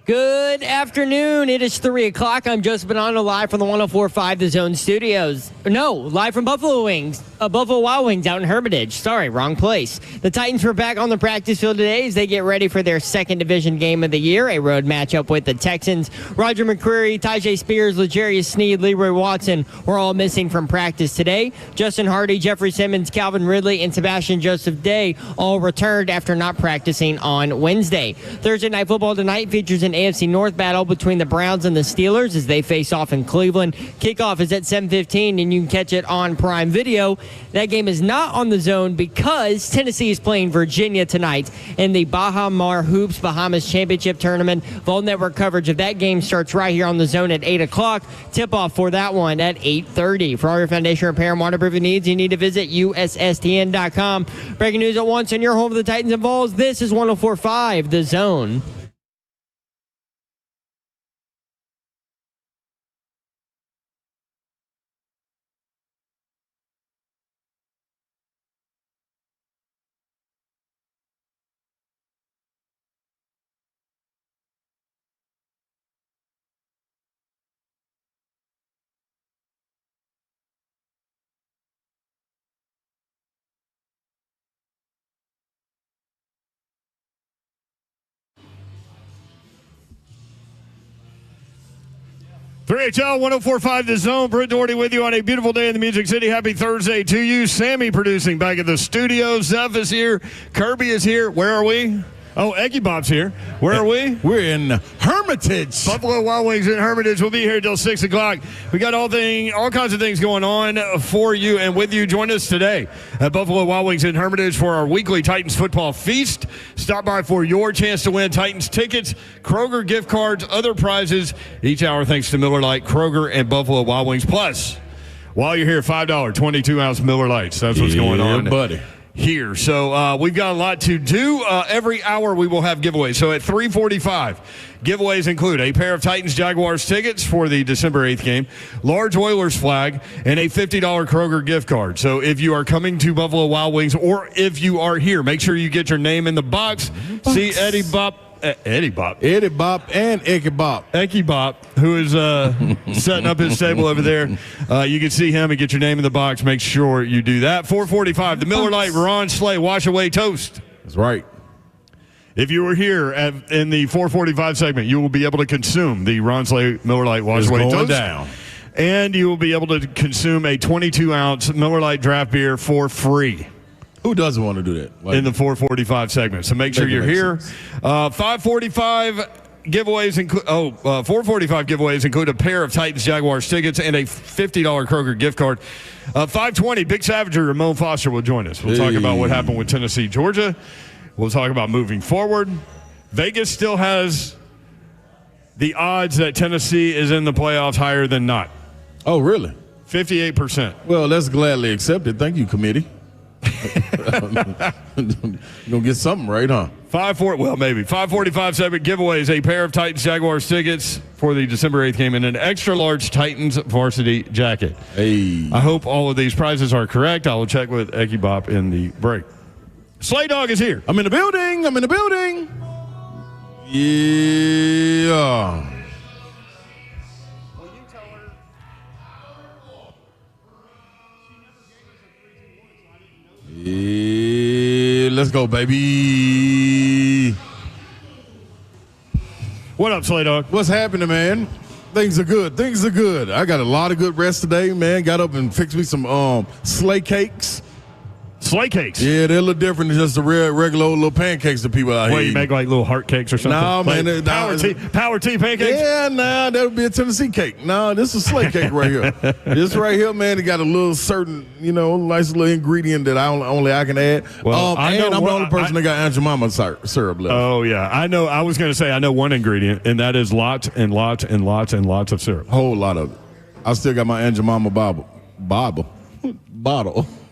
Good afternoon. It is 3 o'clock. I'm Joseph Bonanno, live from the 104.5 The Zone studios. No, live from Buffalo Wild Wings out in Hermitage. Sorry, wrong place. The Titans were back on the practice field today as they get ready for their second division game of the year, a road matchup with the Texans. Roger McCreary, Tyjae Spears, L'Jarius Sneed, Leroy Watson were all missing from practice today. Justin Hardy, Jeffrey Simmons, Calvin Ridley, and Sebastian Joseph Day all returned after not practicing on Wednesday. Thursday Night Football tonight features an AFC North battle between the Browns and the Steelers as they face off in Cleveland. Kickoff is at 7:15, and you can catch it on Prime Video. That game is not on the Zone because Tennessee is playing Virginia tonight in the Baha Mar Hoops Bahamas Championship Tournament. Vol Network coverage of that game starts right here on the Zone at 8 o'clock. Tip-off for that one at 8:30. For all your foundation repair and waterproofing needs, you need to visit USSTN.com. Breaking news at once in your home of the Titans and Vols. This is 104.5 The Zone. HL 104.5 The Zone. Britt Doherty with you on a beautiful day in the Music City. Happy Thursday to you. Sammy producing back at the studio. Zeph is here. Kirby is here. Where are we? Oh, Eggy Bob's here. Where are we? We're in Hermitage. Buffalo Wild Wings in Hermitage. We'll be here until 6 o'clock. We got all kinds of things going on for you and with you. Join us today at Buffalo Wild Wings in Hermitage for our weekly Titans football feast. Stop by for your chance to win Titans tickets, Kroger gift cards, other prizes each hour thanks to Miller Lite, Kroger, and Buffalo Wild Wings. Plus, while you're here, $5 22-ounce Miller Lights. That's what's going on, buddy. Here. So we've got a lot to do. Every hour we will have giveaways. So at 3:45, giveaways include a pair of Titans-Jaguars tickets for the December 8th game, large Oilers flag, and a $50 Kroger gift card. So if you are coming to Buffalo Wild Wings or if you are here, make sure you get your name in the box. See Eddie Bop and Ecky Bop, who is setting up his table over there. You can see him and get your name in the box. Make sure you do that. 4:45, the Miller Lite Ron Slay Wash Away Toast. That's right. If you were here in the 4:45 segment, you will be able to consume the Ron Slay Miller Lite Wash Away Toast. Down. And you will be able to consume a 22-ounce Miller Lite draft beer for free. Who doesn't want to do that? In the 4:45 segment. So make sure you're here. 5:45 giveaways include 4:45 giveaways include a pair of Titans Jaguars tickets and a $50 Kroger gift card. 5:20, Big Savager, Ramon Foster will join us. We'll talk about what happened with Tennessee, Georgia. We'll talk about moving forward. Vegas still has the odds that Tennessee is in the playoffs higher than not. Oh, really? 58%. Well, that's gladly accepted. Thank you, committee. You're gonna get something right, huh? 5:45 segment giveaways, a pair of Titans Jaguars tickets for the December 8th game and an extra large Titans varsity jacket. Hey. I hope all of these prizes are correct. I will check with Ecky Bop in the break. Slay Dog is here. I'm in the building. Yeah. Yeah, let's go, baby. What up, Slay Dog? What's happening, man? Things are good. I got a lot of good rest today, man. Got up and fixed me some sleigh cakes. Sleigh cakes? Yeah, they're a little different than just the regular old little pancakes that people out here. You make like little heart cakes or something? No, like man. Power tea pancakes? Yeah, that would be a Tennessee cake. No, this is a sleigh cake right here. This right here, man, it got a little certain, nice little ingredient that only I can add. Well, I'm the only person that got Aunt Jemima syrup left. Oh, yeah. I know. I was going to say I know one ingredient, and that is lots and lots and lots and lots of syrup. Whole lot of it. I still got my Aunt Jemima bottle.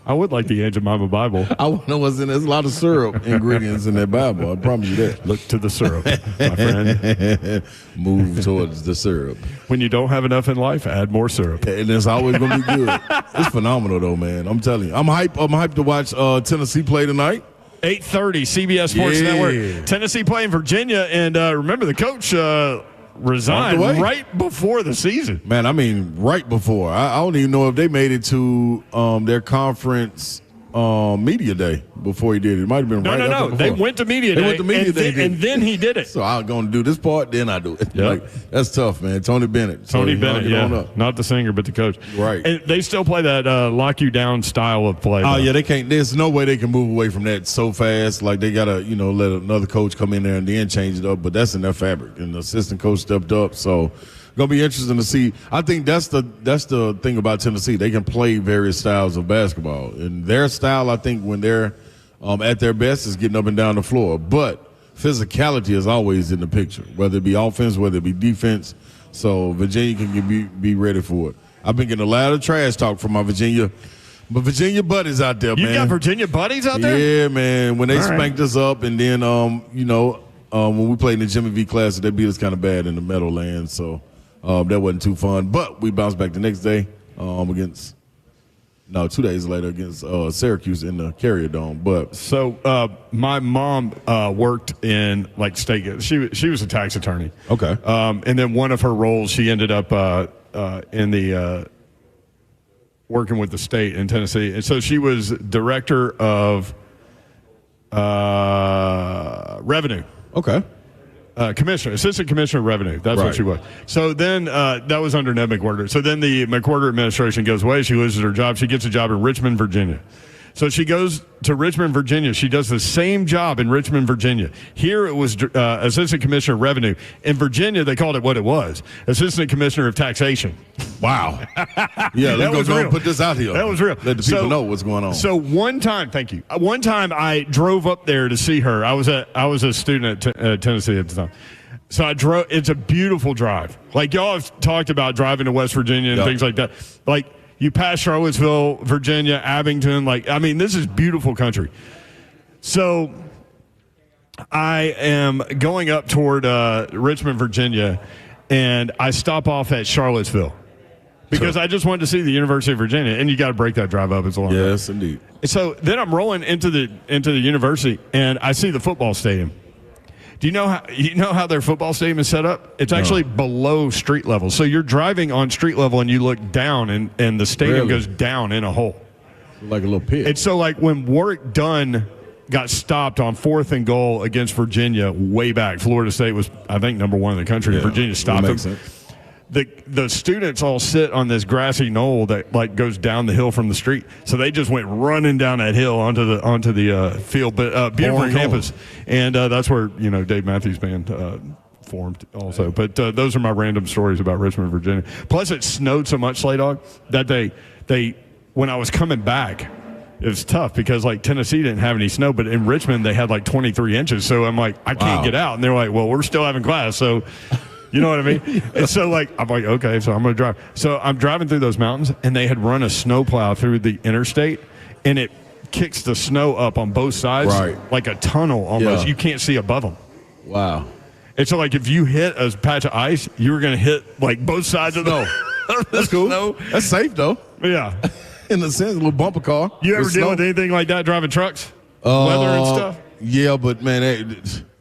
I would like the Aunt Jemima Bible. I want to know what's in there. There's a lot of syrup ingredients in that Bible. I promise you that. Look to the syrup, my friend. Move towards the syrup. When you don't have enough in life, add more syrup. And it's always going to be good. It's phenomenal, though, man. I'm telling you. I'm hyped to watch Tennessee play tonight. 8:30, CBS Sports Network. Tennessee playing Virginia, and remember the coach resigned right before the season. Man, I mean, right before. I don't even know if they made it to their conference media day before he did it. It might have been No. They went to media day. And then he did it. So I'm going to do this part, then I do it. Yep. Like, that's tough, man. Tony Bennett. Tony Bennett, yeah. Not the singer, but the coach. Right. And they still play that lock you down style of play. Oh, yeah, they can't. There's no way they can move away from that so fast. Like, they got to, let another coach come in there and then change it up. But that's in their fabric. And the assistant coach stepped up. So, going to be interesting to see. I think that's the thing about Tennessee. They can play various styles of basketball. And their style, I think, when they're at their best, is getting up and down the floor. But physicality is always in the picture, whether it be offense, whether it be defense. So Virginia can be ready for it. I've been getting a lot of trash talk from my Virginia buddies out there, man. You got Virginia buddies out there? Yeah, man. When they spanked us up, and then, when we played in the Jimmy V Classic, they beat us kind of bad in the Meadowlands. So that wasn't too fun. But we bounced back the next day 2 days later against Syracuse in the Carrier Dome. But so my mom worked in like state. She was a tax attorney. Okay. And then one of her roles, she ended up in the working with the state in Tennessee, and so she was director of revenue. Okay. Assistant Commissioner of Revenue. That's what she was. So then that was under Ned McWhorter. So then the McWhorter administration goes away. She loses her job. She gets a job in Richmond, Virginia. So she goes to Richmond, Virginia. She does the same job in Richmond, Virginia. Here it was Assistant Commissioner of Revenue. In Virginia, they called it what it was, Assistant Commissioner of Taxation. Wow. Yeah, let's go put this out here. That was real. Let the people know what's going on. So one time, thank you. One time I drove up there to see her. I was a student at Tennessee at the time. So I drove. It's a beautiful drive. Like y'all have talked about driving to West Virginia and things like that. Like, you pass Charlottesville, Virginia, Abington. This is beautiful country. So I am going up toward Richmond, Virginia, and I stop off at Charlottesville because I just wanted to see the University of Virginia, and you got to break that drive up. It's a long drive. Yes, indeed. So then I'm rolling into the university, and I see the football stadium. Do you know how their football stadium is set up? It's actually below street level. So you're driving on street level and you look down and the stadium goes down in a hole. Like a little pit. And so like when Warwick Dunn got stopped on 4th and goal against Virginia way back, Florida State was, I think, number 1 in the country. Virginia stopped him. The students all sit on this grassy knoll that like goes down the hill from the street. So they just went running down that hill onto the field. But beautiful campus, and that's where Dave Matthews Band formed also. But those are my random stories about Richmond, Virginia. Plus, it snowed so much, Slay Dog, that they when I was coming back, it was tough because like Tennessee didn't have any snow, but in Richmond they had like 23 inches. So I'm like, I can't get out, and they're like, well, we're still having class, so. You know what I mean? And so, I'm like, okay, so I'm going to drive. So I'm driving through those mountains, and they had run a snowplow through the interstate, and it kicks the snow up on both sides like a tunnel almost. Yeah. You can't see above them. Wow. And so, if you hit a patch of ice, you were going to hit, both sides of the That's cool. Snow. That's safe, though. Yeah. In a sense, a little bumper car. You ever deal with anything like that driving trucks? Weather and stuff? Yeah, but, man,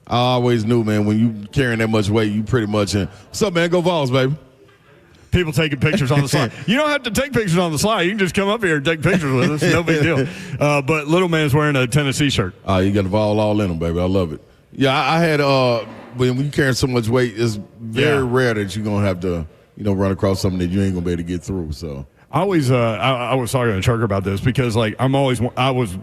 I always knew, man, when you carrying that much weight, you pretty much what's up, man? Go Vols, baby. People taking pictures on the slide. You don't have to take pictures on the slide. You can just come up here and take pictures with us. No big deal. But little man's wearing a Tennessee shirt. Oh, you got the Vol all in them, baby. I love it. Yeah, I had when you carrying so much weight, it's very rare that you're gonna have to, run across something that you ain't gonna be able to get through. So I was talking to Chucker about this because I was.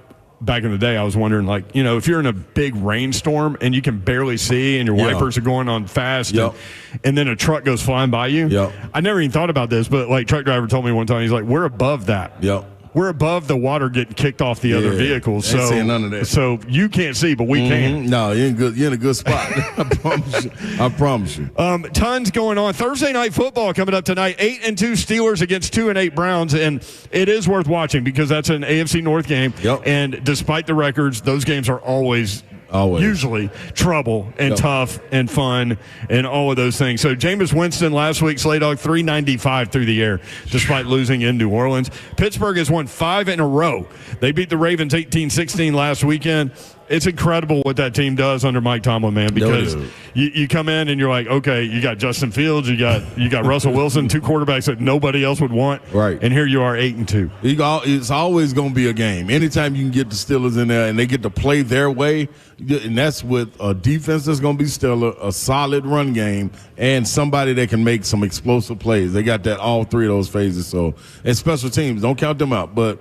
Back in the day, I was wondering, if you're in a big rainstorm and you can barely see and your wipers are going on fast and then a truck goes flying by you. Yep. I never even thought about this, but truck driver told me one time, he's like, we're above that. Yep. We're above the water getting kicked off the other vehicles. So, ain't seeing none of that. So you can't see, but we can. No, you're in a good spot. I promise you. Tons going on. Thursday night football coming up tonight. 8-2 Steelers against 2-8 Browns, and it is worth watching because that's an AFC North game. Yep. And despite the records, those games are always usually trouble and tough and fun and all of those things. So Jameis Winston last week, Slay Dog, 395 through the air despite losing in New Orleans. Pittsburgh has won 5 in a row. They beat the Ravens 18-16 last weekend. It's incredible what that team does under Mike Tomlin, man, because you come in and you're like, okay, you got Justin Fields, you got Russell Wilson, 2 quarterbacks that nobody else would want. Right. And here you are 8-2. It's always going to be a game. Anytime you can get the Steelers in there and they get to play their way, and that's with a defense that's going to be stellar, a solid run game, and somebody that can make some explosive plays. They got that all 3 of those phases. So, and special teams, don't count them out. But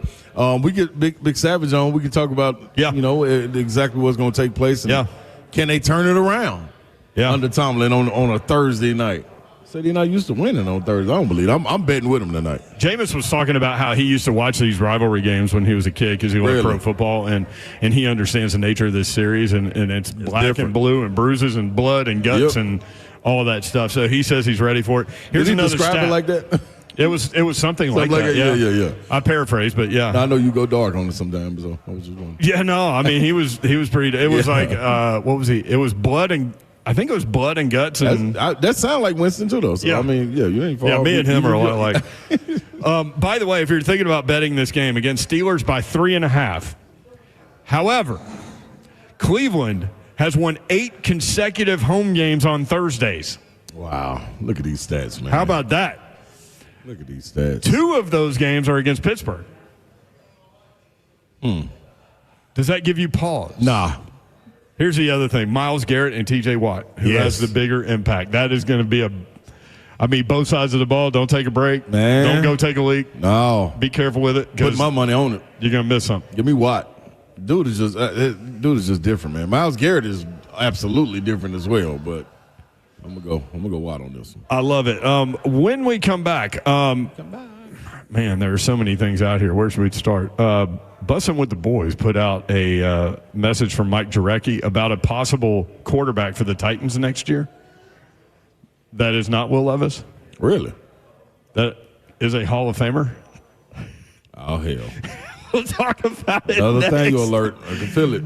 we get Big Savage on. We can talk about exactly what's going to take place. And can they turn it around under Tomlin on a Thursday night? Said he's not used to winning on Thursday. I don't believe it. I'm betting with him tonight. Jameis was talking about how he used to watch these rivalry games when he was a kid because he liked pro football, and he understands the nature of this series, and it's black different. and blue and bruises and blood and guts and all of that stuff. So he says he's ready for it. Here's Did he another describe stat. it like that? It was something like that. Yeah. I paraphrase, but yeah. I know you go dark on it sometimes, so I was just wondering. Yeah, no, I mean he was pretty. It was like what was he? It was blood and. I think it was blood and guts. And that sounds like Winston, too, though. So, I mean, you ain't far off. Me and him are a lot alike. By the way, if you're thinking about betting this game, again, Steelers by 3.5. However, Cleveland has won 8 consecutive home games on Thursdays. Wow. Look at these stats, man. How about that? Look at these stats. 2 of those games are against Pittsburgh. Does that give you pause? Nah. Here's the other thing. Myles Garrett and T.J. Watt, who has the bigger impact. That is going to be both sides of the ball. Don't take a break. Man. Don't go take a leak. No. Be careful with it. Put my money on it. You're going to miss something. Give me Watt. Dude is just different, man. Myles Garrett is absolutely different as well, but I'm gonna go Watt on this one. I love it. When we come back, man, there are so many things out here. Where should we start? Bussin' with the Boys put out a message from Mike Jurecki about a possible quarterback for the Titans next year. That is not Will Levis. Really? That is a Hall of Famer. Oh, hell. We'll talk about it Another next. thing alert. I can feel it.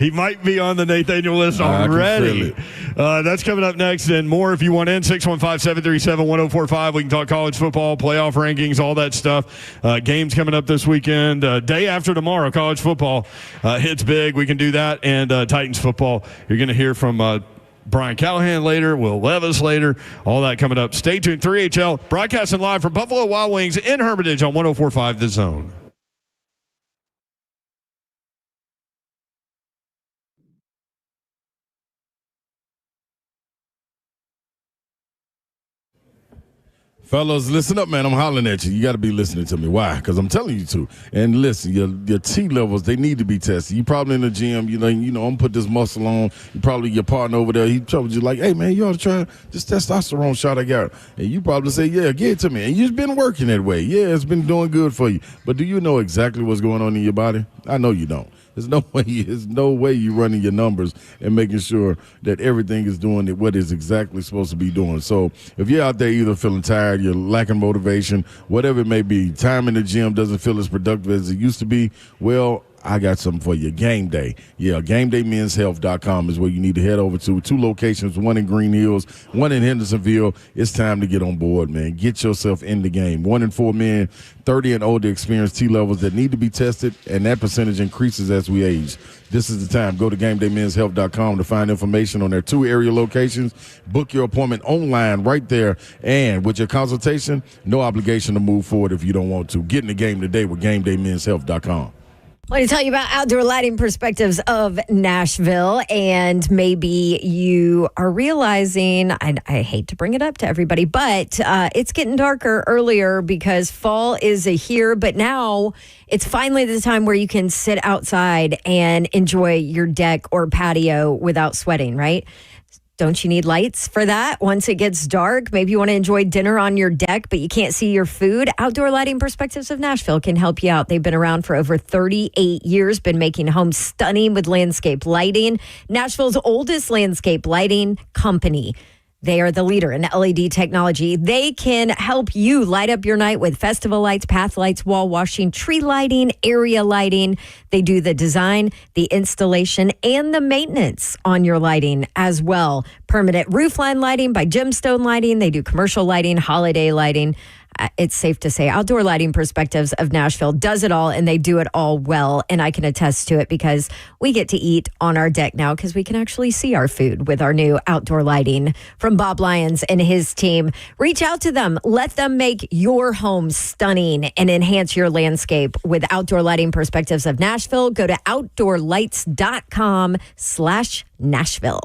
He might be on the Nathaniel list already. I can feel it. That's coming up next and more if you want in. 615-737-1045. We can talk college football, playoff rankings, all that stuff. Games coming up this weekend. Day after tomorrow, college football hits big. We can do that. And Titans football, you're going to hear from Brian Callahan later, Will Levis later, all that coming up. Stay tuned. 3HL broadcasting live from Buffalo Wild Wings in Hermitage on 104.5 The Zone. Fellas, listen up, man. I'm hollering at you. You got to be listening to me. Why? Because I'm telling you to. And listen, your T levels, they need to be tested. You probably in the gym, you know, I'm going to put this muscle on. You probably your partner over there, he told you like, hey, man, you ought to try this testosterone shot I got. And you probably say, yeah, give it to me. And you've been working that way. Yeah, it's been doing good for you. But do you know exactly what's going on in your body? I know you don't. There's no way you're running your numbers and making sure that everything is doing what it's exactly supposed to be doing. So if you're out there either feeling tired, you're lacking motivation, whatever it may be, time in the gym doesn't feel as productive as it used to be, well, I got something for you. Game Day. Yeah, GameDayMen'sHealth.com is where you need to head over to. 2 locations, one in Green Hills, one in Hendersonville. It's time to get on board, man. Get yourself in the game. 1 in 4 men, 30 and older experience T levels that need to be tested, and that percentage increases as we age. This is the time. Go to GameDayMen'sHealth.com to find information on their 2 area locations. Book your appointment online right there. And with your consultation, no obligation to move forward if you don't want to. Get in the game today with GameDayMen'sHealth.com. I want to tell you about outdoor lighting perspectives of Nashville, and maybe you are realizing, I hate to bring it up to everybody, but it's getting darker earlier because fall is here, but now it's finally the time where you can sit outside and enjoy your deck or patio without sweating, right? Don't you need lights for that? Once it gets dark, maybe you want to enjoy dinner on your deck, but you can't see your food. Outdoor Lighting Perspectives of Nashville can help you out. They've been around for over 38 years, been making homes stunning with landscape lighting. Nashville's oldest landscape lighting company. They are the leader in LED technology. They can help you light up your night with festival lights, path lights, wall washing, tree lighting, area lighting. They do the design, the installation, and the maintenance on your lighting as well. Permanent roofline lighting by Gemstone Lighting. They do commercial lighting, holiday lighting. it's safe to say Outdoor Lighting Perspectives of Nashville does it all, and they do it all well. And I can attest to it because we get to eat on our deck now because we can actually see our food with our new outdoor lighting from Bob Lyons and his team. Reach out to them. Let them make your home stunning and enhance your landscape with Outdoor Lighting Perspectives of Nashville. Go to outdoorlights.com/Nashville.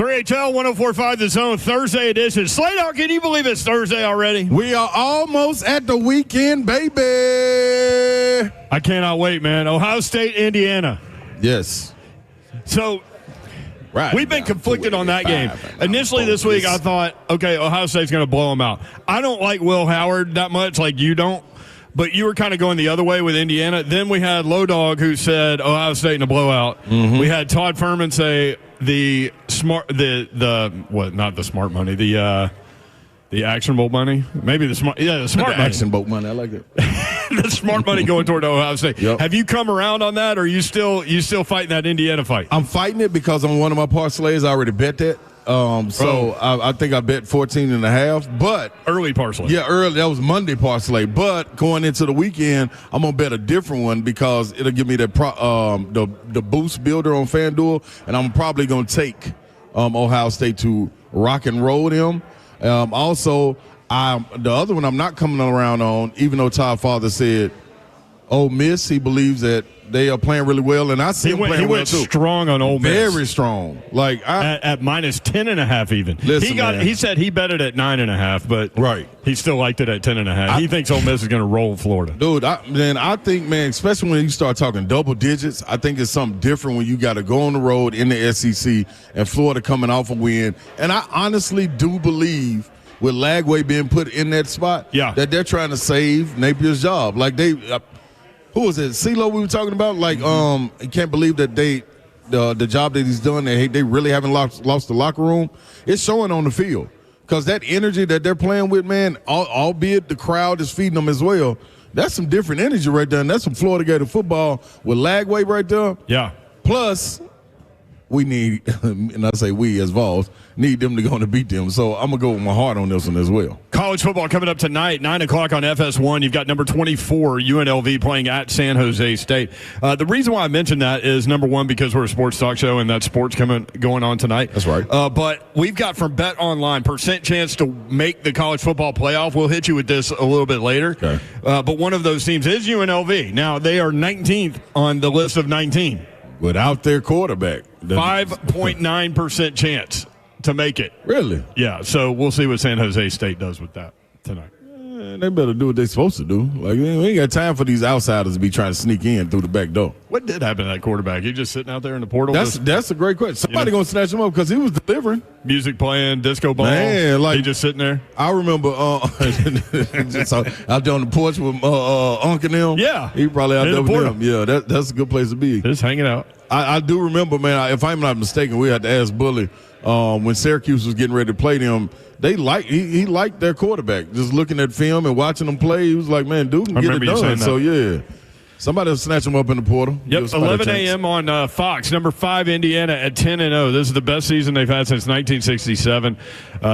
HL 104.5 The Zone Thursday edition. Slater, can you believe it's Thursday already? We are almost at the weekend, baby. I cannot wait, man. Ohio State, Indiana. Yes. So right. we've been conflicted on that game. Initially this week, I thought, okay, Ohio State's going to blow them out. I don't like Will Howard that much, like you don't. but you were kind of going the other way with Indiana. Then we had Low Dog who said Ohio State in a blowout. We had Todd Furman say the actionable money, maybe the smart money. Action boat money, I like it. The smart money going toward Ohio State. Yep. Have you come around on that, or are you still fighting that Indiana fight? I'm fighting it because on one of my parlays, I already bet that. I think I bet 14.5, but early parlay. Yeah, early. That was Monday parlay. But going into the weekend, I'm gonna bet a different one because it'll give me that the boost builder on FanDuel, and I'm probably gonna take Ohio State to rock and roll them. Also, the other one I'm not coming around on, even though Todd Father said Ole Miss, he believes that they are playing really well, and I see him playing well too. He went strong on Ole Miss. Very strong. Like at minus 10.5 even. Listen, he said he bet it at 9.5, but right. He still liked it at 10.5. He thinks Ole Miss is going to roll Florida. Dude, I think, man, especially when you start talking double digits, I think it's something different when you got to go on the road in the SEC and Florida coming off a win. And I honestly do believe with Lagway being put in that spot, that they're trying to save Napier's job. Like who was it? CeeLo we were talking about? Like, I can't believe that the job that he's done, they really haven't lost the locker room. It's showing on the field. Because that energy that they're playing with, man, albeit the crowd is feeding them as well, that's some different energy right there. And that's some Florida Gator football with Lagway right there. Yeah. Plus, we need, and I say we as Vols, need them to go and beat them. So I'm going to go with my heart on this one as well. College football coming up tonight, 9 o'clock on FS1. You've got number 24, UNLV, playing at San Jose State. The reason why I mentioned that is, number one, because we're a sports talk show and that's sports going on tonight. That's right. But we've got from Bet Online, % chance to make the college football playoff. We'll hit you with this a little bit later. Okay. But one of those teams is UNLV. Now, they are 19th on the list of 19. Without their quarterback. 5.9% chance to make it. Really? Yeah, so we'll see what San Jose State does with that tonight. They better do what they're supposed to do. Like, we ain't got time for these outsiders to be trying to sneak in through the back door. What did happen to that quarterback? He just sitting out there in the portal? That's a gret question. Somebody going to snatch him up because he was delivering. Music playing, disco ball. Man, like, he just sitting there. I remember just out there on the porch with Unc and them. Yeah. He probably out there with them. Yeah, that's a good place to be. Just hanging out. I do remember, man, if I'm not mistaken, we had to ask Bully when Syracuse was getting ready to play them. He liked their quarterback. Just looking at film and watching them play, he was like, man, dude can get it done. So, yeah. Somebody will snatch him up in the portal. Yep, 11 a.m. on Fox. Number 5, Indiana at 10-0. This is the best season they've had since 1967.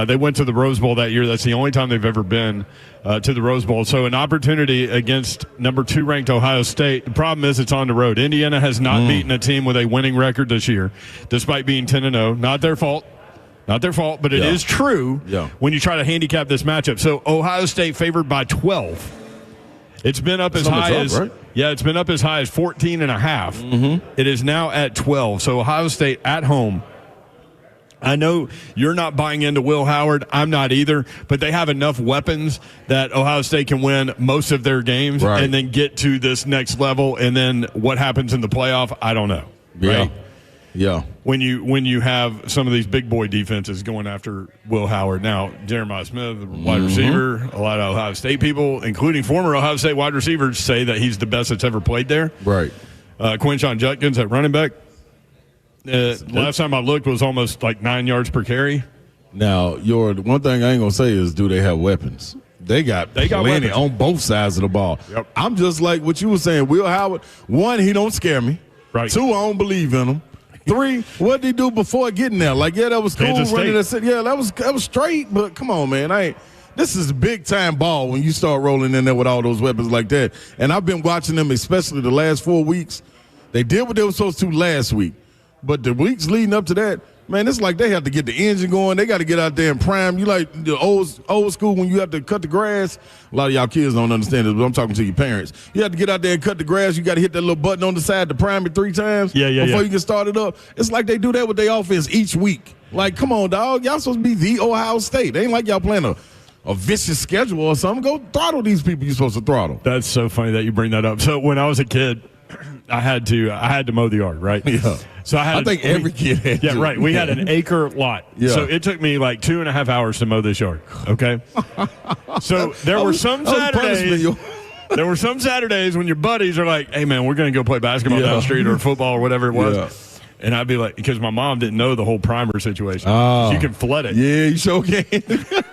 They went to the Rose Bowl that year. That's the only time they've ever been to the Rose Bowl. So an opportunity against number 2 ranked Ohio State. The problem is it's on the road. Indiana has not beaten a team with a winning record this year, despite being 10-0. Not their fault. Not their fault, but it is true when you try to handicap this matchup. So Ohio State favored by 12. It's been up as high as right? it's been up as high as 14.5. It is now at 12. So Ohio State at home. I know you're not buying into Will Howard. I'm not either. But they have enough weapons that Ohio State can win most of their games and then get to this next level. And then what happens in the playoff, I don't know. Right? Yeah. When you have some of these big boy defenses going after Will Howard. Now, Jeremiah Smith, the wide receiver, a lot of Ohio State people, including former Ohio State wide receivers, say that he's the best that's ever played there. Right. Quinshon Judkins at running back. Last time I looked was almost like 9 yards per carry. Now, one thing I ain't going to say is, do they have weapons? They got plenty on both sides of the ball. Yep. I'm just like what you were saying. Will Howard, 1, he don't scare me. Right. 2, I don't believe in him. 3, what did he do before getting there? Like, that was cool. Running that, that was straight. But come on, man, this is big time ball when you start rolling in there with all those weapons like that. And I've been watching them, especially the last 4 weeks. They did what they were supposed to last week, but the weeks leading up to that, man, it's like they have to get the engine going. They got to get out there and prime. You like the old school when you have to cut the grass. A lot of y'all kids don't understand this, but I'm talking to your parents. You have to get out there and cut the grass. You got to hit that little button on the side to prime it 3 times before you can start it up. It's like they do that with their offense each week. Like, come on, dog. Y'all supposed to be the Ohio State. It ain't like y'all playing a vicious schedule or something. Go throttle these people you're supposed to throttle. That's so funny that you bring that up. So when I was a kid, I had to mow the yard, right? Yeah. So I think every kid had to. right. We had an acre lot. Yeah. So it took me like 2.5 hours to mow this yard. Okay. So there were some Saturdays. There were some Saturdays when your buddies are like, hey, man, we're going to go play basketball down the street or football or whatever it was. Yeah. And I'd be like, because my mom didn't know the whole primer situation. Oh. You can flood it. Yeah, you sure can.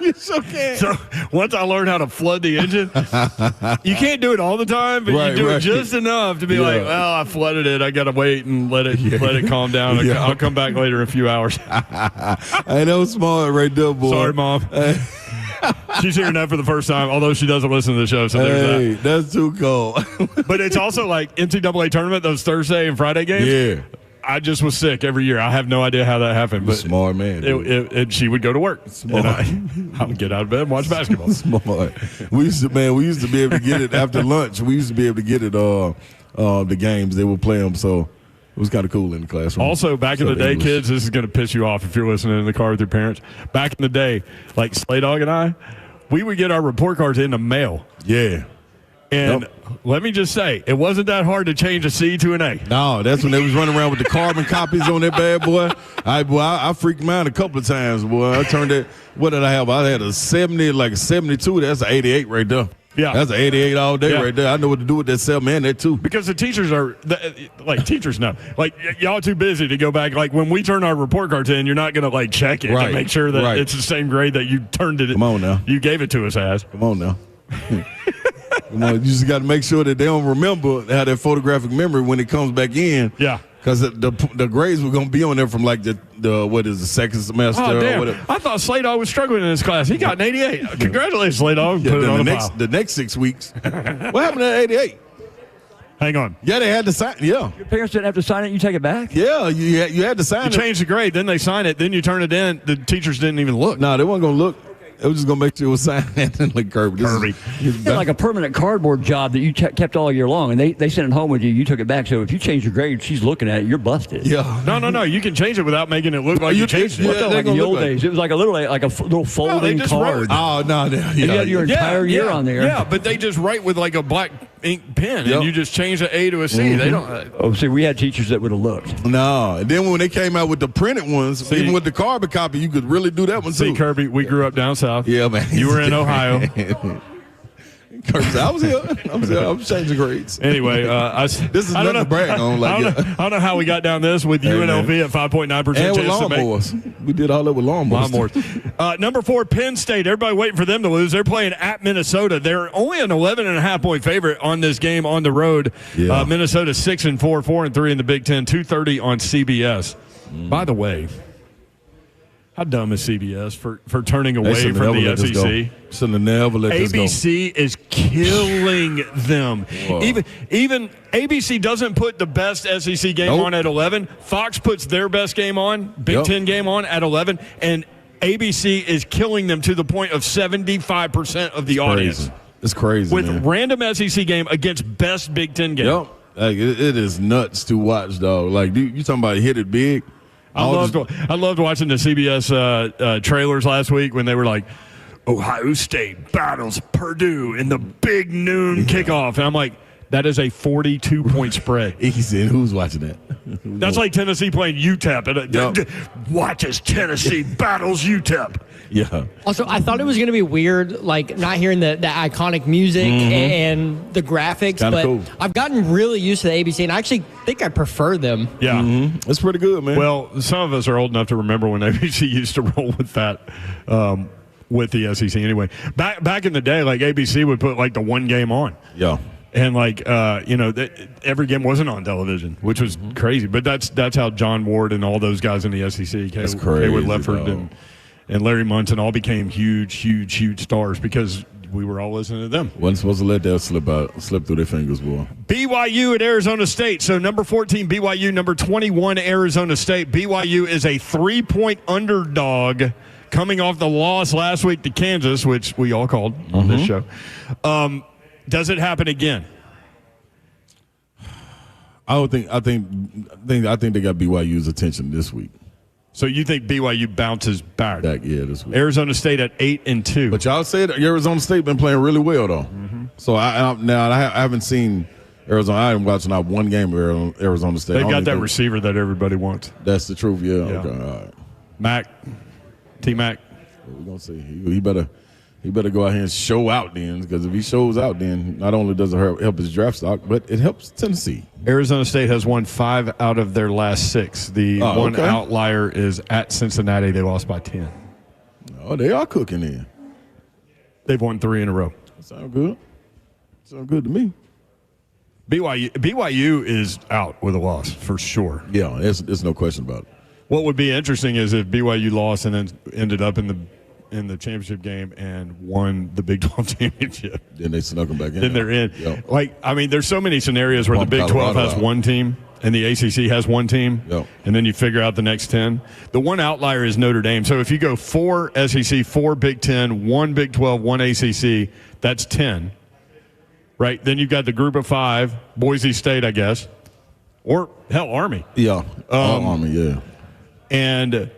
You sure can. So once I learned how to flood the engine, you can't do it all the time, but you do it just enough to be like, well, I flooded it. I got to wait and let it calm down. I'll come back later in a few hours. Hey, that was smart right there, boy. Sorry, Mom. She's hearing that for the first time, although she doesn't listen to the show, so there's that. That's too cool. But it's also like NCAA tournament, those Thursday and Friday games. Yeah. I just was sick every year. I have no idea how that happened. But smart man. She would go to work. Smart. And I would get out of bed and watch basketball. Smart. We used to be able to get it after lunch. We used to be able to get it the games. They would play them, so it was kind of cool in the classroom. Also, back in the day, kids, this is going to piss you off if you're listening in the car with your parents. Back in the day, like Slay Dog and I, we would get our report cards in the mail. Yeah. And let me just say, it wasn't that hard to change a C to an A. No, that's when they was running around with the carbon copies on that bad boy. I freaked mine a couple of times, boy. I turned it. What did I have? I had a 70, like a 72. That's an 88 right there. Yeah. That's an 88 all day right there. I know what to do with that 7 and that 2. Because the teachers are, like, teachers know. Like, y'all too busy to go back. Like, when we turn our report cards in, you're not going to, like, check it to make sure that it's the same grade that you turned it. Come on now. You gave it to us as. Come on now. Come on, you just got to make sure that they don't remember how that photographic memory when it comes back in. Yeah. Because the grades were going to be on there from like the second semester or whatever. I thought Slay Dog was struggling in this class. He got an 88. Congratulations, Slay Dog. Put it on the next 6 weeks. What happened to 88? Hang on. Yeah, they had to sign. Yeah. Your parents didn't have to sign it. You take it back. Yeah, you had to sign it. You change the grade, then they sign it, then you turn it in. The teachers didn't even look. No, they weren't going to look. It was just going to make sure it was signed like Kirby. It's like a permanent cardboard job that you kept all year long, and they sent it home with you. You took it back. So if you change your grade, she's looking at it. You're busted. Yeah. No. You can change it without making it look like you changed it. Like in the old days, it was like a little folding card. Oh no. Yeah, you had your entire year on there. Yeah, but they just write with like a black ink pen, and you just change the A to a C. Mm-hmm. They don't. See, we had teachers that would have looked. No, and then when they came out with the printed ones, even with the carbon copy, you could really do that one too. See, Kirby, we grew up down south. Yeah, man. You were in Ohio. Kirby, I was here. I was changing grades. Anyway, this is nothing to brag on. I don't know how we got down this with UNLV at 5.9%. And with lawnmowers. We did all that with lawnmowers. Number 4, Penn State. Everybody waiting for them to lose. They're playing at Minnesota. They're only an 11.5-point favorite on this game on the road. Yeah. Minnesota 6-4, 4-3 in the Big Ten. 2:30 on CBS. By the way, how dumb is CBS for turning away from the SEC? Shouldn't have never let this go. ABC is killing them. Even ABC doesn't put the best SEC game on at 11. Fox puts their best game on, Big Ten game on at 11, and ABC is killing them to the point of 75% of the audience. It's crazy, with man. Random SEC game against best Big Ten game. Yep. Like, it is nuts to watch, dog. Like, you talking about hit it big. I loved watching the CBS trailers last week when they were like, Ohio State battles Purdue in the big noon kickoff. And I'm like, that is a 42-point spread. Easy. And who's watching that? That's like Tennessee playing UTEP. Watch as Tennessee battles UTEP. Yeah. Also, I thought it was going to be weird, like not hearing the iconic music and the graphics, but cool. I've gotten really used to the ABC, and I actually think I prefer them. Yeah. It's pretty good, man. Well, some of us are old enough to remember when ABC used to roll with that. With the SEC anyway. Back in the day, like ABC would put like the one game on. Yeah. And like every game wasn't on television, which was crazy. But that's how John Ward and all those guys in the SEC, Hayward Lefford and Larry Munson all became huge stars because we were all listening to them. Wasn't supposed to let that slip through their fingers, boy. BYU at Arizona State. So number 14 BYU, number 21 Arizona State. BYU is a 3-point underdog, coming off the loss last week to Kansas, which we all called on this show. Does it happen again? I think they got BYU's attention this week. So you think BYU bounces back? This week. Arizona State at 8-2. But y'all said Arizona State been playing really well though. So I haven't seen Arizona. I haven't watched not one game of Arizona State. They've got that receiver that everybody wants. That's the truth. Yeah. Okay. All right. T-Mac. We're gonna see. He better he better go out here and show out then, because if he shows out, then not only does it help his draft stock, but it helps Tennessee. Arizona State has won 5 out of their last 6. The one outlier is at Cincinnati. They lost by 10. Oh, they are cooking in. They've won 3 in a row. That sounds good. Sounds good to me. BYU is out with a loss for sure. Yeah, there's no question about it. What would be interesting is if BYU lost and then ended up in the championship game and won the Big 12 championship. Then they snuck them back in. Then they're in. Yep. There's so many scenarios where the Big 12 has one team and the ACC has one team, and then you figure out the next 10. The one outlier is Notre Dame. So if you go 4 SEC, 4 Big 10, 1 Big 12, 1 ACC, that's 10. Right? Then you've got the group of 5, Boise State, I guess, or, hell, Army. Yeah, Army, yeah. And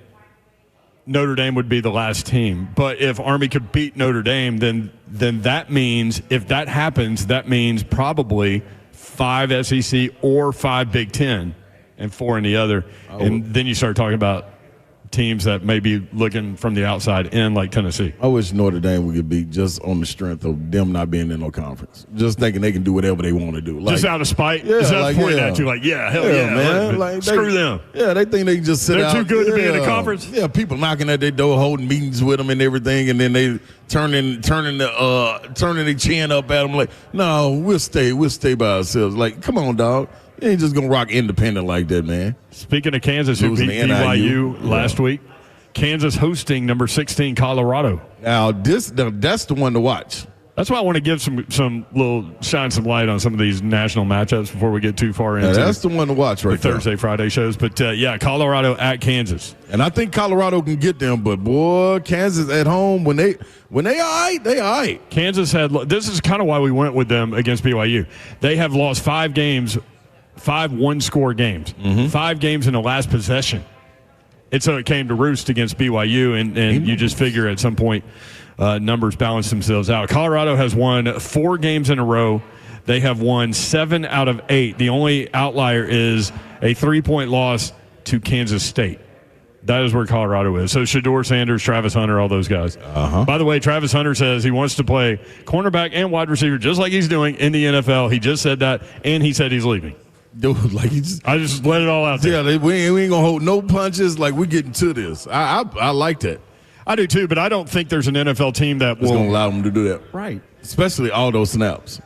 Notre Dame would be the last team. But if Army could beat Notre Dame, then that means, if that happens, that means probably 5 SEC or 5 Big 10 and 4 in the other. And then you start talking about teams that may be looking from the outside in, like Tennessee. I wish Notre Dame would get beat just on the strength of them not being in no conference. Just thinking they can do whatever they want to do. Just out of spite? Yeah, Is that pointing at you like, hell yeah, man. Like, screw them. Yeah, they think they can just sit out. They're too good to be in a conference? Yeah, people knocking at their door, holding meetings with them and everything, and then they turning their chin up at them like, no, we'll stay by ourselves. Like, come on, dog. You ain't just going to rock independent like that, man. Speaking of Kansas, who beat BYU last week, Kansas hosting number 16 Colorado. Now that's the one to watch. That's why I want to give shine some light on some of these national matchups before we get too far into. That's the one to watch right there. Thursday, Friday shows. But Colorado at Kansas, and I think Colorado can get them. But boy, Kansas at home when they all right, they all right. Kansas this is kind of why we went with them against BYU. They have lost 5 games, 5 one-score games, 5 games in the last possession. And so it came to roost against BYU, and you just figure at some point numbers balance themselves out. Colorado has won 4 games in a row. They have won 7 out of 8. The only outlier is a 3-point loss to Kansas State. That is where Colorado is. So Shedeur Sanders, Travis Hunter, all those guys. By the way, Travis Hunter says he wants to play cornerback and wide receiver just like he's doing in the NFL. He just said that, and he said he's leaving. Dude, I just let it all out there. Yeah, we ain't gonna hold no punches. Like, we're getting to this. I like that. I do too, but I don't think there's an NFL team that will gonna allow them to do that. Right, especially all those snaps.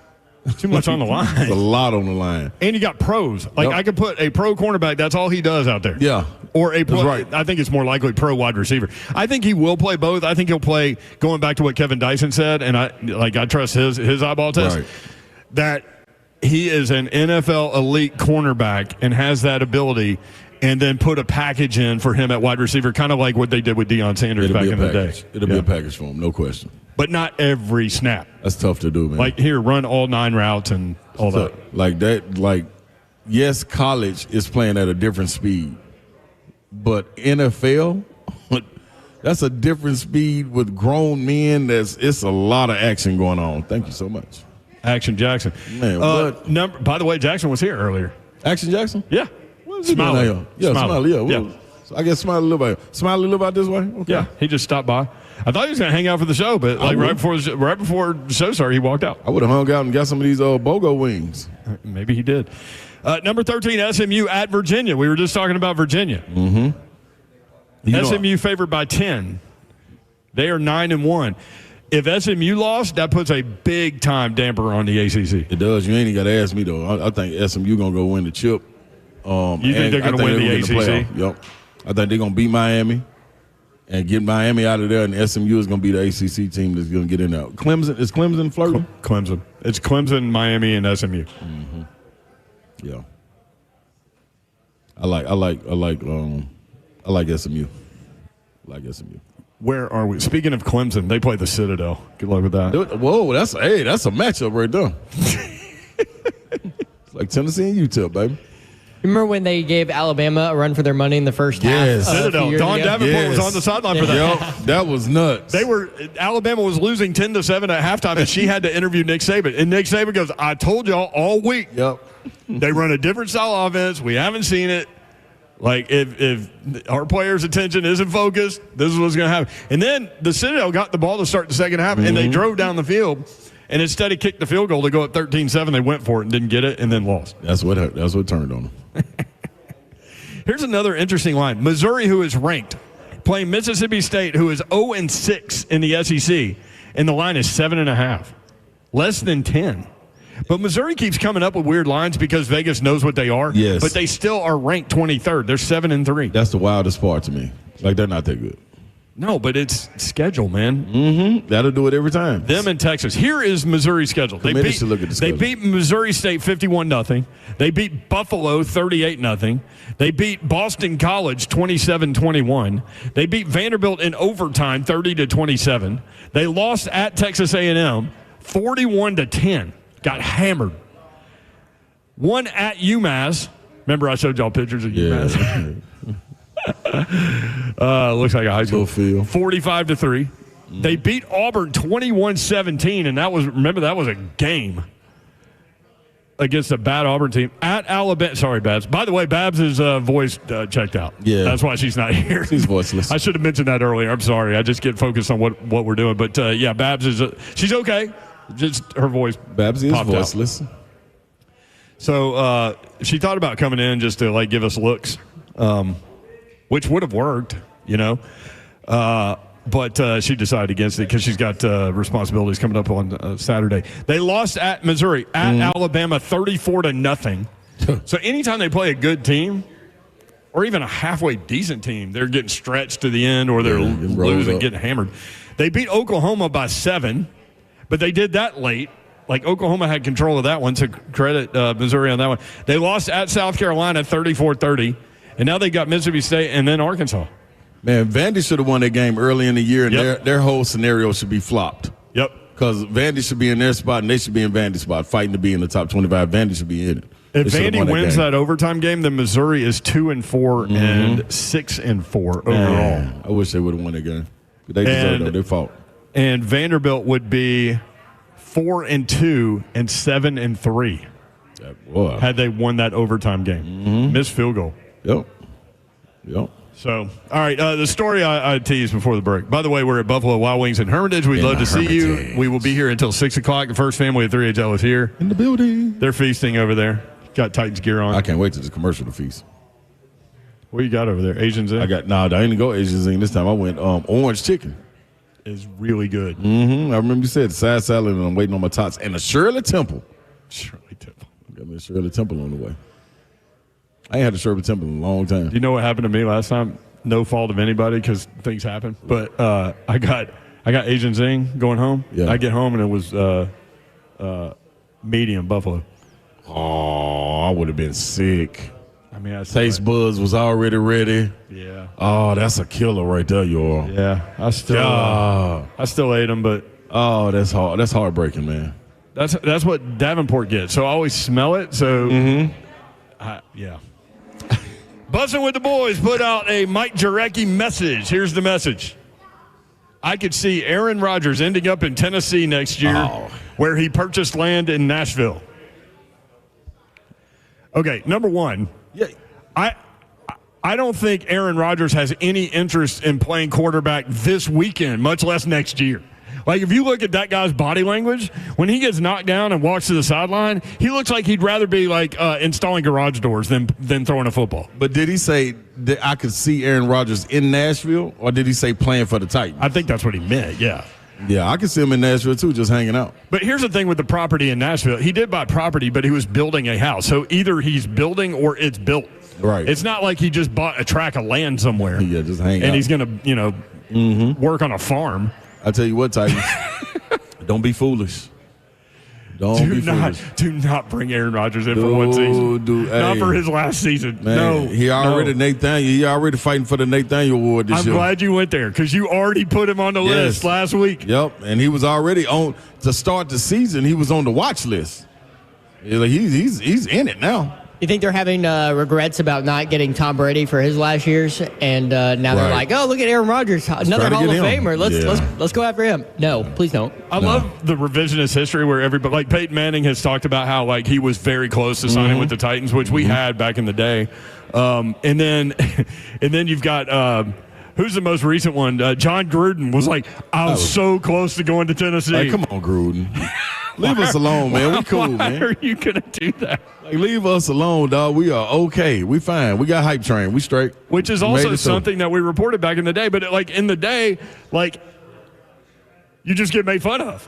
Too much on the line. There's a lot on the line, and you got pros. I could put a pro cornerback. That's all he does out there. Yeah, or a pro. Right. I think it's more likely pro wide receiver. I think he will play both. I think he'll play. Going back to what Kevin Dyson said, and I trust his eyeball test. Right. That. He is an NFL elite cornerback and has that ability, and then put a package in for him at wide receiver, kind of like what they did with Deion Sanders back in the day. It'll be a package for him, no question. But not every snap. That's tough to do, man. Like, here, run all 9 routes and all that. Like that, yes, college is playing at a different speed, but NFL, that's a different speed with grown men. It's a lot of action going on. Thank you so much. Action Jackson. Man, by the way, Jackson was here earlier. Action Jackson? Yeah. Smiley. Yeah, Smiley. Yeah. So I guess Smiley live out here. Smiley live out this way? Okay. Yeah, he just stopped by. I thought he was going to hang out for the show, but right before the show started, he walked out. I would have hung out and got some of these BOGO wings. Maybe he did. Number 13, SMU at Virginia. We were just talking about Virginia. SMU favored by 10. They are 9-1. If SMU lost, that puts a big-time damper on the ACC. It does. You ain't even got to ask me, though. I think SMU going to go win the chip. You think they're going to win the ACC? Yep. I think they're going to beat Miami and get Miami out of there, and SMU is going to be the ACC team that's going to get in there. Clemson, is Clemson flirting? Clemson. It's Clemson, Miami, and SMU. Yeah. I like SMU. I like SMU. Where are we? Speaking of Clemson, they play the Citadel. Good luck with that. Whoa, that's a matchup right there. It's like Tennessee and Utah, baby. Remember when they gave Alabama a run for their money in the first half? Citadel. Don Davenport was on the sideline for that. Yep, that was nuts. Alabama was losing 10-7 at halftime, and she had to interview Nick Saban. And Nick Saban goes, "I told y'all all week. Yep. They run a different style offense. We haven't seen it. Like, if our players' attention isn't focused, this is what's going to happen. And then the Citadel got the ball to start the second half, and they drove down the field. And instead of kick the field goal to go up 13-7, they went for it and didn't get it and then lost. That's what turned on them. Here's another interesting line. Missouri, who is ranked, playing Mississippi State, who is 0-6 in the SEC, and the line is 7.5. Less than 10. But Missouri keeps coming up with weird lines because Vegas knows what they are. Yes. But they still are ranked 23rd. They're 7-3. That's the wildest part to me. Like, they're not that good. No, but it's schedule, man. Mm-hmm. That'll do it every time. Them and Texas. Here is Missouri's schedule. They beat Missouri State 51-0. They beat Buffalo 38-0. They beat Boston College 27-21. They beat Vanderbilt in overtime 30-27. They lost at Texas A&M 41-10. Got hammered. Won at UMass. Remember I showed y'all pictures of UMass? Looks like a high school field. 45-3. They beat Auburn 21-17, and that was a game against a bad Auburn team at Alabama. Sorry, Babs. By the way, Babs' voice checked out. Yeah, that's why she's not here. She's voiceless. I should have mentioned that earlier. I'm sorry. I just get focused on what we're doing. But yeah, Babs is she's okay. Just her voice. Babs is voiceless. Out. So she thought about coming in just to like give us looks. Which would have worked, you know. But she decided against it because she's got responsibilities coming up on Saturday. They lost at Missouri, at Alabama, 34-0. So anytime they play a good team or even a halfway decent team, they're getting stretched to the end or they're losing, getting hammered. They beat Oklahoma by 7, but they did that late. Like, Oklahoma had control of that one, so credit Missouri on that one. They lost at South Carolina 34-30. And now they got Mississippi State and then Arkansas. Man, Vandy should have won that game early in the year, and their whole scenario should be flopped. Yep. Because Vandy should be in their spot, and they should be in Vandy's spot, fighting to be in the top 25. Vandy should be in it. If Vandy wins that overtime game, then Missouri is 2-4 and 6-4 overall. Man, I wish they would have won that game. They deserved it. They fought. And Vanderbilt would be 4-2 and 7-3. Had they won that overtime game. Missed field goal. Yep. So, all right, the story I teased before the break. By the way, we're at Buffalo Wild Wings in Hermitage. We'd love to see you. We will be here until 6 o'clock. The first family of 3HL is here. In the building. They're feasting over there. Got Titans gear on. I can't wait to this commercial to feast. What you got over there? Asian Zing? I didn't go Asian Zing this time. I went orange chicken. It's really good. I remember you said side salad, and I'm waiting on my tots. And a Shirley Temple. Shirley Temple. Got me a Shirley Temple on the way. I ain't had a Shirley Temple in a long time. Do you know what happened to me last time? No fault of anybody because things happen. But I got Asian Zing going home. Yeah. I get home and it was medium buffalo. Oh, I would have been sick. I mean, taste buds was already ready. Yeah. Oh, that's a killer right there, y'all. Yeah. I still ate them, but that's hard. That's heartbreaking, man. That's what Davenport gets. So I always smell it. So yeah. Buzzing with the Boys put out a Mike Jurecki message. Here's the message. I could see Aaron Rodgers ending up in Tennessee next year where he purchased land in Nashville. Okay, number one, I don't think Aaron Rodgers has any interest in playing quarterback this weekend, much less next year. Like, if you look at that guy's body language, when he gets knocked down and walks to the sideline, he looks like he'd rather be, like, installing garage doors than throwing a football. But did he say that I could see Aaron Rodgers in Nashville, or did he say playing for the Titans? I think that's what he meant, yeah. Yeah, I could see him in Nashville, too, just hanging out. But here's the thing with the property in Nashville. He did buy property, but he was building a house. So either he's building or it's built. Right. It's not like he just bought a tract of land somewhere. Yeah, just hang out. And he's going to, work on a farm. I tell you what, Titans, don't be foolish. Do not bring Aaron Rodgers in for one season. Not for his last season. Man, no. He already fighting for the Nathaniel Award this year. I'm glad you went there because you already put him on the list last week. Yep, and he was already on to start the season. He was on the watch list. He's in it now. You think they're having regrets about not getting Tom Brady for his last years, and now they're Right. like, oh, look at Aaron Rodgers, another try to Hall of get him. Famer. Let's go after him. No, please don't. I love the revisionist history where everybody, like Peyton Manning has talked about how like he was very close to signing with the Titans, which we had back in the day. And then you've got who's the most recent one? John Gruden was like, I was so close to going to Tennessee. Like, come on, Gruden. Leave us alone, man. We cool, Why man. are you gonna do that? Like, leave us alone, dog. We are okay. We fine. We got hype train. We straight. Which is We made also it through. something that we reported back in the day. But like in the day, like you just get made fun of.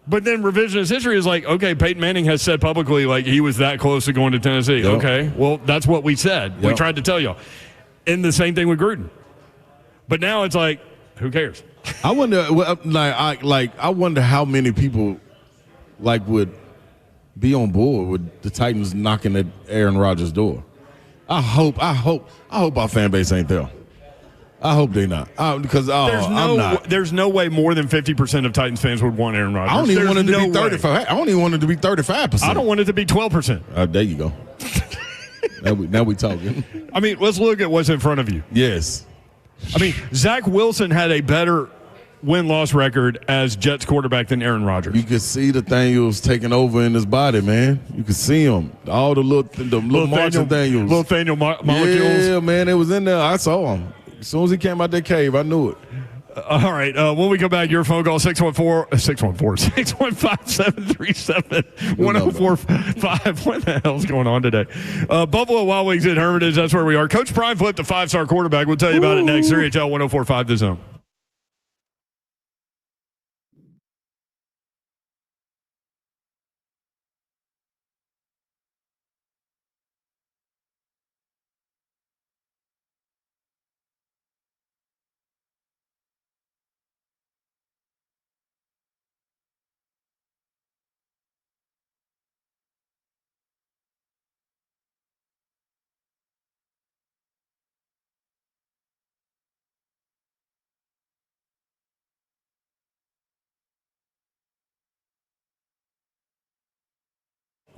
But then revisionist history is like, okay, Peyton Manning has said publicly like he was that close to going to Tennessee. Yep. Okay, well that's what we said. We Yep. tried to tell y'all. And the same thing with Gruden. But now it's like, who cares? I wonder, I wonder how many people would be on board with the Titans knocking at Aaron Rodgers' door. I hope our fan base ain't there. I hope they not. Because I'm not. There's no way more than 50% of Titans fans would want Aaron Rodgers. I don't even want it to There's be no way. 35. I don't even want it to be 35%. I don't want it to be 12%. There you go. now we talking. I mean, let's look at what's in front of you. Yes. I mean, Zach Wilson had a better win-loss record as Jets quarterback than Aaron Rodgers. You could see the Daniels taking over in his body, man. You could see him. All the little Marching Daniels. Little Daniel molecules. Yeah, man. It was in there. I saw him. As soon as he came out that cave, I knew it. All right. When we come back, your phone call 615-737-1045. What the hell's going on today? Buffalo Wild Wings at Hermitage. That's where we are. Coach Prime flipped a 5-star quarterback. We'll tell you about it next. 3HL 1045 The Zone.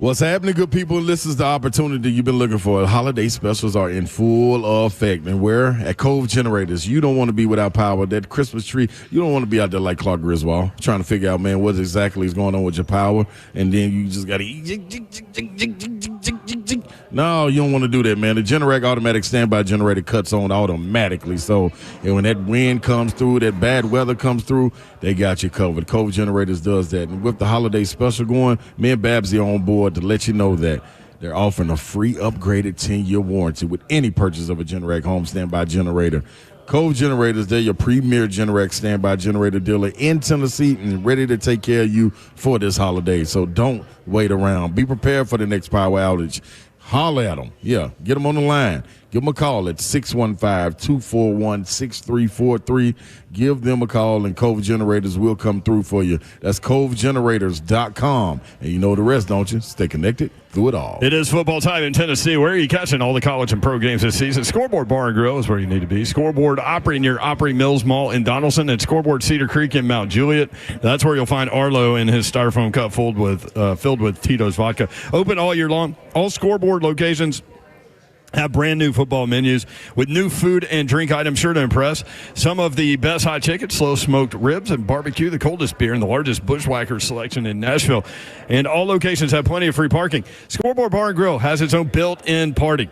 What's happening, good people? This is the opportunity you've been looking for. Holiday specials are in full effect. And where? At Cove Generators. You don't want to be without power. That Christmas tree, you don't want to be out there like Clark Griswold trying to figure out, man, what exactly is going on with your power. And then you just got to... No, you don't want to do that, man. The Generac automatic standby generator cuts on automatically. So and when that wind comes through, that bad weather comes through, they got you covered. Cove Generators does that. And with the holiday special going, me and Babsy are on board to let you know that they're offering a free upgraded 10-year warranty with any purchase of a Generac home standby generator. Cove Generators, they're your premier Generac standby generator dealer in Tennessee and ready to take care of you for this holiday. So don't wait around. Be prepared for the next power outage. Holler at them. Yeah, get them on the line. Give them a call at 615-241-6343. Give them a call, and Cove Generators will come through for you. That's covegenerators.com. And you know the rest, don't you? Stay connected through it all. It is football time in Tennessee. Where are you catching all the college and pro games this season? Scoreboard Bar and Grill is where you need to be. Scoreboard Opry near Opry Mills Mall in Donaldson, and Scoreboard Cedar Creek in Mount Juliet. That's where you'll find Arlo in his styrofoam cup filled with Tito's vodka. Open all year long. All Scoreboard locations have brand new football menus with new food and drink items sure to impress. Some of the best hot chicken, slow smoked ribs, and barbecue, the coldest beer, and the largest bushwhacker selection in Nashville. And all locations have plenty of free parking. Scoreboard Bar and Grill has its own built-in party.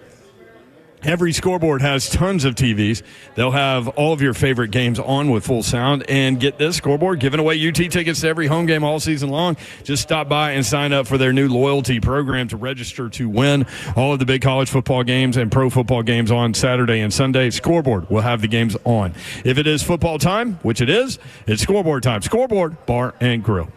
Every Scoreboard has tons of TVs. They'll have all of your favorite games on with full sound. And get this, Scoreboard giving away UT tickets to every home game all season long. Just stop by and sign up for their new loyalty program to register to win all of the big college football games and pro football games on Saturday and Sunday. Scoreboard will have the games on. If it is football time, which it is, it's Scoreboard time. Scoreboard Bar and Grill.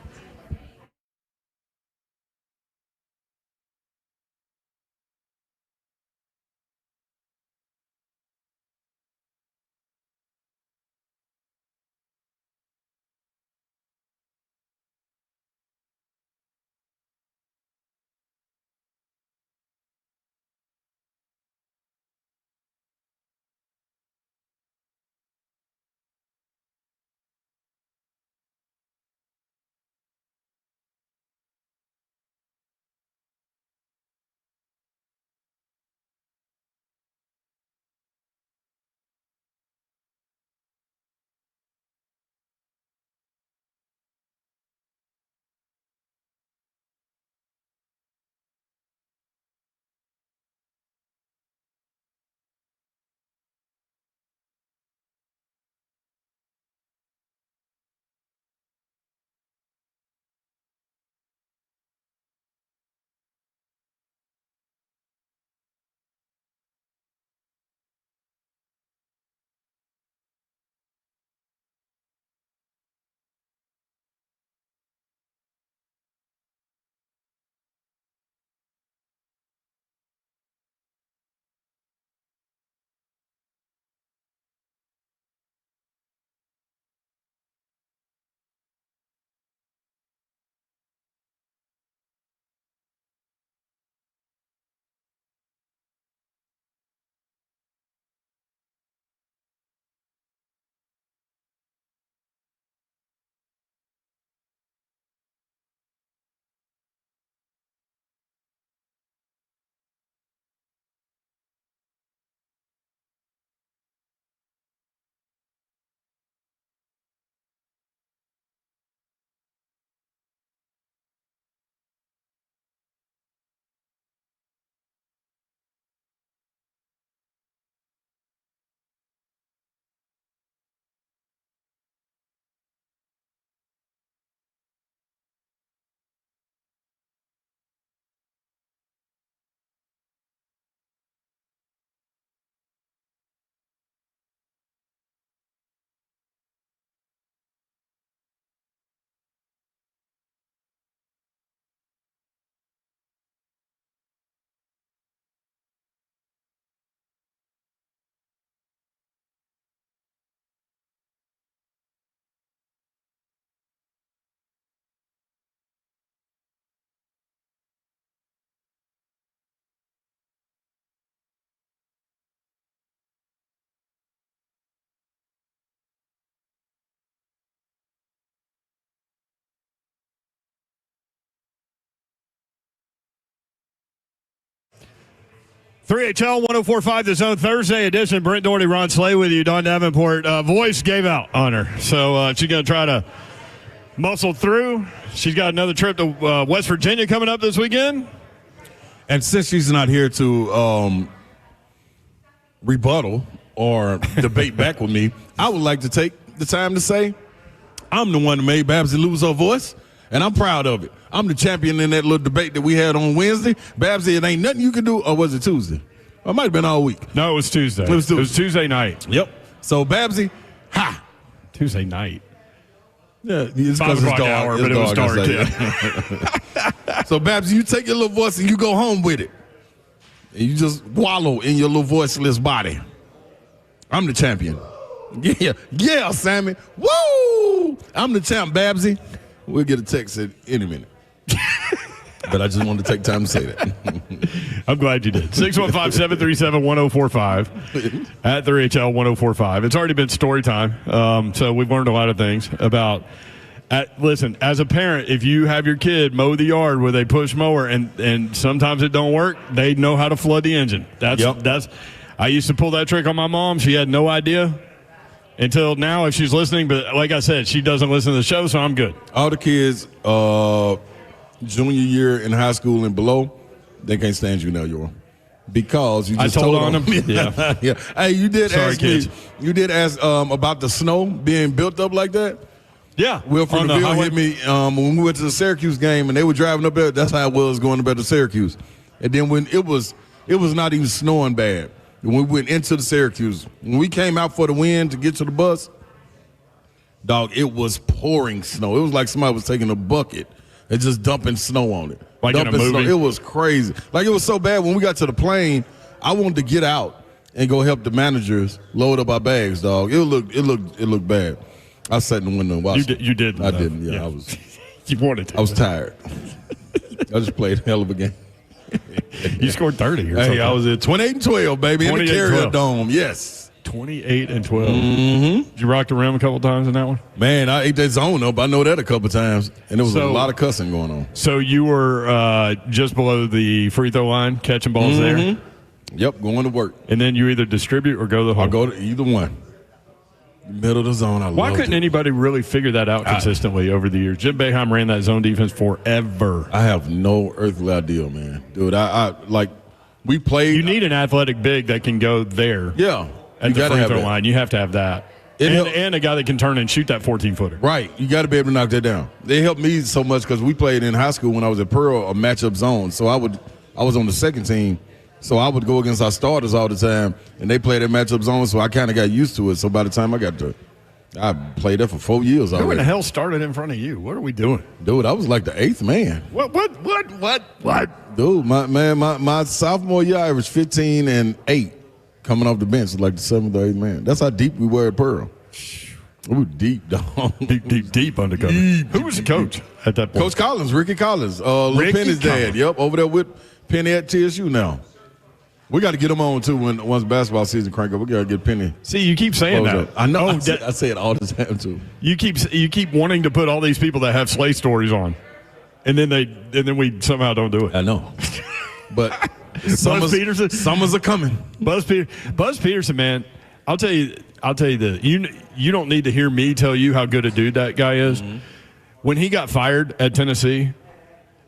3HL 104.5 The Zone Thursday edition. Brent Doherty, Ron Slay with you. Dawn Davenport. Voice gave out on her. So she's going to try to muscle through. She's got another trip to West Virginia coming up this weekend. And since she's not here to rebuttal or debate back with me, I would like to take the time to say I'm the one that made Babsy lose her voice, and I'm proud of it. I'm the champion in that little debate that we had on Wednesday. Babsy, it ain't nothing you can do, or was it Tuesday? Or it might have been all week. No, it was Tuesday. It was Tuesday night. Yep. So, Babsy, ha! Tuesday night. Yeah, it's 5 because it's o'clock dark. hour, It's but it was dark dark, outside. So, Babsy, you take your little voice and you go home with it. And you just wallow in your little voiceless body. I'm the champion. Yeah, Sammy. Woo! I'm the champ, Babsy. We'll get a text at any minute. But I just wanted to take time to say that. I'm glad you did. 615-737-1045 at 3HL 1045. It's already been story time. So we've learned a lot of things about. Listen, as a parent, if you have your kid mow the yard with a push mower and sometimes it don't work, they know how to flood the engine. That's. I used to pull that trick on my mom. She had no idea until now if she's listening. But like I said, she doesn't listen to the show, so I'm good. All the kids, junior year in high school and below, they can't stand you now, Yor. Because you just told on them. Yeah. Yeah. Hey, you did ask kids. me. You did ask about the snow being built up like that. Yeah. Will from the Ville hit me when we went to the Syracuse game and they were driving up there. That's how it was going up to Syracuse. And then when it was not even snowing bad. When we went into the Syracuse, when we came out for the win to get to the bus, dog, it was pouring snow. It was like somebody was taking a bucket and just dumping snow on it. Like in a movie? Snow. It was crazy. Like it was so bad when we got to the plane, I wanted to get out and go help the managers load up our bags, dog. It looked bad. I sat in the window and watched it. You didn't. I didn't. Yeah, I was. You wanted to. I was tired. I just played a hell of a game. You scored 30 or something. Hey, I was at 28-12, baby, in the Carrier Dome. Yes. 28-12. Mm-hmm. Did you rock the rim a couple times in that one? Man, I ate that zone up. I know that a couple times. And there was a lot of cussing going on. So you were just below the free throw line, catching balls there? Yep, going to work. And then you either distribute or go to the hole? I'll go to either one. Middle of the zone, Why couldn't anybody really figure that out consistently over the years? Jim Boeheim ran that zone defense forever. I have no earthly idea, man. Dude, I we played. You need an athletic big that can go there. Yeah. At the free throw line. You have to have that. And a guy that can turn and shoot that 14-footer. Right. You got to be able to knock that down. They helped me so much because we played in high school when I was at Pearl, a matchup zone. So I was on the second team. So I would go against our starters all the time, and they played that matchup zone, so I kind of got used to it. So by the time I played that for 4 years already. Who in the hell started in front of you? What are we doing? Dude, I was like the 8th man. What? Dude, my sophomore year, I averaged 15 and 8 coming off the bench, like the 7th or 8th man. That's how deep we were at Pearl. We were deep, dog. Deep undercover. Who was the coach at that point? Coach Collins, Ricky Collins. Lil Penny's dad. Yep, over there with Penny at TSU now. We got to get him on, too, once basketball season crank up. We got to get Penny. See, you keep saying that. I know. I say it all the time, too. You keep wanting to put all these people that have Slay stories on, and then we somehow don't do it. I know. But Buzz Peterson. Summers are coming. Buzz Peterson, man, I'll tell you this. You don't need to hear me tell you how good a dude that guy is. Mm-hmm. When he got fired at Tennessee,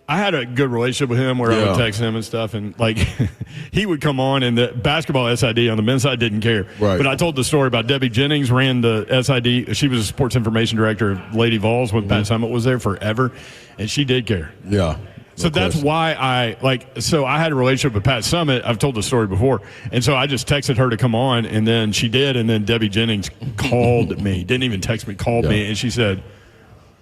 I had a good relationship with him where I would text him and stuff, and like he would come on, and the basketball SID on the men's side didn't care. Right. But I told the story about Debbie Jennings ran the SID. She was a sports information director of Lady Vols when Pat Summitt was there forever, and she did care. Yeah. So that's why I had a relationship with Pat Summitt. I've told the story before. And so I just texted her to come on, and then she did, and then Debbie Jennings called me. Didn't even text me, called me, and she said,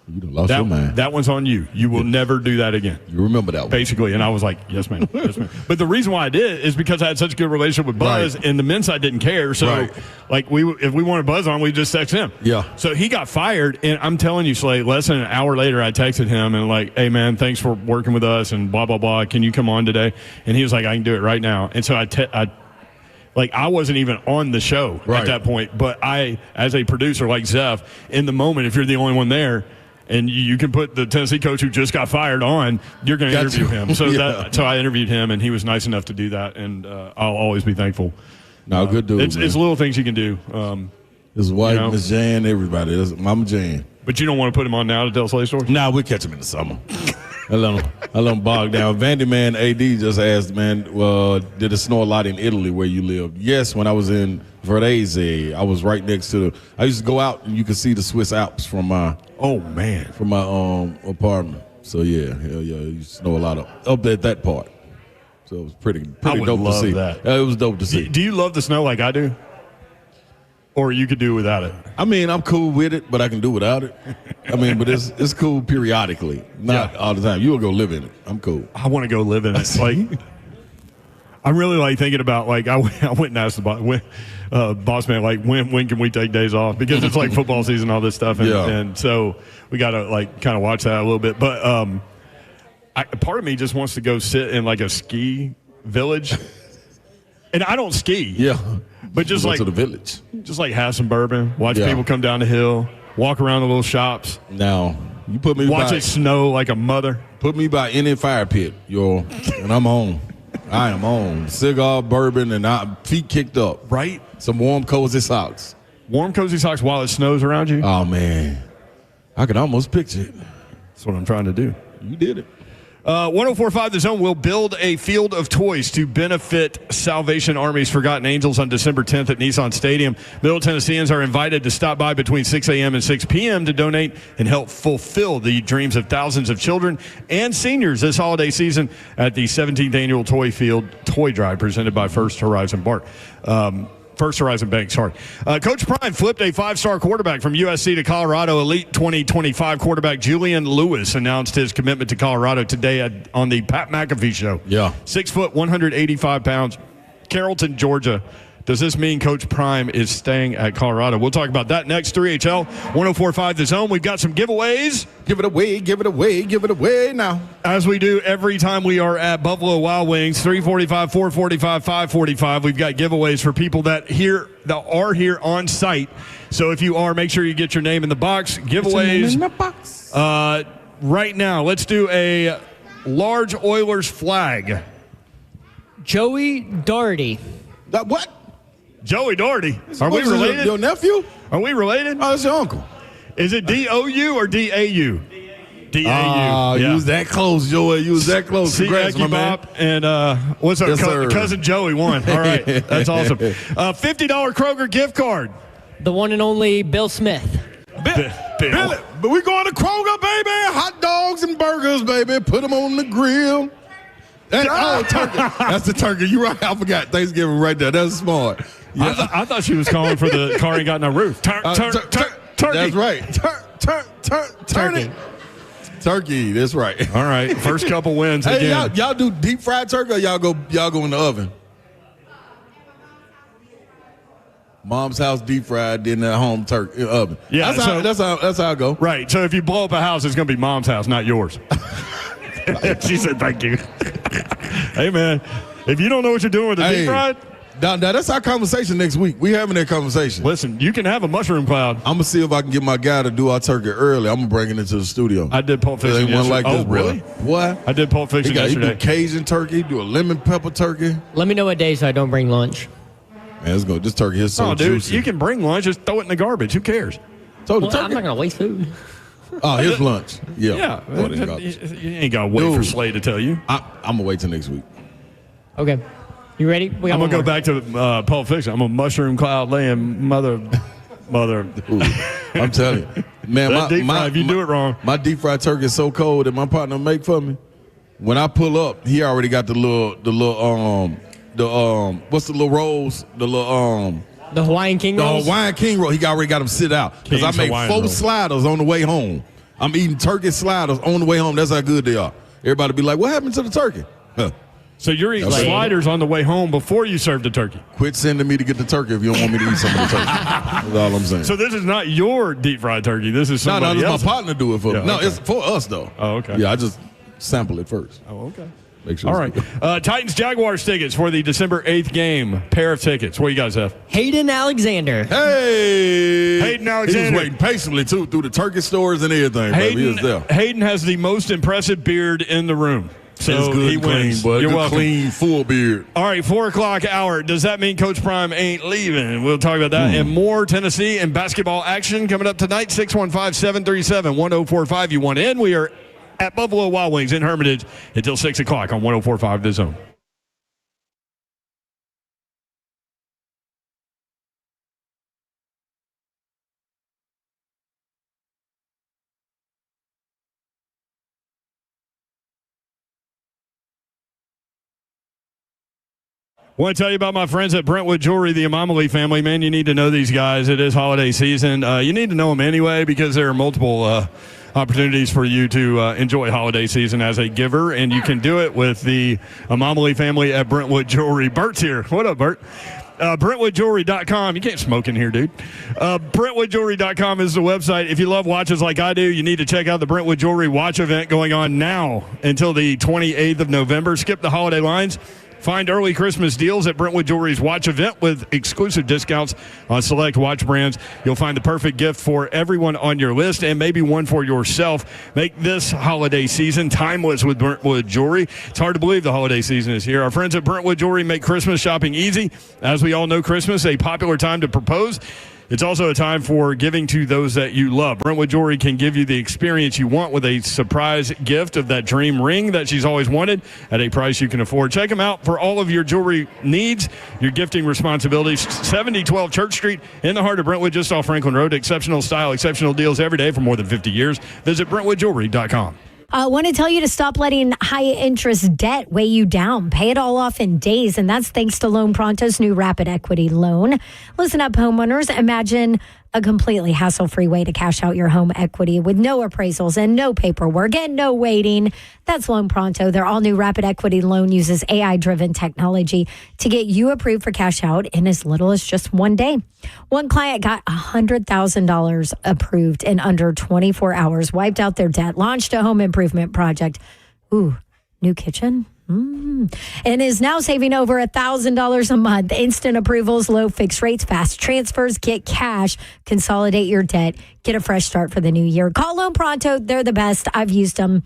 "You done lost your mind. That one's on you. You will never do that again." You remember that one. Basically. And I was like, yes, ma'am. Yes, ma'am. But the reason why I did is because I had such a good relationship with Buzz, and the men's side didn't care. So, if we wanted Buzz on, we'd just text him. Yeah. So he got fired, and I'm telling you, Slay, less than an hour later, I texted him and like, "Hey, man, thanks for working with us and blah, blah, blah. Can you come on today?" And he was like, "I can do it right now." And so I wasn't even on the show at that point, but I, as a producer like Zeph, in the moment, if you're the only one there, and you can put the Tennessee coach who just got fired on, you're going to interview him. So so I interviewed him, and he was nice enough to do that, and I'll always be thankful. No, good dude. It's little things you can do. His wife, Miss Jan, everybody. That's Mama Jan. But you don't want to put him on now to tell slave stories? Nah, we'll catch him in the summer. I let him bog down. Vandy Man AD just asked, man, did it snow a lot in Italy where you live? Yes, when I was in Verdes, I was right next to I used to go out and you could see the Swiss Alps from my apartment. So yeah, hell yeah, it used to snow a lot up at that part. So it was pretty dope to see. That. It was dope to see. Do you love the snow like I do? Or you could do without it? I mean, I'm cool with it, but I can do without it. I mean, but it's cool periodically, not all the time. You will go live in it. I'm cool. I want to go live in it. Like, I'm really like thinking about like I went and asked the boss man like when can we take days off, because it's like football season, all this stuff, and so we got to like kind of watch that a little bit. But part of me just wants to go sit in like a ski village, and I don't ski. Yeah. But just go like to the village, just like have some bourbon, watch people come down the hill, walk around the little shops. Now you put me watch it snow like a mother. Put me by any fire pit, and I'm on. I am on cigar, bourbon, and feet kicked up. Right, some warm cozy socks. Warm cozy socks while it snows around you. Oh man, I can almost picture it. That's what I'm trying to do. You did it. 1045 The Zone will build a field of toys to benefit Salvation Army's Forgotten Angels on December 10th at Nissan Stadium. Middle Tennesseans are invited to stop by between 6 a.m. and 6 p.m. to donate and help fulfill the dreams of thousands of children and seniors this holiday season at the 17th Annual Toy Field Toy Drive presented by First Horizon Bank. Coach Prime flipped a 5-star quarterback from USC to Colorado. Elite 2025 quarterback Julian Lewis announced his commitment to Colorado today on the Pat McAfee Show. 6 foot, 185 pounds, Carrollton, Georgia. Does this mean Coach Prime is staying at Colorado? We'll talk about that next. 3HL 1045 The Zone. We've got some giveaways. Give it away, give it away, give it away now. As we do every time we are at Buffalo Wild Wings, 345, 445, 545. We've got giveaways for people that are here on site. So if you are, make sure you get your name in the box. Giveaways. In the box. Right now, let's do a large Oilers flag. Joey Doherty. What? Joey Doherty. Are we related? Your nephew? Are we related? Oh, it's your uncle. Is it D-O-U or D-A-U? D-A-U. You was that close, Joey. You was that close. Congrats, my man. And what's up? Cousin Joey won. All right. That's awesome. $50 Kroger gift card. The one and only Bill Smith. Billy, but we going to Kroger, baby. Hot dogs and burgers, baby. Put them on the grill. Turkey. That's the turkey. You're right. I forgot Thanksgiving right there. That's smart. Yeah. I thought she was calling for the car ain't got no roof. Turkey. That's right. Turkey. Turkey. That's right. All right. First couple wins again. Y'all do deep fried turkey or y'all go in the oven? Mom's house deep fried, then at home turkey oven. Yeah, that's how I go. Right. So if you blow up a house, it's going to be Mom's house, not yours. She said, "Thank you." Hey man, if you don't know what you're doing with the deep fried. Now, that's our conversation next week. We having that conversation. Listen, you can have a mushroom cloud. I'm gonna see if I can get my guy to do our turkey early. I'm gonna bring it into the studio. I did Pulp Fiction yesterday. Like this, really? What? I did Pulp Fiction yesterday. You do Cajun turkey, do a lemon pepper turkey. Let me know what day so I don't bring lunch. Man, let's go. This turkey is so juicy. You can bring lunch. Just throw it in the garbage. Who cares? I'm not gonna waste food. Oh, his lunch. Yeah. You ain't got to wait for Slade to tell you. I'm going to wait till next week. Okay. You ready? I'm going to go back to Pulp Fiction. I'm a mushroom cloud laying mother. Ooh, I'm telling you. Man, if you do it wrong. My deep fried turkey is so cold that my partner make for me. When I pull up, he already got the what's the little rolls? The Hawaiian King rolls? The Hawaiian King roll. He already got them sit out. Because I make 4 sliders on the way home. I'm eating turkey sliders on the way home. That's how good they are. Everybody be like, what happened to the turkey? Huh. So you're eating sliders on the way home before you serve the turkey? Quit sending me to get the turkey if you don't want me to eat some of the turkey. That's all I'm saying. So this is not your deep fried turkey. This is somebody else. My partner do it for me. No, it's for us, though. Oh, okay. Yeah, I just sample it first. Oh, okay. Make sure. All right. Titans Jaguars tickets for the December 8th game. Pair of tickets. What do you guys have? Hayden Alexander. Hey, Hayden He was Alexander. waiting patiently, too, through the turkey stores and everything. Baby. He was there. Hayden has the most impressive beard in the room. So it's good he and clean, wins. bud. You're Good, welcome. clean, full beard. All right, 4 o'clock hour. Does that mean Coach Prime ain't leaving? We'll talk about that and more Tennessee and basketball action coming up tonight. 615-737-1045. You want in? We are at Buffalo Wild Wings in Hermitage until 6 o'clock on 1045 The Zone. I want to tell you about my friends at Brentwood Jewelry, the Amamali family. Man, you need to know these guys. It is holiday season. You need to know them anyway because there are multiple opportunities for you to enjoy holiday season as a giver, and you can do it with the Amamali family at Brentwood Jewelry. Bert's here. What up, Bert? BrentwoodJewelry.com. You can't smoke in here, dude. BrentwoodJewelry.com is the website. If you love watches like I do, you need to check out the Brentwood Jewelry watch event going on now until the 28th of November. Skip the holiday lines. Find early Christmas deals at Brentwood Jewelry's watch event with exclusive discounts on select watch brands. You'll find the perfect gift for everyone on your list and maybe one for yourself. Make this holiday season timeless with Brentwood Jewelry. It's hard to believe the holiday season is here. Our friends at Brentwood Jewelry make Christmas shopping easy. As we all know, Christmas, a popular time to propose. It's also a time for giving to those that you love. Brentwood Jewelry can give you the experience you want with a surprise gift of that dream ring that she's always wanted at a price you can afford. Check them out for all of your jewelry needs, your gifting responsibilities. 7012 Church Street in the heart of Brentwood, just off Franklin Road. Exceptional style, exceptional deals every day for more than 50 years. Visit BrentwoodJewelry.com. I want to tell you to stop letting high interest debt weigh you down. Pay it all off in days, and that's thanks to Loan Pronto's new Rapid Equity Loan. Listen up, homeowners. Imagine a completely hassle-free way to cash out your home equity with no appraisals and no paperwork and no waiting. That's Loan Pronto. Their all-new Rapid Equity Loan uses AI-driven technology to get you approved for cash out in as little as just one day. One client got $100,000 approved in under 24 hours, wiped out their debt, launched a home improvement project. Ooh, new kitchen? And is now saving over $1,000 a month. Instant approvals, low fixed rates, fast transfers, get cash, consolidate your debt, get a fresh start for the new year. Call Loan Pronto. They're the best. I've used them.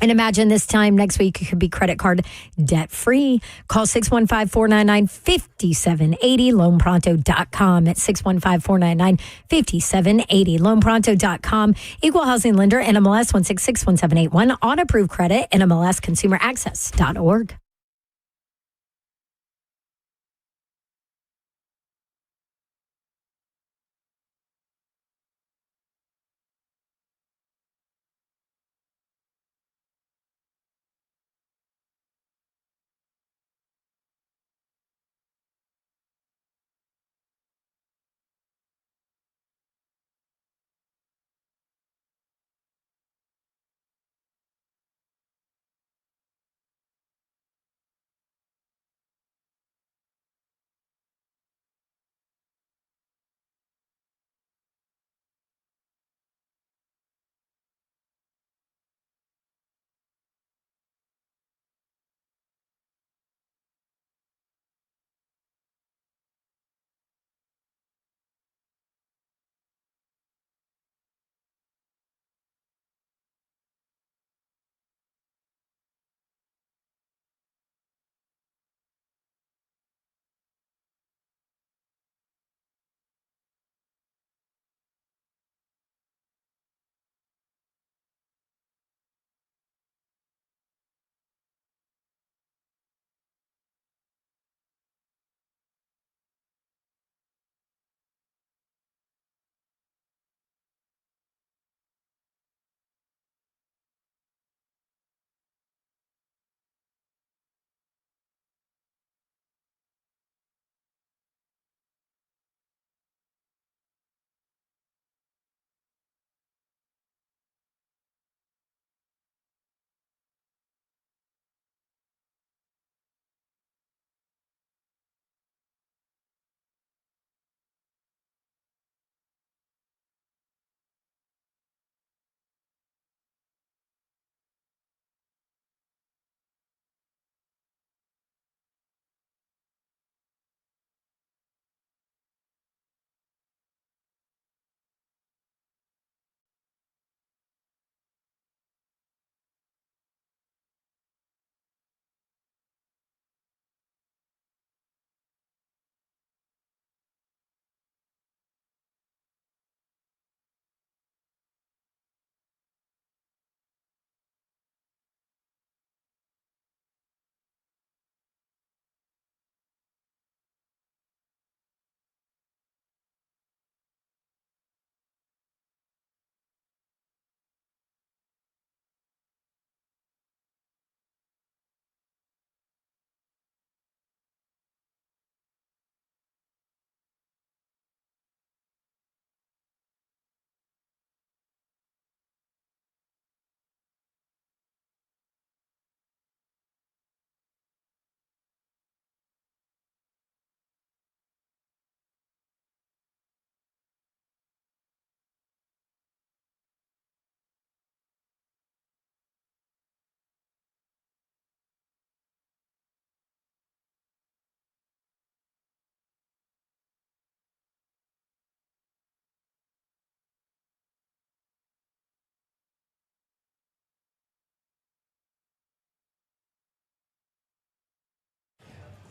And imagine this time next week, you could be credit card debt free. Call 615-499-5780, loanpronto.com at 615-499-5780, loanpronto.com. Equal housing lender, NMLS 1661781, on approved credit, NMLSconsumeraccess.org.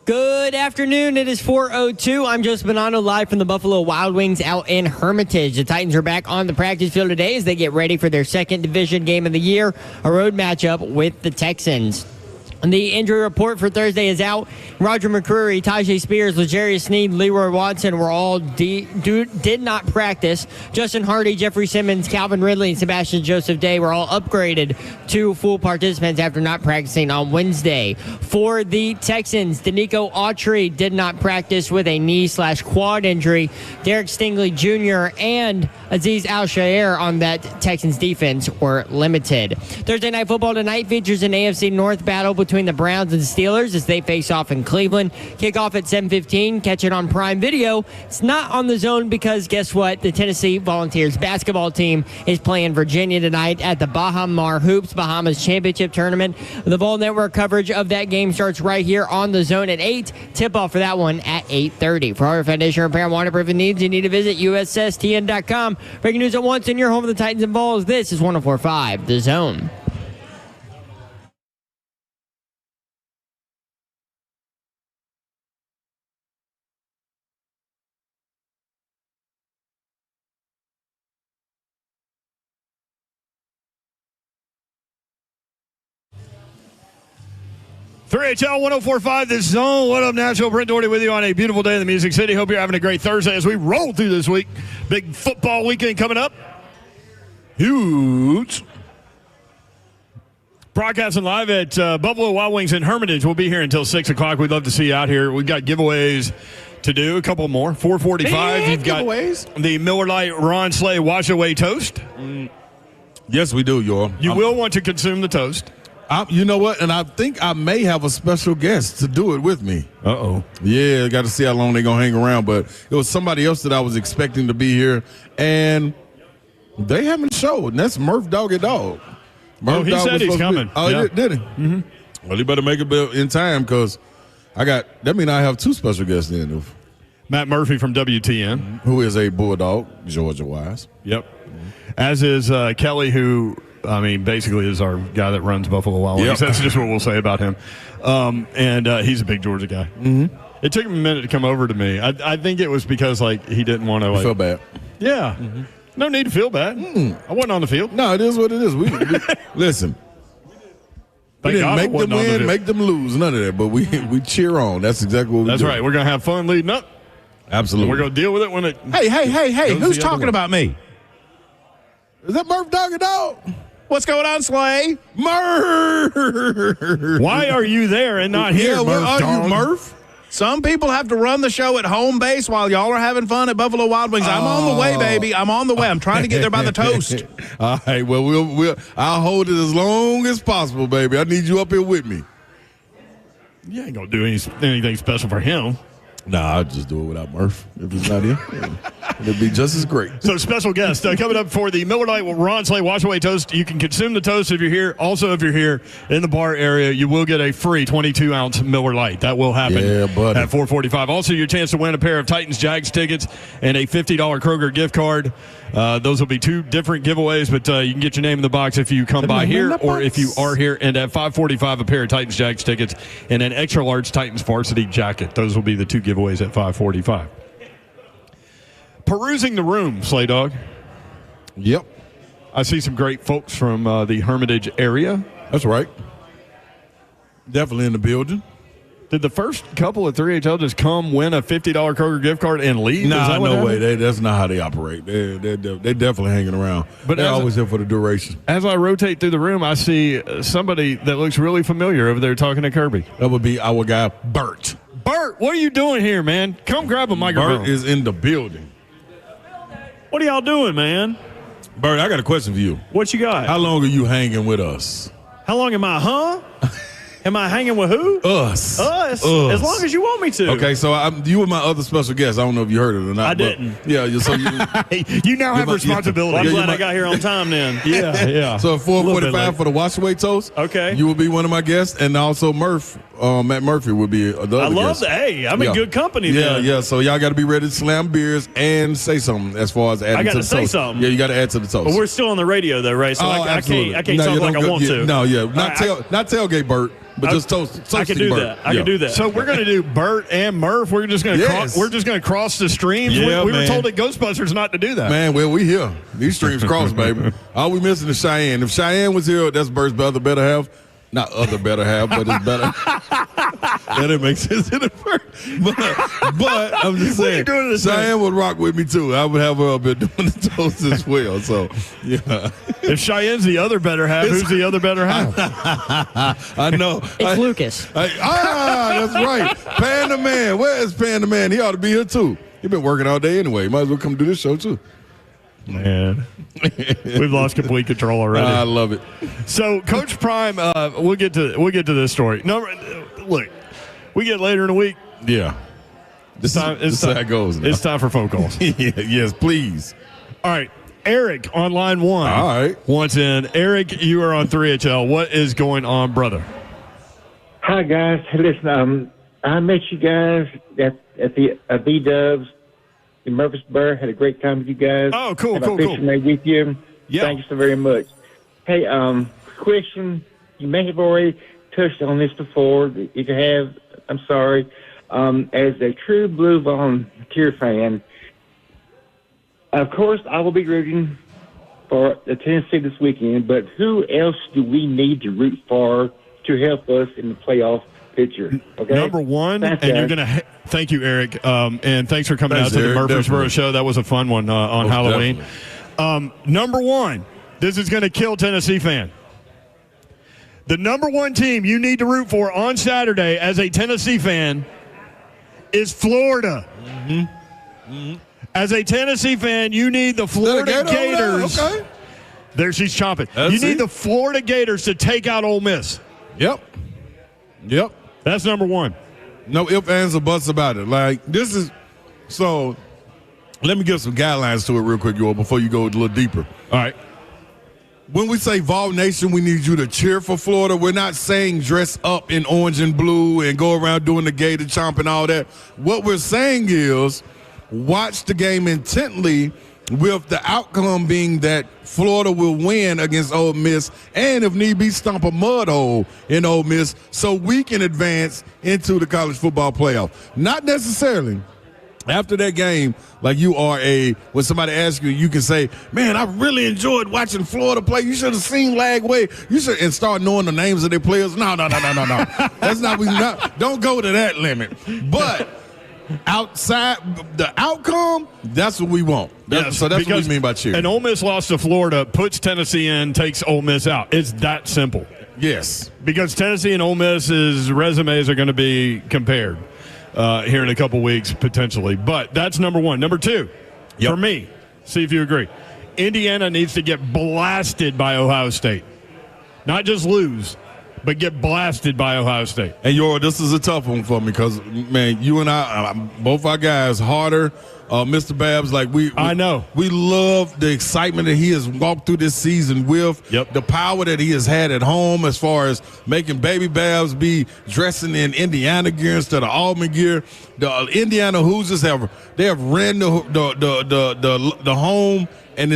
Good afternoon. It is 4:02. I'm Joseph Bonanno, live from the Buffalo Wild Wings out in Hermitage. The Titans are back on the practice field today as they get ready for their second division game of the year, a road matchup with the Texans. The injury report for Thursday is out. Roger McCreary, Tajay Spears, L'Jarius Sneed, Leroy Watson were all did not practice. Justin Hardy, Jeffrey Simmons, Calvin Ridley, and Sebastian Joseph Day were all upgraded to full participants after not practicing on Wednesday. For the Texans, Danico Autry did not practice with a knee/quad injury. Derek Stingley Jr. and Azeez Al-Shaair on that Texans defense were limited. Thursday Night Football tonight features an AFC North battle between the Browns and Steelers as they face off in Cleveland. Kickoff at 7:15. Catch it on Prime Video. It's not on the Zone because guess what? The Tennessee Volunteers basketball team is playing Virginia tonight at the Bahamar Hoops Bahamas Championship Tournament. The Vol Network coverage of that game starts right here on the Zone at 8. Tip-off for that one at 8:30. For our foundation repair and waterproofing needs, you need to visit USSTN.com. Breaking news at once in your home of the Titans and Vols. This is 104.5 The Zone. HL 104.5 The Zone. What up, Nashville? Brent Doherty with you on a beautiful day in the Music City. Hope you're having a great Thursday as we roll through this week. Big football weekend coming up. Huge. Broadcasting live at Buffalo Wild Wings in Hermitage. We'll be here until 6 o'clock. We'd love to see you out here. We've got giveaways to do, a couple more. 4:45. You've got giveaways. The Miller Lite Ron Slay Wash Away Toast. Yes, we do, y'all. You will want to consume the toast. You know what? And I think I may have a special guest to do it with me. Uh-oh. Yeah, got to see how long they're going to hang around. But it was somebody else that I was expecting to be here, and they haven't showed. And that's Murph Doggy Dog. He said he's coming. Oh, yeah. did he? Mm-hmm. Well, he better make it in time because that means I have two special guests in. Matt Murphy from WTN. Who is a Bulldog, Georgia-wise. Yep. As is Kelly, who... basically is our guy that runs Buffalo Wild Wings. Yep. That's just what we'll say about him. And he's a big Georgia guy. Mm-hmm. It took him a minute to come over to me. I think it was because, he didn't want to, feel bad. Yeah. Mm-hmm. No need to feel bad. I wasn't on the field. No, it is what it is. We listen. We didn't make them win, make them lose, none of that. But we cheer on. That's exactly what we do. That's right. We're going to have fun leading up. Absolutely. And we're going to deal with it when it... Hey, who's talking about me? Is that Murph Doggy Dog? What's going on, Slay? Murph! Why are you there and not here, Murph? Where are you, Murph? Some people have to run the show at home base while y'all are having fun at Buffalo Wild Wings. I'm on the way, baby. I'm on the way. I'm trying to get there by the toast. All right, well, I'll hold it as long as possible, baby. I need you up here with me. You ain't going to do anything special for him. Nah, I'll just do it without Murph. If he's not here, it'll be just as great. So special guest coming up for the Miller Lite Ron Slay Wash Away Toast. You can consume the toast if you're here. Also, if you're here in the bar area, you will get a free 22-ounce Miller Lite. That will happen at 4:45. Also, your chance to win a pair of Titans Jags tickets and a $50 Kroger gift card. Those will be two different giveaways, but you can get your name in the box if you come by here or if you are here. And at 5:45, a pair of Titans Jags tickets and an extra large Titans varsity jacket. Those will be the two giveaways at 5:45. Perusing the room, Slay Dog. Yep. I see some great folks from the Hermitage area. That's right. Definitely in the building. Did the first couple of 3HL just come, win a $50 Kroger gift card, and leave? Nah, no way. That's not how they operate. They're definitely hanging around. But they're always here for the duration. As I rotate through the room, I see somebody that looks really familiar over there talking to Kirby. That would be our guy, Bert. Bert, what are you doing here, man? Come grab a microphone. Bert is in the building. What are y'all doing, man? Bert, I got a question for you. What you got? How long are you hanging with us? How long am I, Am I hanging with who? Us. As long as you want me to. Okay, so you were my other special guest. I don't know if you heard it or not. I didn't. Yeah, so you now have responsibility. Well, I'm glad I got here on time then. Yeah. So at 4:45 for the wash away toast. Okay. You will be one of my guests, and also Murph Matt Murphy would be the other I love guest. that. Hey, I'm in good company Yeah, then. yeah. So y'all got to be ready to slam beers and say something as far as adding I to gotta the say toast. something. Yeah, you got to add to the toast. But we're still on the radio, though, right? So I can't No, talk you like don't I go- want to. No, yeah. Not right, not tailgate Bert, but just toast. I can do that. I can do that. So we're going to do Bert and Murph. We're just going to cross the streams. Yeah, we were man. told at Ghostbusters not to do that. Man, well, we here. These streams cross, baby. All we missing is Cheyenne. If Cheyenne was here, that's Bert's better half. Not other better half, but it's better. That didn't make sense in the first. But I'm just saying, Cheyenne would rock with me too. I would have her up there doing the toast as well. So, yeah. If Cheyenne's the other better half, who's the other better half? I know. It's Lucas. That's right. Pan the Man. Where is Pan the Man? He ought to be here too. He's been working all day anyway. Might as well come do this show too. Man, we've lost complete control already. I love it. So, Coach Prime, we'll get to this story. Look, we get later in the week. Yeah, this is how it goes. Now. It's time for phone calls. Yes, please. All right, Eric on line one. All right, once in. Eric, you are on 3HL. What is going on, brother? Hi guys. Hey, listen, I met you guys at the B-Dubs in Murfreesboro. Had a great time with you guys. Oh, cool, Had cool, my picture made with you. Yeah. Thank you so very much. Hey, question. You may have already touched on this before. If you have, I'm sorry. As a true Blue Volunteer fan, of course, I will be rooting for the Tennessee this weekend, but who else do we need to root for to help us in the playoff picture? Okay? Number one, Thanks, and you're guys. going to thank you, Eric, and thanks for coming out to Eric, the Murfreesboro definitely. show. That was a fun one on Most Halloween. Number one, this is going to kill Tennessee fan. The number one team you need to root for on Saturday as a Tennessee fan is Florida. As a Tennessee fan, you need the Florida Gators. Okay. There she's chomping. That's you need it. the Florida Gators to take out Ole Miss. Yep. That's number one. No ifs, ands, or buts about it. Like, this is – so let me give some guidelines to it real quick, Joel, before you go a little deeper. All right. When we say Vol Nation, we need you to cheer for Florida. We're not saying dress up in orange and blue and go around doing the gator chomp and all that. What we're saying is watch the game intently with the outcome being that Florida will win against Ole Miss and, if need be, stomp a mud hole in Ole Miss so we can advance into the college football playoff. Not necessarily after that game, like you are when somebody asks you, you can say, man, I really enjoyed watching Florida play. You should have seen Lagway. You should, and start knowing the names of their players. No. That's not, don't go to that limit. But outside the outcome, that's what we want. So that's what we mean by cheer. An Ole Miss loss to Florida puts Tennessee in, takes Ole Miss out. It's that simple. Yes. Because Tennessee and Ole Miss's resumes are going to be compared here in a couple weeks, potentially. But that's number one. Number two, for me, see if you agree, Indiana needs to get blasted by Ohio State. Not just lose, but get blasted by Ohio State. And this is a tough one for me because, man, you and I, both our guys, Harder, Mr. Babs, I know. We love the excitement that he has walked through this season with. Yep. The power that he has had at home as far as making baby Babs be dressing in Indiana gear instead of Auburn gear. The Indiana Hoosiers have ran the home, and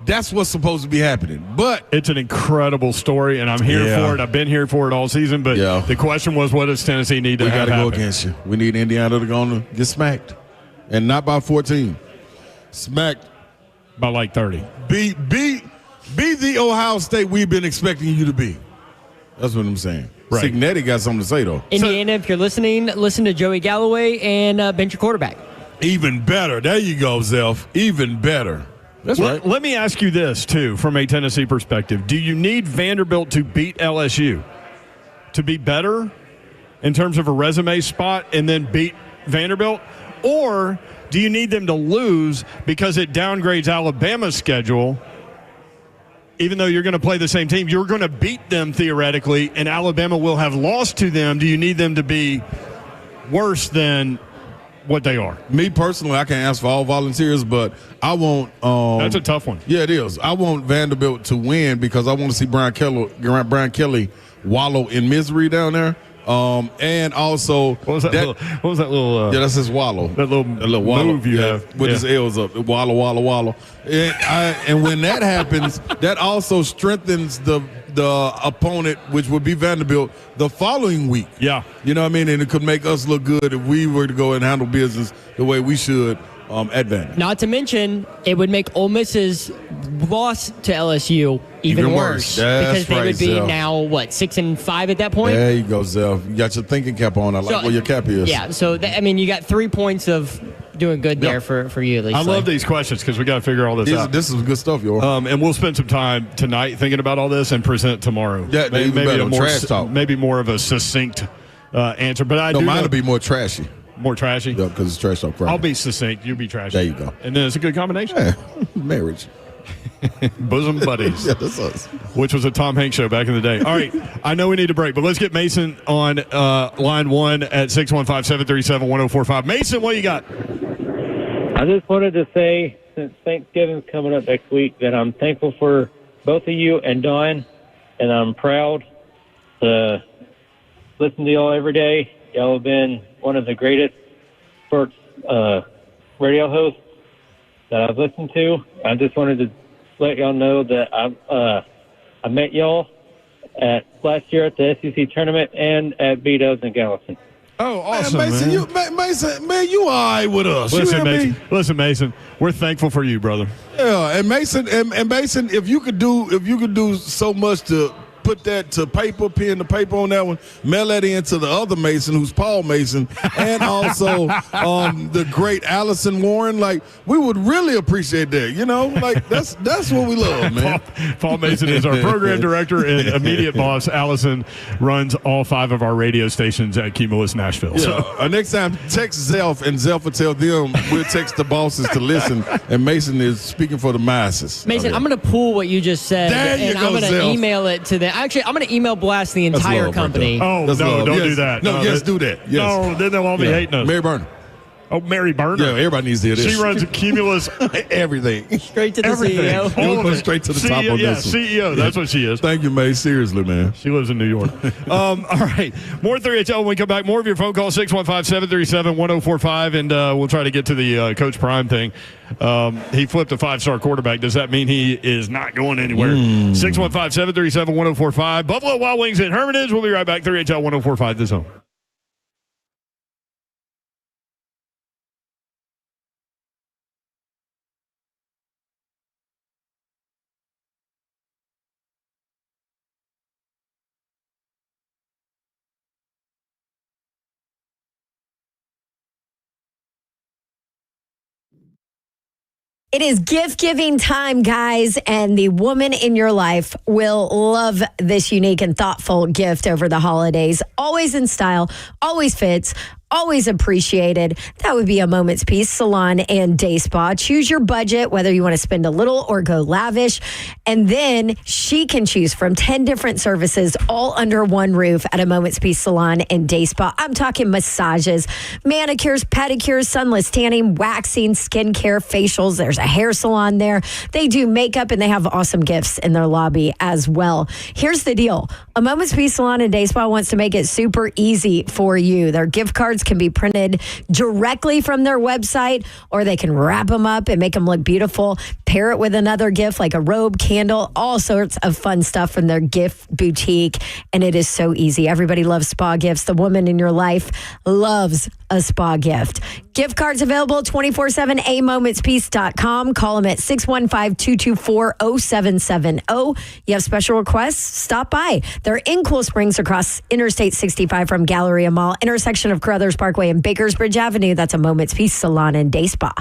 that's what's supposed to be happening. But it's an incredible story, and I'm here for it. I've been here for it all season. But the question was, what does Tennessee need to have happen? We got to go against you. We need Indiana to go on to get smacked. And not by 14. Smacked by like 30. Be the Ohio State we've been expecting you to be. That's what I'm saying. Right. Signetti got something to say, though. Indiana, if you're listening, listen to Joey Galloway and bench your quarterback. Even better. There you go, Zelf. Even better. That's right. Let me ask you this, too, from a Tennessee perspective. Do you need Vanderbilt to beat LSU to be better in terms of a resume spot and then beat Vanderbilt? Or do you need them to lose because it downgrades Alabama's schedule? Even though you're going to play the same team, you're going to beat them theoretically, and Alabama will have lost to them. Do you need them to be worse than what they are? Me personally, I can't ask for all volunteers, but I want that's a tough one. Yeah, it is. I want Vanderbilt to win because I want to see Brian Kelly wallow in misery down there. And also What was that little? yeah, that's his wallow. That little wallow move you have with his L's up. Wallow, wallow, wallow. And when that happens, that also strengthens the opponent, which would be Vanderbilt, the following week. Yeah. You know what I mean? And it could make us look good if we were to go and handle business the way we should at Vanderbilt. Not to mention, it would make Ole Miss's loss to LSU even worse. That's because they would be Zell. now, 6-5 at that point? There you go, Zell. You got your thinking cap on. I like where your cap is. Yeah, so, you got 3 points of doing good there for you at least. I love these questions because we got to figure all this out. This is good stuff, yo. And we'll spend some time tonight thinking about all this and present tomorrow. Yeah, maybe trash talk. Maybe more of a succinct answer. But mine will be more trashy. More trashy? Yeah, because it's trash talk Friday. I'll be succinct. You be trashy. There you go. And then it's a good combination. Yeah, marriage. Bosom buddies. Yeah, that's us. Which was a Tom Hanks show back in the day. All right, I know we need a break, but let's get Mason on line 1 at 615-737-1045. Mason, what you got? I just wanted to say, since Thanksgiving's coming up next week, that I'm thankful for both of you and Dawn, and I'm proud to listen to y'all every day. Y'all have been one of the greatest sports radio hosts that I've listened to. I just wanted to let y'all know that I met y'all last year at the SEC tournament and at B-Dubs in Galveston. Oh, awesome, man. Mason, you all right with us. Listen, Mason, we're thankful for you, brother. Yeah, and Mason, if you could do so much to put that to paper, pen to paper on that one, mail that in to the other Mason, who's Paul Mason, and also the great Allison Warren. Like, we would really appreciate that. You know, like that's what we love, man. Paul Mason is our program director and immediate boss. Allison runs all 5 of our radio stations at Cumulus Nashville. Yeah. So Next time, text Zelf, and Zelf will tell them we'll text the bosses to listen. And Mason is speaking for the masses. Mason, I'm going to pull what you just said, and I'm going to email it to them. Actually, I'm going to email blast the entire company. Oh, no, don't do that. No, yes, do that. Yes. No, then they'll all be hating us. Mary Burner. Oh, Mary Burner. Yeah, everybody needs to hear this. She runs Cumulus everything. Straight to the Everything. CEO. All of it. Straight to the top CEO, of this one. CEO. That's what she is. Thank you, May. Seriously, man. She lives in New York. All right. More 3HL when we come back. More of your phone calls, 615-737-1045, and we'll try to get to the Coach Prime thing. He flipped a 5-star quarterback. Does that mean he is not going anywhere? 615-737-1045. Buffalo Wild Wings at Hermitage. We'll be right back. 3HL 1045 The Zone. It is gift giving time, guys, and the woman in your life will love this unique and thoughtful gift over the holidays. Always in style, always fits, always appreciated. That would be a Moment's Peace salon and day spa. Choose your budget, whether you want to spend a little or go lavish. And then she can choose from 10 different services all under one roof at a Moment's Peace salon and day spa. I'm talking massages, manicures, pedicures, sunless tanning, waxing, skincare, facials. There's a hair salon there. They do makeup and they have awesome gifts in their lobby as well. Here's the deal. A Moment's Peace salon and day spa wants to make it super easy for you. Their gift cards can be printed directly from their website, or they can wrap them up and make them look beautiful, pair it with another gift like a robe, candle, all sorts of fun stuff from their gift boutique. And it is so easy. Everybody loves spa gifts. The woman in your life loves a spa gift. Gift cards available 24/7, amomentspeace.com. Call them at 615-224-0770. You have special requests? Stop by. They're in Cool Springs across Interstate 65 from Galleria Mall, intersection of Carruthers Parkway and Bakersbridge Avenue. That's a Moment's Peace salon and day spa.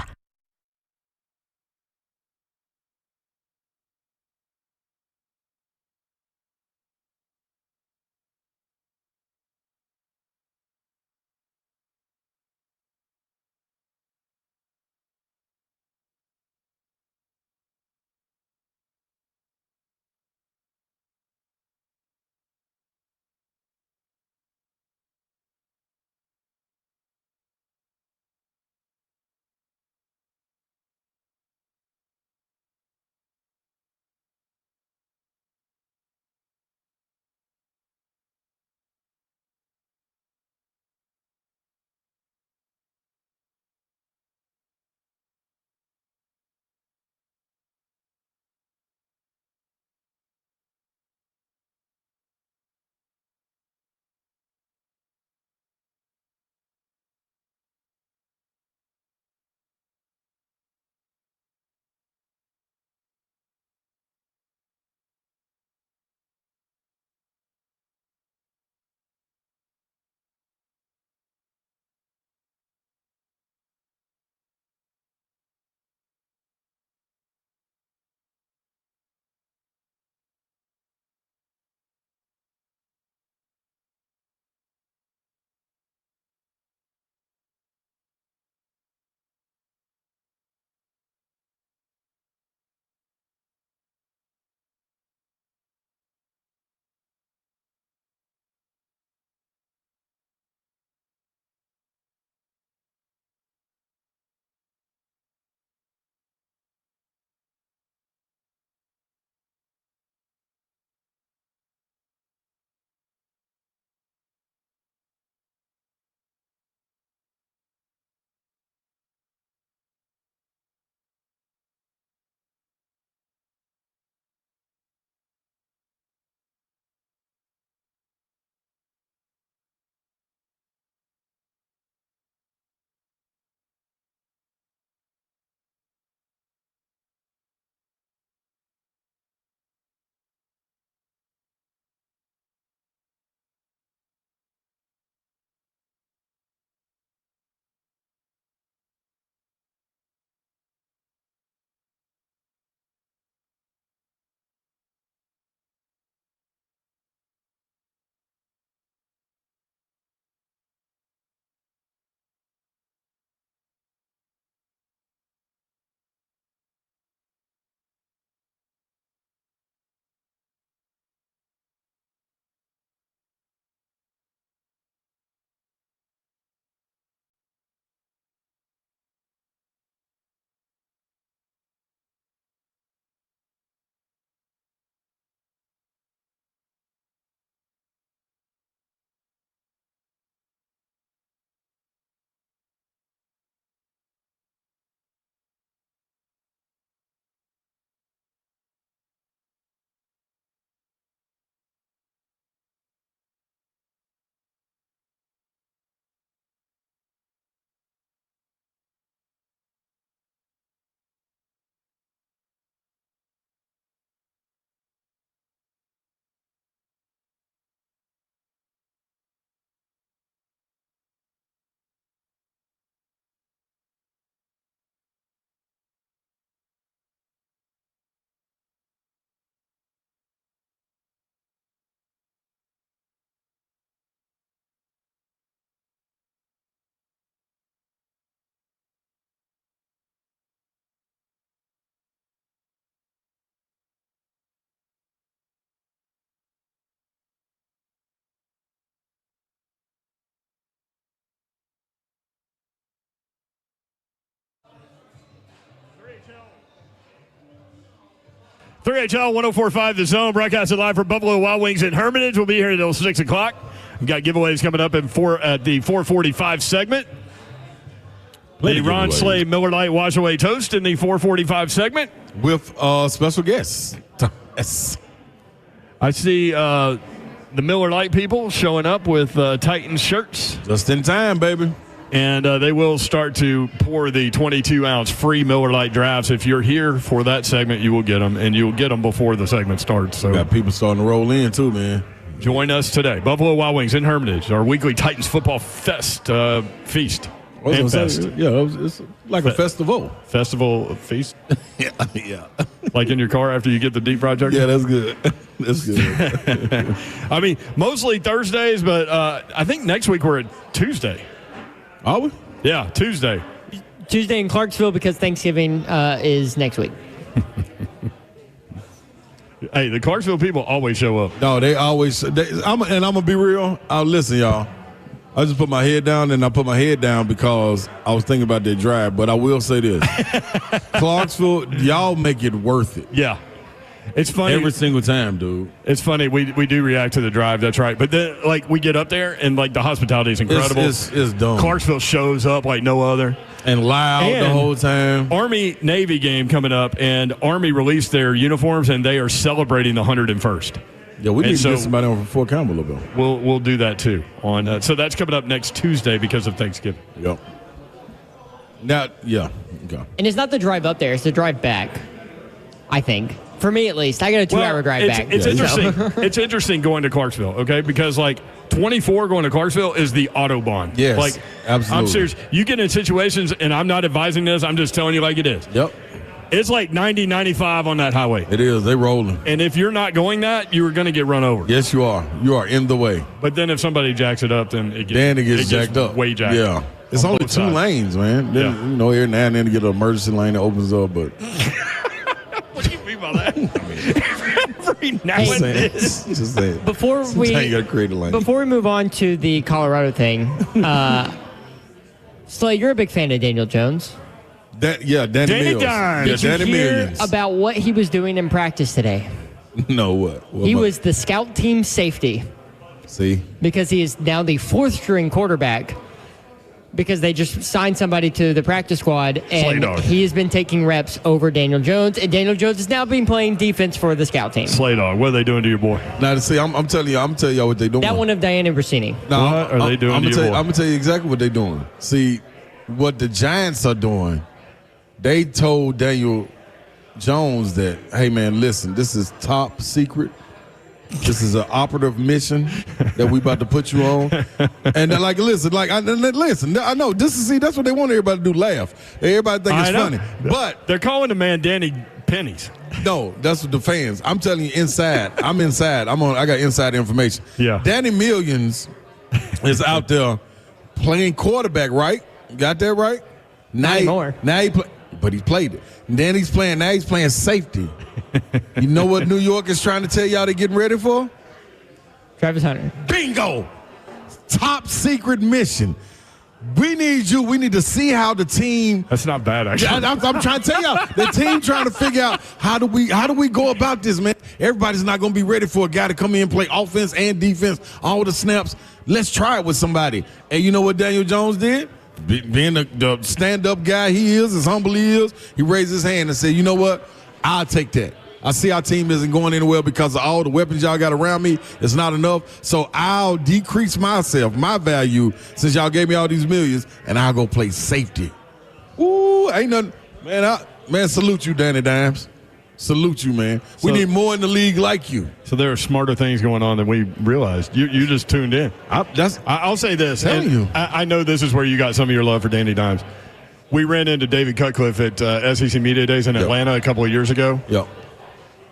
3HL 104.5 The Zone, broadcasted live from Buffalo Wild Wings in Hermitage. We'll be here until 6 o'clock. We've got giveaways coming up at the 4:45 segment. The Ron Slay Miller Lite Wash Away Toast in the 4:45 segment. With special guests. Yes. I see the Miller Lite people showing up with Titans shirts. Just in time, baby. And they will start to pour the 22-ounce free Miller Lite drafts. If you're here for that segment, you will get them, and you will get them before the segment starts. So got people starting to roll in, too, man. Join us today. Buffalo Wild Wings in Hermitage, our weekly Titans football feast. It's like a festival. Festival feast? Yeah. Like in your car after you get the deep fried turkey? Yeah, that's good. That's good. I mean, mostly Thursdays, but I think next week we're at Tuesday. Are we? Yeah, Tuesday. Tuesday in Clarksville because Thanksgiving is next week. Hey, the Clarksville people always show up. No, they always. I'm going to be real. Listen, y'all. I just put my head down, and I put my head down because I was thinking about that drive. But I will say this. Clarksville, y'all make it worth it. Yeah. It's funny. Every single time, dude. It's funny. We do react to the drive. That's right. But then, like, we get up there, and, like, the hospitality is incredible. It's dumb. Clarksville shows up like no other. And loud the whole time. Army-Navy game coming up, and Army released their uniforms, and they are celebrating the 101st. Yeah, we need to get somebody on from Fort Campbell a bit. We'll do that, too. So that's coming up next Tuesday because of Thanksgiving. Yep. Okay. And it's not the drive up there; it's the drive back. I think, for me at least, I got a 2-hour drive back. It's interesting. It's interesting going to Clarksville, okay? Because like 24 going to Clarksville is the Autobahn. Yes, like absolutely. I'm serious. You get in situations, and I'm not advising this. I'm just telling you like it is. Yep. It's like 90, 95 on that highway. It is. They rolling. And if you're not going that, you are going to get run over. Yes, you are. You are in the way. But then if somebody jacks it up, then it gets jacked up. Way jacked. Yeah. It's only 2 lanes, man. Then, every now and then you get an emergency lane that opens up, but. What do you mean by that? Every now and then. Just saying. Before we gotta create a lane. Before we move on to the Colorado thing, Slay, you're a big fan of Daniel Jones. Danny Mills. Dimes. Did you Danny hear Millions. about what he was doing in practice today? No, what? He was the scout team safety. See? Because he is now the 4th-string quarterback because they just signed somebody to the practice squad, and he has been taking reps over Daniel Jones, and Daniel Jones is now been playing defense for the scout team. Slay Dog, what are they doing to your boy? Now, see, I'm telling y'all what they're doing. That one of Diana Brasini. Now, what are they doing to your boy? I'm going to tell you exactly what they're doing. See, what the Giants are doing, they told Daniel Jones that, hey, man, listen, this is top secret. This is an operative mission that we about to put you on. And they're like, listen, I know. That's what they want everybody to do, laugh. Everybody think it's funny. But they're calling the man Danny Pennies. No, that's what the fans. I'm telling you, inside. I'm inside. I got inside information. Yeah. Danny Millions is out there playing quarterback, right? Got that right? Not anymore. But he played it. And then he's playing safety. You know what New York is trying to tell y'all they're getting ready for? Travis Hunter. Bingo! Top secret mission. We need you. We need to see how the team. That's not bad, actually. I'm trying to tell y'all. The team trying to figure out how do we go about this, man. Everybody's not going to be ready for a guy to come in and play offense and defense, all the snaps. Let's try it with somebody. And you know what Daniel Jones did? Being the stand-up guy he is, as humble he is, he raised his hand and said, you know what? I'll take that. I see our team isn't going anywhere because of all the weapons y'all got around me. It's not enough. So I'll decrease my value, since y'all gave me all these millions, and I'll go play safety. Ooh, ain't nothing. Man, salute you, Danny Dimes. Salute you, man. We need more in the league like you. So there are smarter things going on than we realized. You just tuned in. I'll say this. I know this is where you got some of your love for Danny Dimes. We ran into David Cutcliffe at SEC Media Days in Atlanta a couple of years ago. Yep.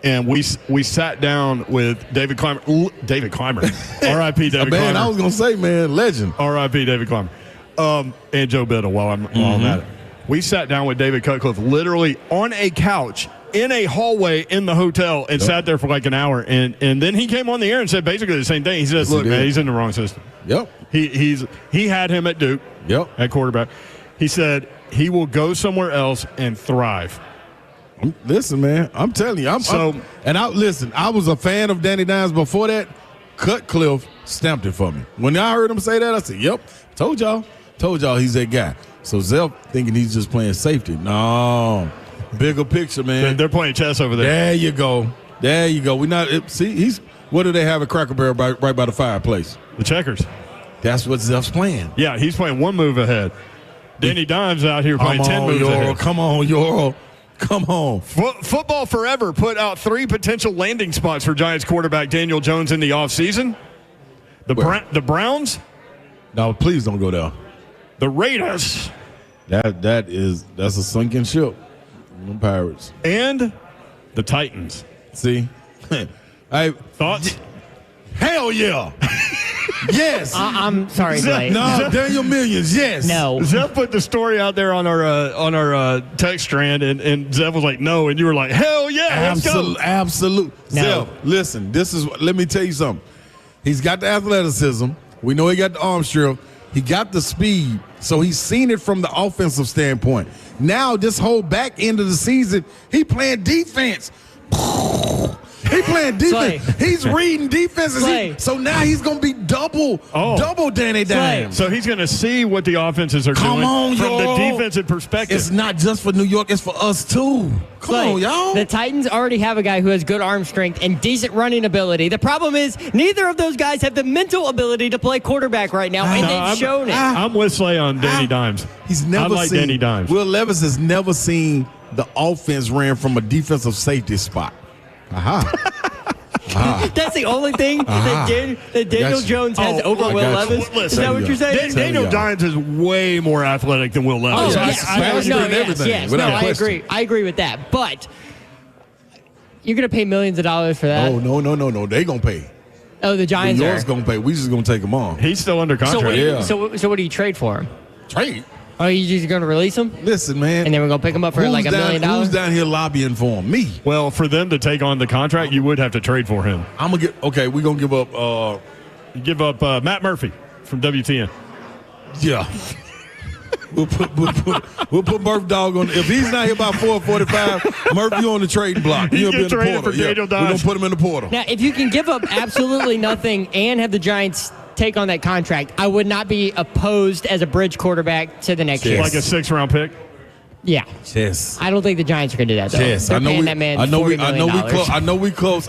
And we sat down with David Clymer. R.I.P. David Clymer. Man, I was going to say, man, legend. R.I.P. David Clymer. And Joe Biddle while I'm at it. We sat down with David Cutcliffe literally on a couch in a hallway in the hotel and sat there for like an hour. And then he came on the air and said basically the same thing. He says, look, man, he's in the wrong system. Yep. He had him at Duke. Yep. At quarterback. He said he will go somewhere else and thrive. Listen, man, I'm telling you. I was a fan of Danny Dimes before that. Cutcliffe stamped it for me. When I heard him say that, I said, yep, told y'all he's that guy. So Zeph thinking he's just playing safety. No, bigger picture, man. They're playing chess over there. There you go. We not see. What do they have at Cracker Barrel right by the fireplace? The checkers. That's what Zeph's playing. Yeah, he's playing one move ahead. Danny Dimes out here playing 10 moves ahead. Come on, Euro. Come on. Football Forever put out 3 potential landing spots for Giants quarterback Daniel Jones in the offseason. The Browns. No, please don't go there. The Raiders. That's a sunken ship. The Pirates. And the Titans. See? Thoughts? Hell yeah. Yes. I'm sorry, Blake. No, Daniel Millions, yes. No. Zeph put the story out there on our text strand, and Zeph was like, no, and you were like, hell yeah, let's go. Absolute. No. Zeph, listen, let me tell you something. He's got the athleticism. We know he got the arm strength. He got the speed. So he's seen it from the offensive standpoint. Now, this whole back end of the season, he playing defense. He playing defense. Slay. He's reading defenses. So now he's going to be double Danny Dimes. So he's going to see what the offenses are doing from the defensive perspective. It's not just for New York. It's for us, too. Come on, y'all. The Titans already have a guy who has good arm strength and decent running ability. The problem is neither of those guys have the mental ability to play quarterback right now, and they've shown it. I'm with Slay on Danny Dimes. He's never seen seen Danny Dimes. Will Levis has never seen the offense ran from a defensive safety spot. That's the only thing that Daniel Jones has over Will Levis. Is that what you're saying? Daniel Dimes is way more athletic than Will Levis. I agree with that. But you're going to pay millions of dollars for that? Oh, no. They going to pay. Oh, the Giants New York's going to pay. We just going to take him on. He's still under contract. So what do you trade for him? Trade? Oh, you just going to release him? Listen, man. And then we're going to pick him up for like $1 million? Who's down here lobbying for him? Me. Well, for them to take on the contract, you would have to trade for him. I'm going to we're going to give up Matt Murphy from WTN. Yeah. We'll put Murph Dog on. If he's not here by 4:45, Murphy on the trading block. He'll be in the portal. For Daniel Dimes. We're going to put him in the portal. Now, if you can give up absolutely nothing and have the Giants take on that contract, I would not be opposed as a bridge quarterback to the next year. Like a 6th-round pick? Yeah. Yes. I don't think the Giants are going to do that, though. Yes. They're paying that man $40 million. I know we close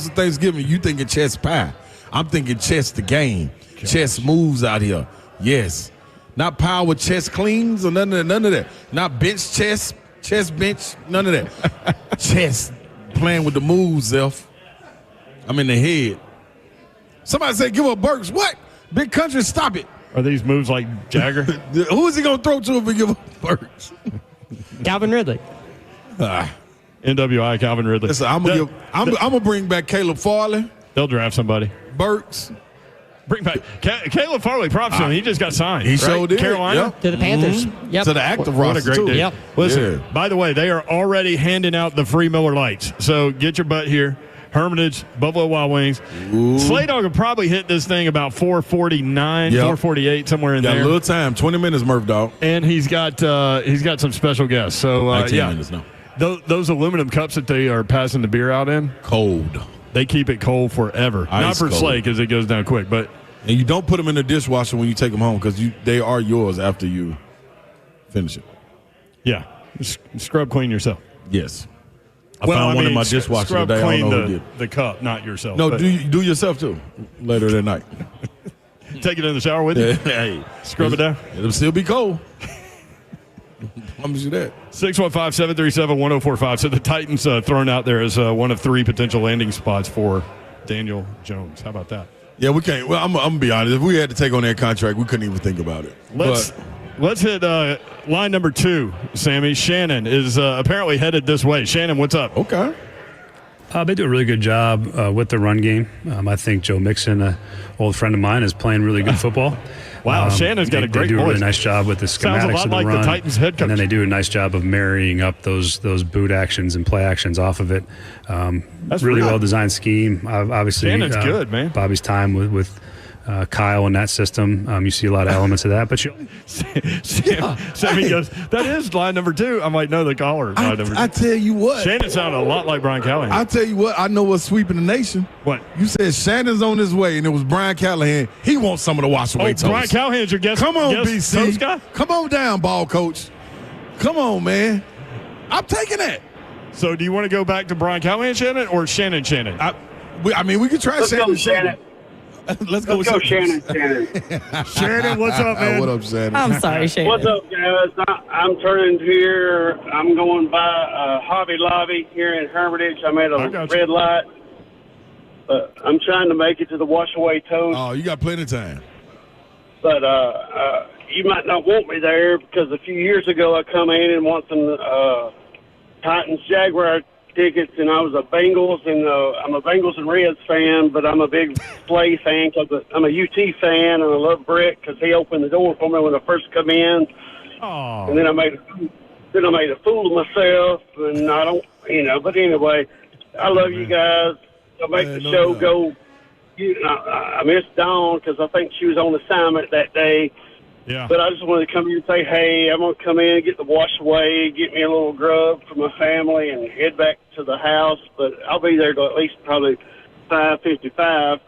to Thanksgiving. You thinking chess pie. I'm thinking chess the game. Chess moves out here. Yes. Not power chess cleans or none of that. Not bench chess bench, none of that. Chess. Playing with the moves, Zeph. I'm in the head. Somebody said, give up Burks. What? Big country, stop it. Are these moves like Jagger? Who is he going to throw to if we give up Burks? Calvin Ridley. NWI, Calvin Ridley. Listen, I'm going to bring back Caleb Farley. They'll draft somebody. Burks. Bring back Caleb Farley. Props to him. He just got signed. He showed it. Carolina. Yep. To the Panthers. Mm-hmm. Yep. To the active What roster, a great too. day. Yep. Listen, by the way, they are already handing out the free Miller Lights. So get your butt here. Hermitage, Buffalo Wild Wings. Slay Dog will probably hit this thing about 4:49, 4:48, somewhere in there. Got a little time, 20 minutes, Murph Dog. And he's got some special guests. So 19 minutes now. Those aluminum cups that they are passing the beer out in, cold. They keep it cold forever. Ice Not for cold. Slay because it goes down quick, but. And you don't put them in the dishwasher when you take them home because they are yours after you finish it. Yeah. Scrub clean yourself. Yes. I found one in my dishwasher scrub today. I don't know who clean did. the cup, not yourself. No, do yourself too later that night. Take it in the shower with you. Hey, Scrub it down. It'll still be cold. Promise you that. 615-737-1045. So the Titans thrown out there as one of 3 potential landing spots for Daniel Jones. How about that? Yeah, we can't. Well, I'm going to be honest. If we had to take on that contract, we couldn't even think about it. Let's hit line number 2, Sammy. Shannon is apparently headed this way. Shannon, what's up? Okay. They do a really good job with the run game. I think Joe Mixon, an old friend of mine, is playing really good football. Wow, Shannon's got a great voice. They do a really nice job with the schematics Sounds a lot of the like run. the Titans head coach. And then they do a nice job of marrying up those boot actions and play actions off of it. That's really well-designed scheme. Obviously, Shannon's good, man. Bobby's time with Kyle in that system. You see a lot of elements of that. But Sammy goes, that is line number 2. I'm like, no, the caller is line number 2. I tell you what. Shannon sounded a lot like Brian Callahan. I tell you what, I know what's sweeping the nation. What? You said Shannon's on his way, and it was Brian Callahan. He wants some of the wash away toast. Brian Callahan's your guest. Come on, guest BC. toast guy? Come on down, ball coach. Come on, man. I'm taking that. So do you want to go back to Brian Callahan, Shannon, or Shannon? I mean, we could try Shannon. Let's go Shannon. Shannon, what's up, man? What up, Shannon? I'm sorry, Shannon. What's up, guys? I'm turning here. I'm going by Hobby Lobby here in Hermitage. I'm at a red light. But I'm trying to make it to the wash away toast. Oh, you got plenty of time. But you might not want me there because a few years ago I come in and want some Titans Jaguar tickets, and I was a Bengals, and I'm a Bengals and Reds fan, but I'm a big Slay fan because I'm a UT fan, and I love Brett because he opened the door for me when I first come in. Oh. And then I made a fool of myself, and I don't, But anyway, I love you guys. I make the show go. I miss Dawn because I think she was on assignment that day. Yeah. But I just wanted to come here and say, hey, I'm going to come in, get the wash away, get me a little grub for my family, and head back to the house. But I'll be there till at least probably 5:55.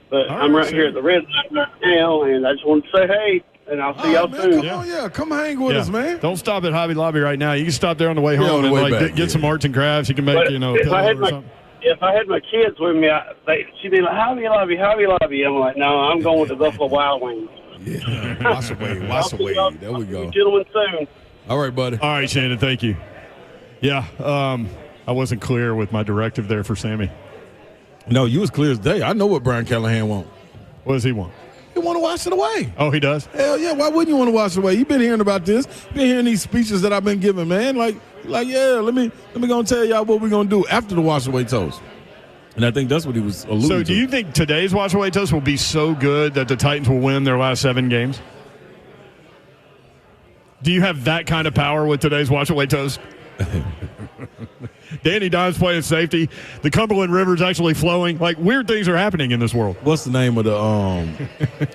But I'm right here at the red light right now, and I just wanted to say, hey, and I'll see y'all soon. Come hang with us, man. Don't stop at Hobby Lobby right now. You can stop there on the way home and get some arts and crafts. You can make, But a pillow or something. If I had my kids with me, she'd be like, Hobby Lobby. I'm like, no, I'm going with the Buffalo Wild Wings. Yeah, wash away. There we go. Gentlemen, soon. All right, buddy. All right, Shannon, thank you. Yeah, I wasn't clear with my directive there for Sammy. No, you was clear as day. I know what Brian Callahan want. What does he want? He want to wash it away. Oh, he does? Hell yeah. Why wouldn't you want to wash it away? You've been hearing about this. Been hearing these speeches that I've been giving, man. Like, yeah, let me go and tell y'all what we're going to do after the wash away toast. And I think that's what he was alluding to. So do you think today's wash away toast will be so good that the Titans will win their last 7 games? Do you have that kind of power with today's wash away toast? Danny Dimes playing safety. The Cumberland River's actually flowing. Like, weird things are happening in this world. What's the name of the I'm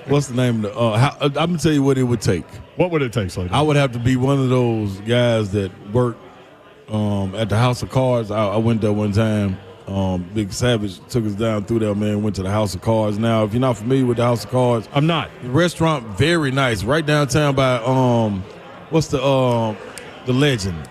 gonna tell you what it would take. What would it take, Slater? I would have to be one of those guys that work at the House of Cards. I went there one time. Big Savage took us down through there, man. Went to the House of Cards. Now, if you're not familiar with the House of Cards, I'm not. The restaurant, very nice, right downtown by what's the legend?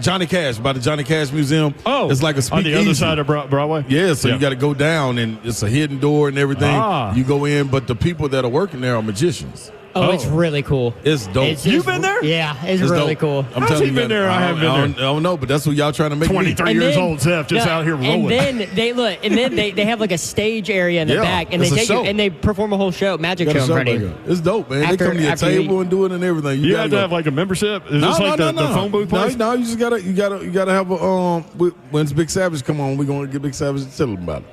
Johnny Cash, by the Johnny Cash Museum. Oh, it's like a speakeasy. On the other side of Broadway? Yeah, so you got to go down, and it's a hidden door and everything. You go in, but the people that are working there are magicians. Oh, it's really cool. It's dope. You've been there? Yeah, it's really dope. cool. I'm How's telling he you, been there? I haven't been there. I don't know, but that's what y'all trying to make 23 me. years old, Seth, just out here rolling. And then they have like a stage area in the back, and they take you, and they perform a whole show, magic show in front of you. It's dope, man. They come to your table and do it and everything. You have to have like a membership. Is this like the phone booth place? No, you just gotta have a when Big Savage come on, we're gonna get Big Savage to tell them about it.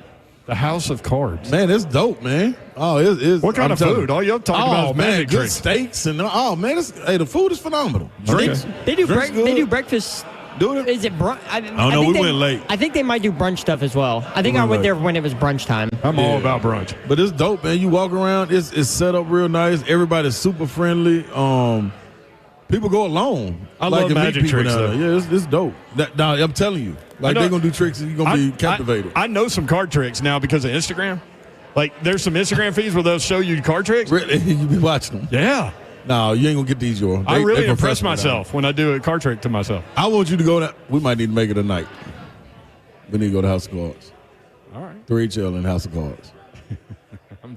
The House of Cards. Man, it's dope, man. Oh, it's what kind of food? All you're talking about is magic good drinks. Steaks and the food is phenomenal. Drinks. They do breakfast. Do it? Is it brunch? I know. We went late. I think they might do brunch stuff as well. I think I went there when it was brunch time. I'm all about brunch. But it's dope, man. You walk around, it's set up real nice. Everybody's super friendly. People go alone. I love magic tricks, though. Yeah, it's dope. I'm telling you. Like, they're going to do tricks and you're going to be captivated. I know some card tricks now because of Instagram. Like, there's some Instagram feeds where they'll show you card tricks. Really? You be watching them? Yeah. No, you ain't going to get these, Joe. I really impress myself when I do a card trick to myself. I want you to go. We might need to make it a night. We need to go to House of Cards. All right. 3HL in House of Cards.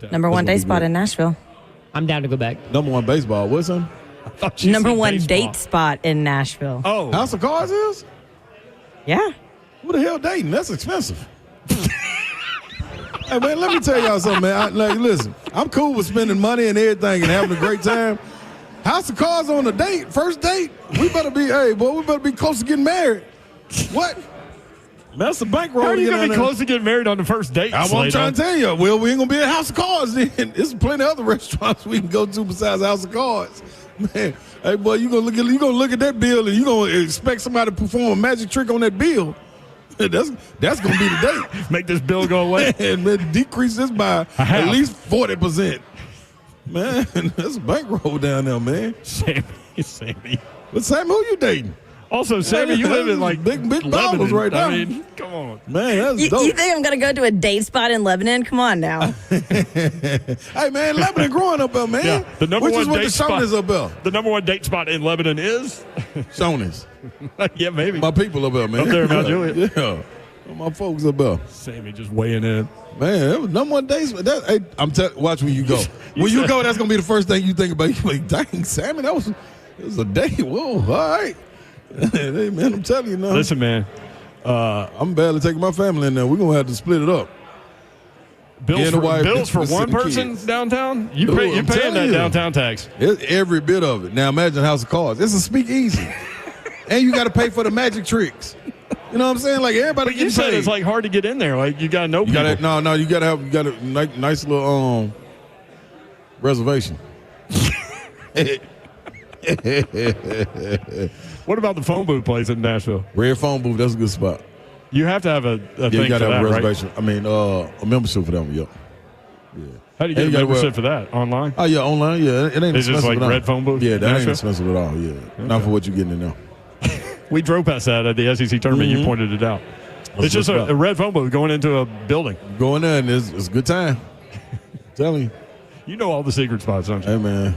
Number one date spot in Nashville. I'm down to go back. Number one baseball. What's that? Number one date spot in Nashville. Oh. House of Cards is? Yeah. Who the hell dating? That's expensive. Hey, man, let me tell y'all something, man. Listen, I'm cool with spending money and everything and having a great time. House of Cards on a date, first date, we better be close to getting married. What? That's the bankroll. How are you going to be close to getting married on the first date? I'm trying to tell you. Well, we ain't going to be at House of Cards then. There's plenty of other restaurants we can go to besides House of Cards. Man, hey, boy, you gonna look at that bill and you gonna expect somebody to perform a magic trick on that bill. That's gonna be the date. Make this bill go away. And man, decrease this by at least 40%. Man, that's a bankroll down there, man. Sammy. But Sammy, who you dating? Also, Sammy, you live in like big Lebanon dollars right now. I mean, come on, man. That's You dope. think I'm going to go to a date spot in Lebanon? Come on now. Hey, man, Lebanon growing up there, man. Yeah, the number Which one is what date the spot Shoney's up there. The number one date spot in Lebanon is Shoney's. Yeah, maybe. My people up there, man. Up there in Mount Juliet. Yeah. My folks up there. Sammy just weighing in. Man, that was number one day. Hey, watch when you go. When you go, that's gonna be the first thing you think about. You like, dang, Sammy, it was a day. Whoa, all right. Hey, man, I'm telling you now. Listen, man. I'm barely taking my family in there. We're gonna have to split it up. Bills for one person downtown? You're paying that downtown tax. It's every bit of it. Now imagine House of Cards. It's a speakeasy. And you got to pay for the magic tricks. You know what I'm saying? Like everybody But you said it's like hard to get in there. Like you got to know people. You got a nice little reservation. What about the phone booth place in Nashville? Red phone booth, that's a good spot. You have to have a thing you got to for have that, a reservation. Right? I mean, a membership for them, yeah. How do you get a membership for that? Online? Oh, yeah, online, yeah. It ain't It's expensive just like at all. red phone booth? Yeah, that ain't Nashville? expensive at all, yeah. Okay. Not for what you're getting in there. We drove past that at the SEC tournament. You pointed it out. It's just a red phone booth going into a building. Going there, and it's a good time. I'm telling you. You know all the secret spots, don't you? Hey, man.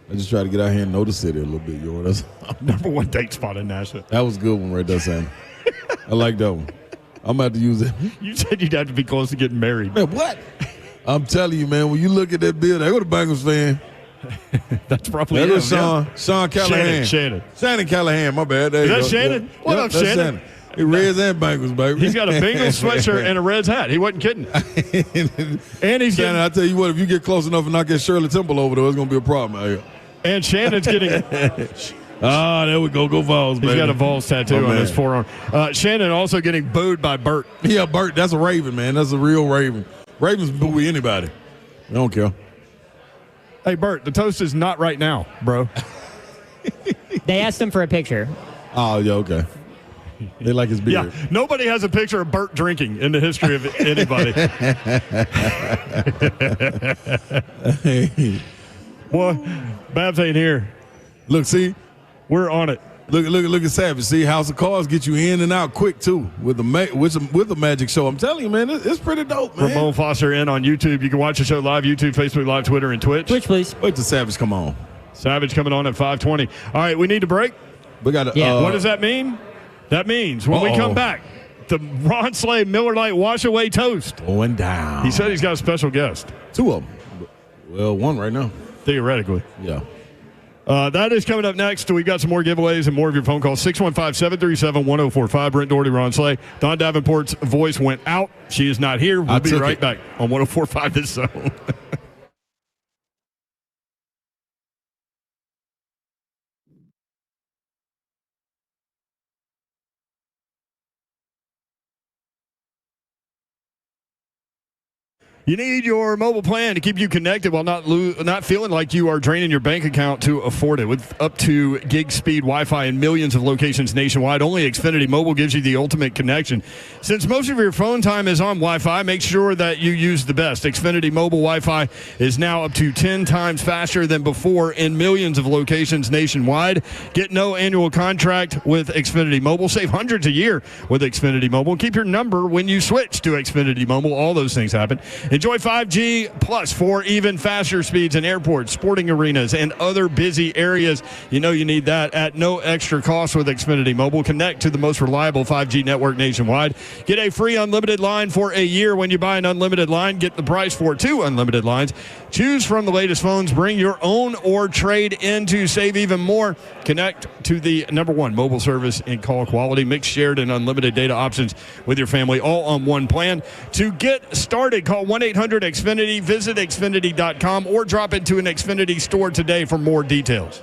I just try to get out here and know the city a little bit, yo. That's number one date spot in Nashville. That was a good one right there, Sam. I like that one. I'm about to use it. You said you'd have to be close to getting married. Man, what? I'm telling you, man, when you look at that bill, there go the Bengals fan. That's probably there him. Sean Callahan. Shannon Callahan, my bad. There Is you that go. Shannon? Yeah. What up, Shannon? He Reds and Bengals, baby. He's got a Bengals sweatshirt and a Reds hat. He wasn't kidding. And he's Shannon, I tell you what, if you get close enough and not get Shirley Temple over there, it's going to be a problem out here. And Shannon's getting... there we go. Go Vols, baby. He's got a Vols tattoo on his forearm. Shannon also getting booed by Bert. Yeah, Bert. That's a Raven, man. That's a real Raven. Ravens boo anybody. I don't care. Hey, Bert, the toast is not right now, bro. They asked him for a picture. Oh, yeah, okay. They like his beard. Yeah, nobody has a picture of Bert drinking in the history of anybody. Boy, Babs ain't here. Look, see? We're on it. Look at Savage. See, House of Cards get you in and out quick, too, with the magic show. I'm telling you, man, it's pretty dope, man. Ramon Foster in on YouTube. You can watch the show live, YouTube, Facebook Live, Twitter, and Twitch. Twitch, please. Wait till Savage come on. Savage coming on at 5:20. All right, we need to break. We got to. What does that mean? That means when we come back, the Ron Slay Miller Lite Wash Away Toast. Going down. He said he's got a special guest. 2 of them. Well, 1 right now. Theoretically. Yeah. That is coming up next. We've got some more giveaways and more of your phone calls. 615-737-1045. Brent Doherty, Ron Slay. Don Davenport's voice went out. She is not here. We'll be right back on 1045 This Zone. You need your mobile plan to keep you connected while not feeling like you are draining your bank account to afford it. With up to gig speed Wi-Fi in millions of locations nationwide, only Xfinity Mobile gives you the ultimate connection. Since most of your phone time is on Wi-Fi, make sure that you use the best. Xfinity Mobile Wi-Fi is now up to 10 times faster than before in millions of locations nationwide. Get no annual contract with Xfinity Mobile. Save hundreds a year with Xfinity Mobile. Keep your number when you switch to Xfinity Mobile. All those things happen. Enjoy 5G plus for even faster speeds in airports, sporting arenas, and other busy areas. You know you need that at no extra cost with Xfinity Mobile. Connect to the most reliable 5G network nationwide. Get a free unlimited line for a year when you buy an unlimited line. Get the price for 2 unlimited lines. Choose from the latest phones. Bring your own or trade in to save even more. Connect to the #1 mobile service in call quality. Mix, shared, and unlimited data options with your family all on one plan. To get started, call 1-800-XFINITY. Visit Xfinity.com or drop into an Xfinity store today for more details.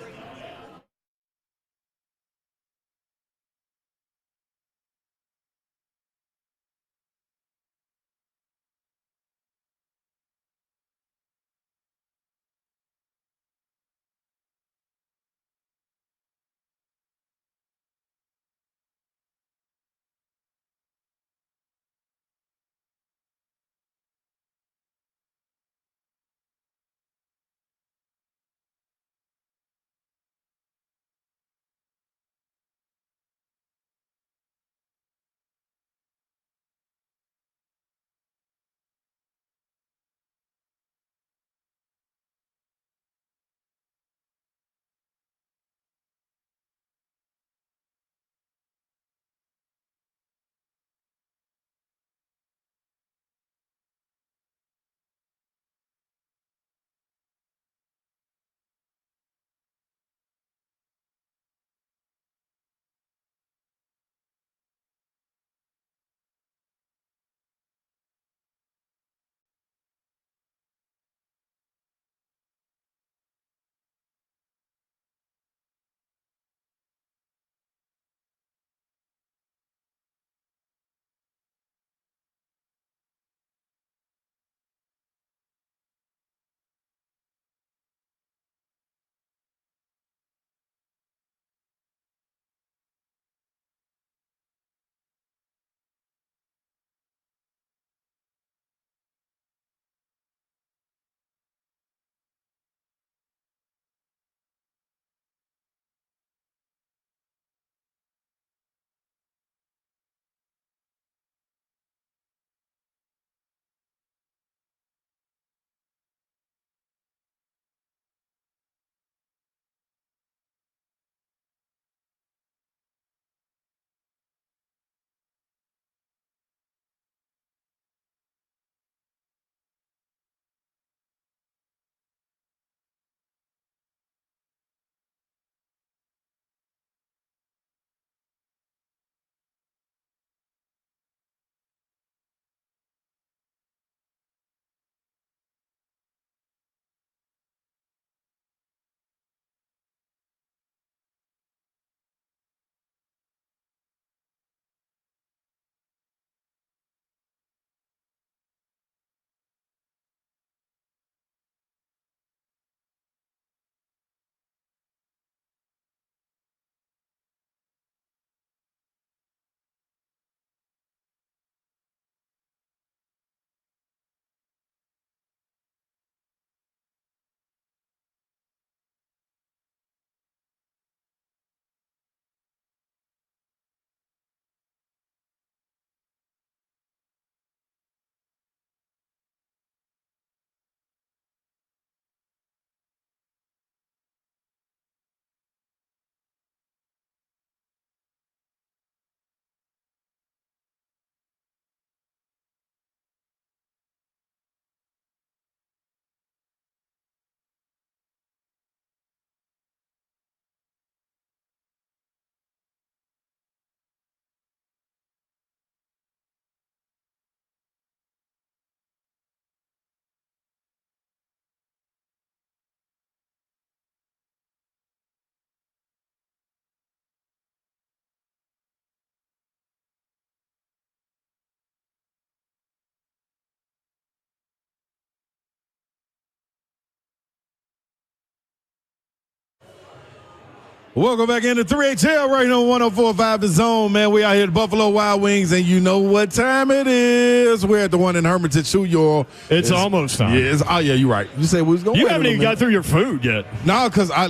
Welcome back into 3HL right here on 104.5 The Zone, man. We out here at Buffalo Wild Wings, and you know what time it is. We're at the one in Hermitage, shoot y'all. It's almost time. Yeah, you're right. You said we was going to You haven't even got through your food yet. No, because I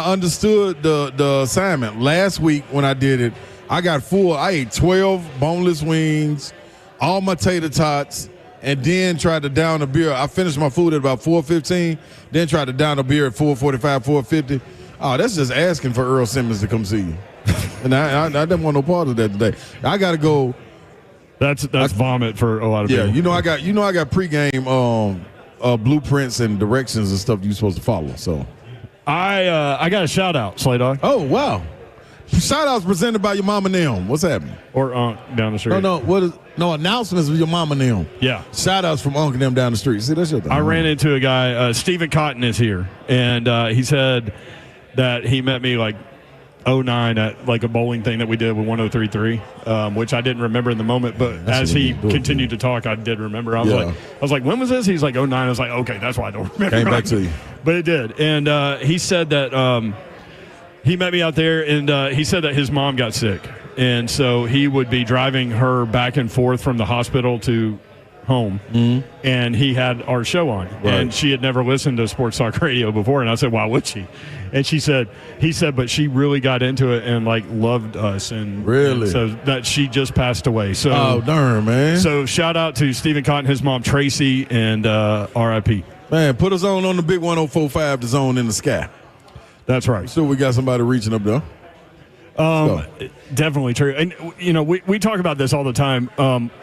understood the assignment. Last week when I did it, I got full. I ate 12 boneless wings, all my tater tots, and then tried to down a beer. I finished my food at about 4:15, then tried to down a beer at 4:45, 4:50. Oh, that's just asking for Earl Simmons to come see you. And I didn't want no part of that today. I got to go. That's vomit for a lot of people. Yeah, I got pregame blueprints and directions and stuff you're supposed to follow. So I got a shout out, Slay Dog. Oh wow. Shout outs presented by your mama and them. What's happening? Or down the street. No, announcements with your mama and them. Yeah. Shout outs from Uncle and them down the street. See, that's your thing. I ran into a guy, Stephen Cotton is here, and he said that he met me like 09 at like a bowling thing that we did with 103.3, which I didn't remember in the moment, but as he continued to talk, I did remember. I was like, when was this? He's like 09. I was like, okay, that's why I don't remember. Came back to you. But it did. And he said that he met me out there, and he said that his mom got sick. And so he would be driving her back and forth from the hospital to home, and he had our show on. Right. And she had never listened to sports talk radio before, and I said, why would she? And he said, but she really got into it and like loved us, and really, and so that she just passed away. So oh darn, man. So shout out to Stephen Cotton, his mom Tracy, and R.I.P. Man, put us on the big 104.5 The Zone in the sky. That's right. So we got somebody reaching up there. Definitely true. And, we talk about this all the time.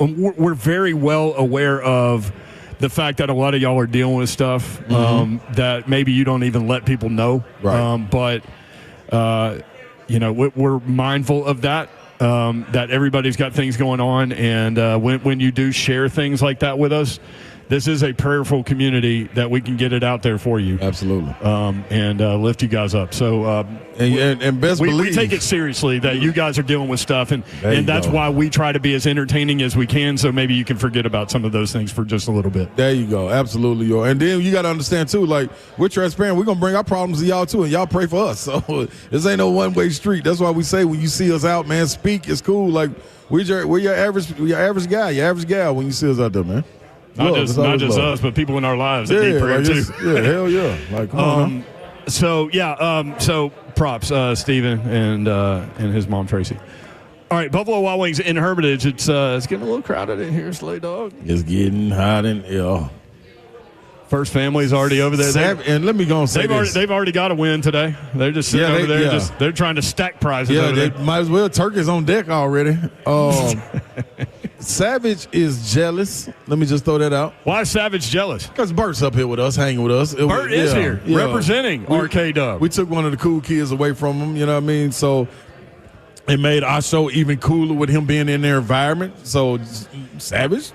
We're very well aware of the fact that a lot of y'all are dealing with stuff that maybe you don't even let people know. Right. But we're mindful of that, that everybody's got things going on. And when you do share things like that with us, this is a prayerful community that we can get it out there for you. Absolutely. And lift you guys up. So and best we believe. We take it seriously that you guys are dealing with stuff, and that's why we try to be as entertaining as we can, so maybe you can forget about some of those things for just a little bit. There you go. Absolutely, yo. And then you got to understand, too, like, we're transparent. We're going to bring our problems to y'all, too, and y'all pray for us. So this ain't no one-way street. That's why we say when you see us out, man, speak. It's cool. Like, we're your average guy, your average gal when you see us out there, man. Not just us, but people in our lives that need prayer, too. Yeah, hell yeah. Like, come on. So props, Steven and his mom, Tracy. All right, Buffalo Wild Wings in Hermitage. It's getting a little crowded in here, Slay Dog. It's getting hot in here. First Family's already over there. And let me go and say they've already got a win today. They're just sitting over there. They're trying to stack prizes over there. Might as well. Turkey's on deck already. Savage is jealous. Let me just throw that out. Why is Savage jealous? Because Bert's up here with us, hanging with us. Bert is here, representing RK Dub. We took one of the cool kids away from him, you know what I mean? So it made our show even cooler with him being in their environment. So Savage,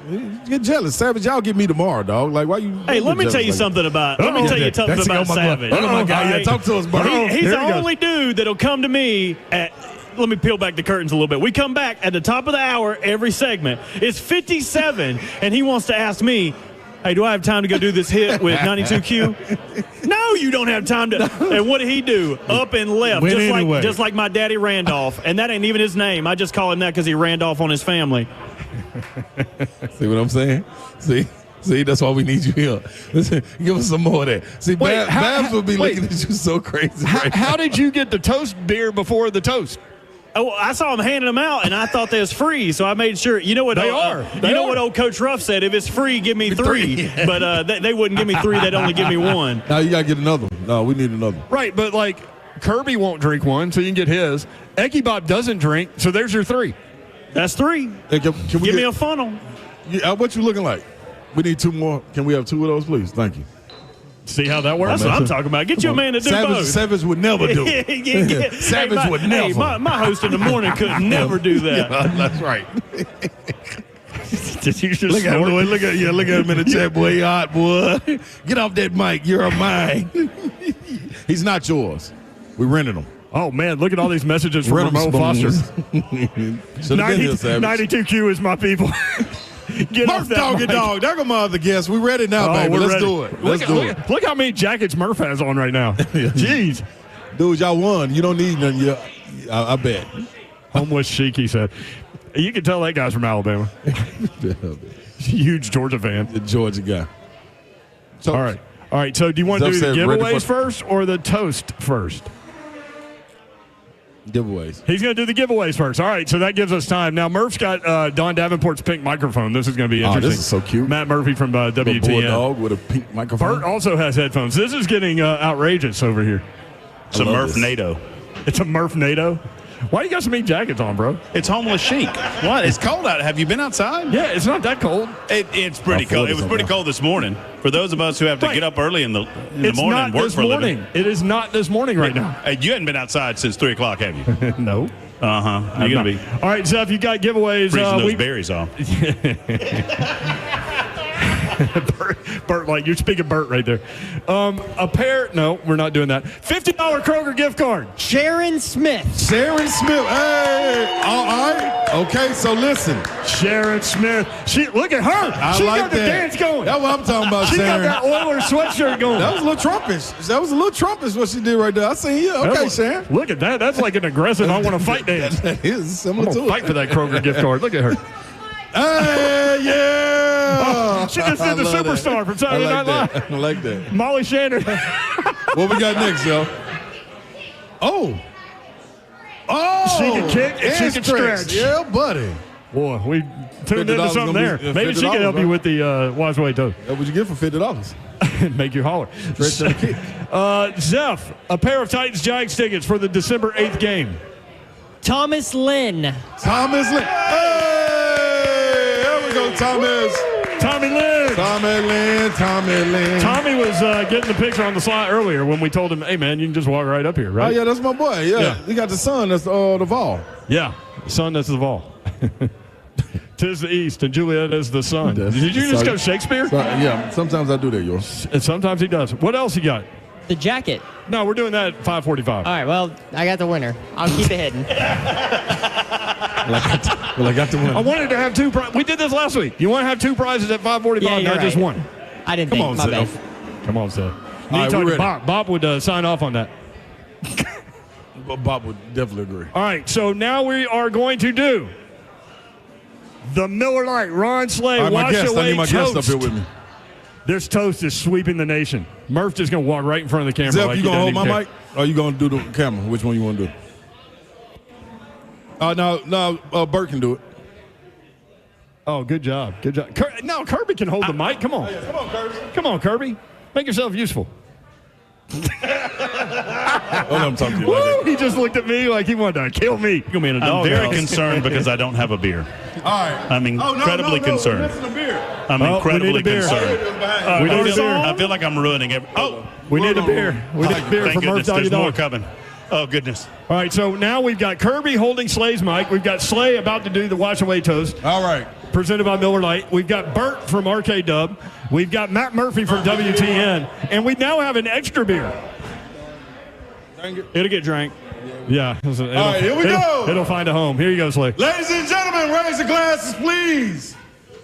get jealous. Savage, y'all get me tomorrow, dog. Like, why you? Hey, let me tell you something about Savage. Talk to us, Bert. He's the only dude that'll come to me at. Let me peel back the curtains a little bit. We come back at the top of the hour every segment. It's 57, and he wants to ask me, hey, do I have time to go do this hit with 92Q? No, you don't have time to. And what did he do? Up and left, just like my daddy Randolph. And that ain't even his name. I just call him that because he ran off on his family. See what I'm saying? See, that's why we need you here. Listen, give us some more of that. See, Babs will be looking at you so crazy. How did you get the toast beer before the toast? Oh, I saw them handing them out, and I thought they was free, so I made sure. You know what? They are. What old Coach Ruff said? If it's free, give me three. But they wouldn't give me three. They'd only give me one. Now you gotta get another one. No, we need another one. Right, but like Kirby won't drink one, so you can get his. Ecky Bob doesn't drink, so there's your three. That's three. Hey, can we give me a funnel. What you looking like? We need two more. Can we have two of those, please? Thank you. See how that works? That's what I'm talking about. Get your man to do both. Savage would never do it. Savage would never. My host in the morning could never do that. Yeah, that's right. Did you just look at him in the chat, boy. He hot, boy. Get off that mic. You're mine. He's not yours. We rented him. Oh, man, look at all these messages from Mo Foster. 92Q is my people. Get Murph Doggy Dog. There go my other guest. We ready now, baby. Let's do it. Look how many jackets Murph has on right now. Jeez. Dude, y'all won. You don't need nothing. I bet. Homeless chic, he said. You can tell that guy's from Alabama. Huge Georgia fan. The Georgia guy. So, All right. So do you want to do the giveaways first or the toast first? Giveaways. He's going to do the giveaways first. All right, so that gives us time. Now, Murph's got Don Davenport's pink microphone. This is going to be interesting. This is so cute. Matt Murphy from WTN. Boy dog with a pink microphone. Bert also has headphones. This is getting outrageous over here. It's a Murph NATO. It's a Murph NATO? Why you got some meat jackets on, bro? It's homeless chic. What? It's cold out. Have you been outside? Yeah, it's not that cold. It's pretty cold. It was pretty cold this morning. For those of us who have to get up early in the morning and work for a living. It is not this morning right now. Hey, you hadn't been outside since 3 o'clock, have you? No. Uh-huh. You're going to be. All right, Zeph, you got giveaways. Freezing those berries off. Bert, like you're speaking Bert right there. A pair. No, we're not doing that. $50 Kroger gift card. Sharon Smith. Sharon Smith. Hey. All right. Okay, so listen. Sharon Smith. Look at her. She like got the dance going. That's what I'm talking about, she Sharon. She got that Oilers sweatshirt going. That was a little Trumpish. That was a little Trumpish what she did right there. I see you. Okay, Sharon. Look at that. That's like an aggressive I want to fight dance. That is similar to it. Fight for that Kroger gift card. Look at her. Hey, yeah. Oh, she just did the superstar from Saturday Night Live. I like that. Molly Shannon. What we got next, yo? Oh. She can kick and she can stretch. Yeah, buddy. Boy, we tuned into something there. Maybe she can help you with the wash away toast. What would you get for $50? Make you holler. Stretch and kick. Zeph, a pair of Titans Giants tickets for the December 8th game. Thomas Lynn. Thomas Lynn. Hey, there we go, Thomas. Tommy Lynn. Tommy Lynn. Tommy was getting the picture on the slide earlier when we told him, hey, man, you can just walk right up here, right? Oh, yeah, that's my boy. Yeah. He got the son. That's the Vol. Yeah, son, that's the Vol. Tis the East, and Juliet is the sun. Did you just go Shakespeare? Yeah, sometimes I do that, yo. And sometimes he does. What else you got? The jacket. No, we're doing that at 5:45. All right, well, I got the winner. I'll keep it hidden. I got the winner. I wanted to have two prizes. We did this last week. You want to have two prizes at 5:45? Yeah, not just one. I didn't think. My bad. Come on, Seth. Right, Bob would sign off on that. Bob would definitely agree. All right, so now we are going to do the Miller Lite Ron Slay I need my guest toast. up here with me. This toast is sweeping the nation. Murph just going to walk right in front of the camera. Zeph, like you going to hold my mic? Or you going to do the camera? Which one you want to do? No, Bert can do it. Oh, good job. Good job. No, Kirby can hold the mic. Come on. Come on, Kirby. Come on, Kirby. Make yourself useful. I'm talking to you like that. He just looked at me like he wanted to kill me. I'm very concerned because I don't have a beer. All right. I'm incredibly concerned. We're missing a beer. I'm incredibly concerned. We need a beer. I feel like I'm ruining every. We need a beer. We need a beer Thank from Murph goodness. Doggy There's more Dog. coming. Oh, goodness. All right, so now we've got Kirby holding Slay's mic. We've got Slay about to do the wash away toast. All right. Presented by Miller Lite. We've got Bert from RK Dub. We've got Matt Murphy from WTN. And we now have an extra beer. It'll get drank. Yeah. All right, here we go. It'll find a home. Here you go, Slay. Ladies and gentlemen, raise your glasses, please.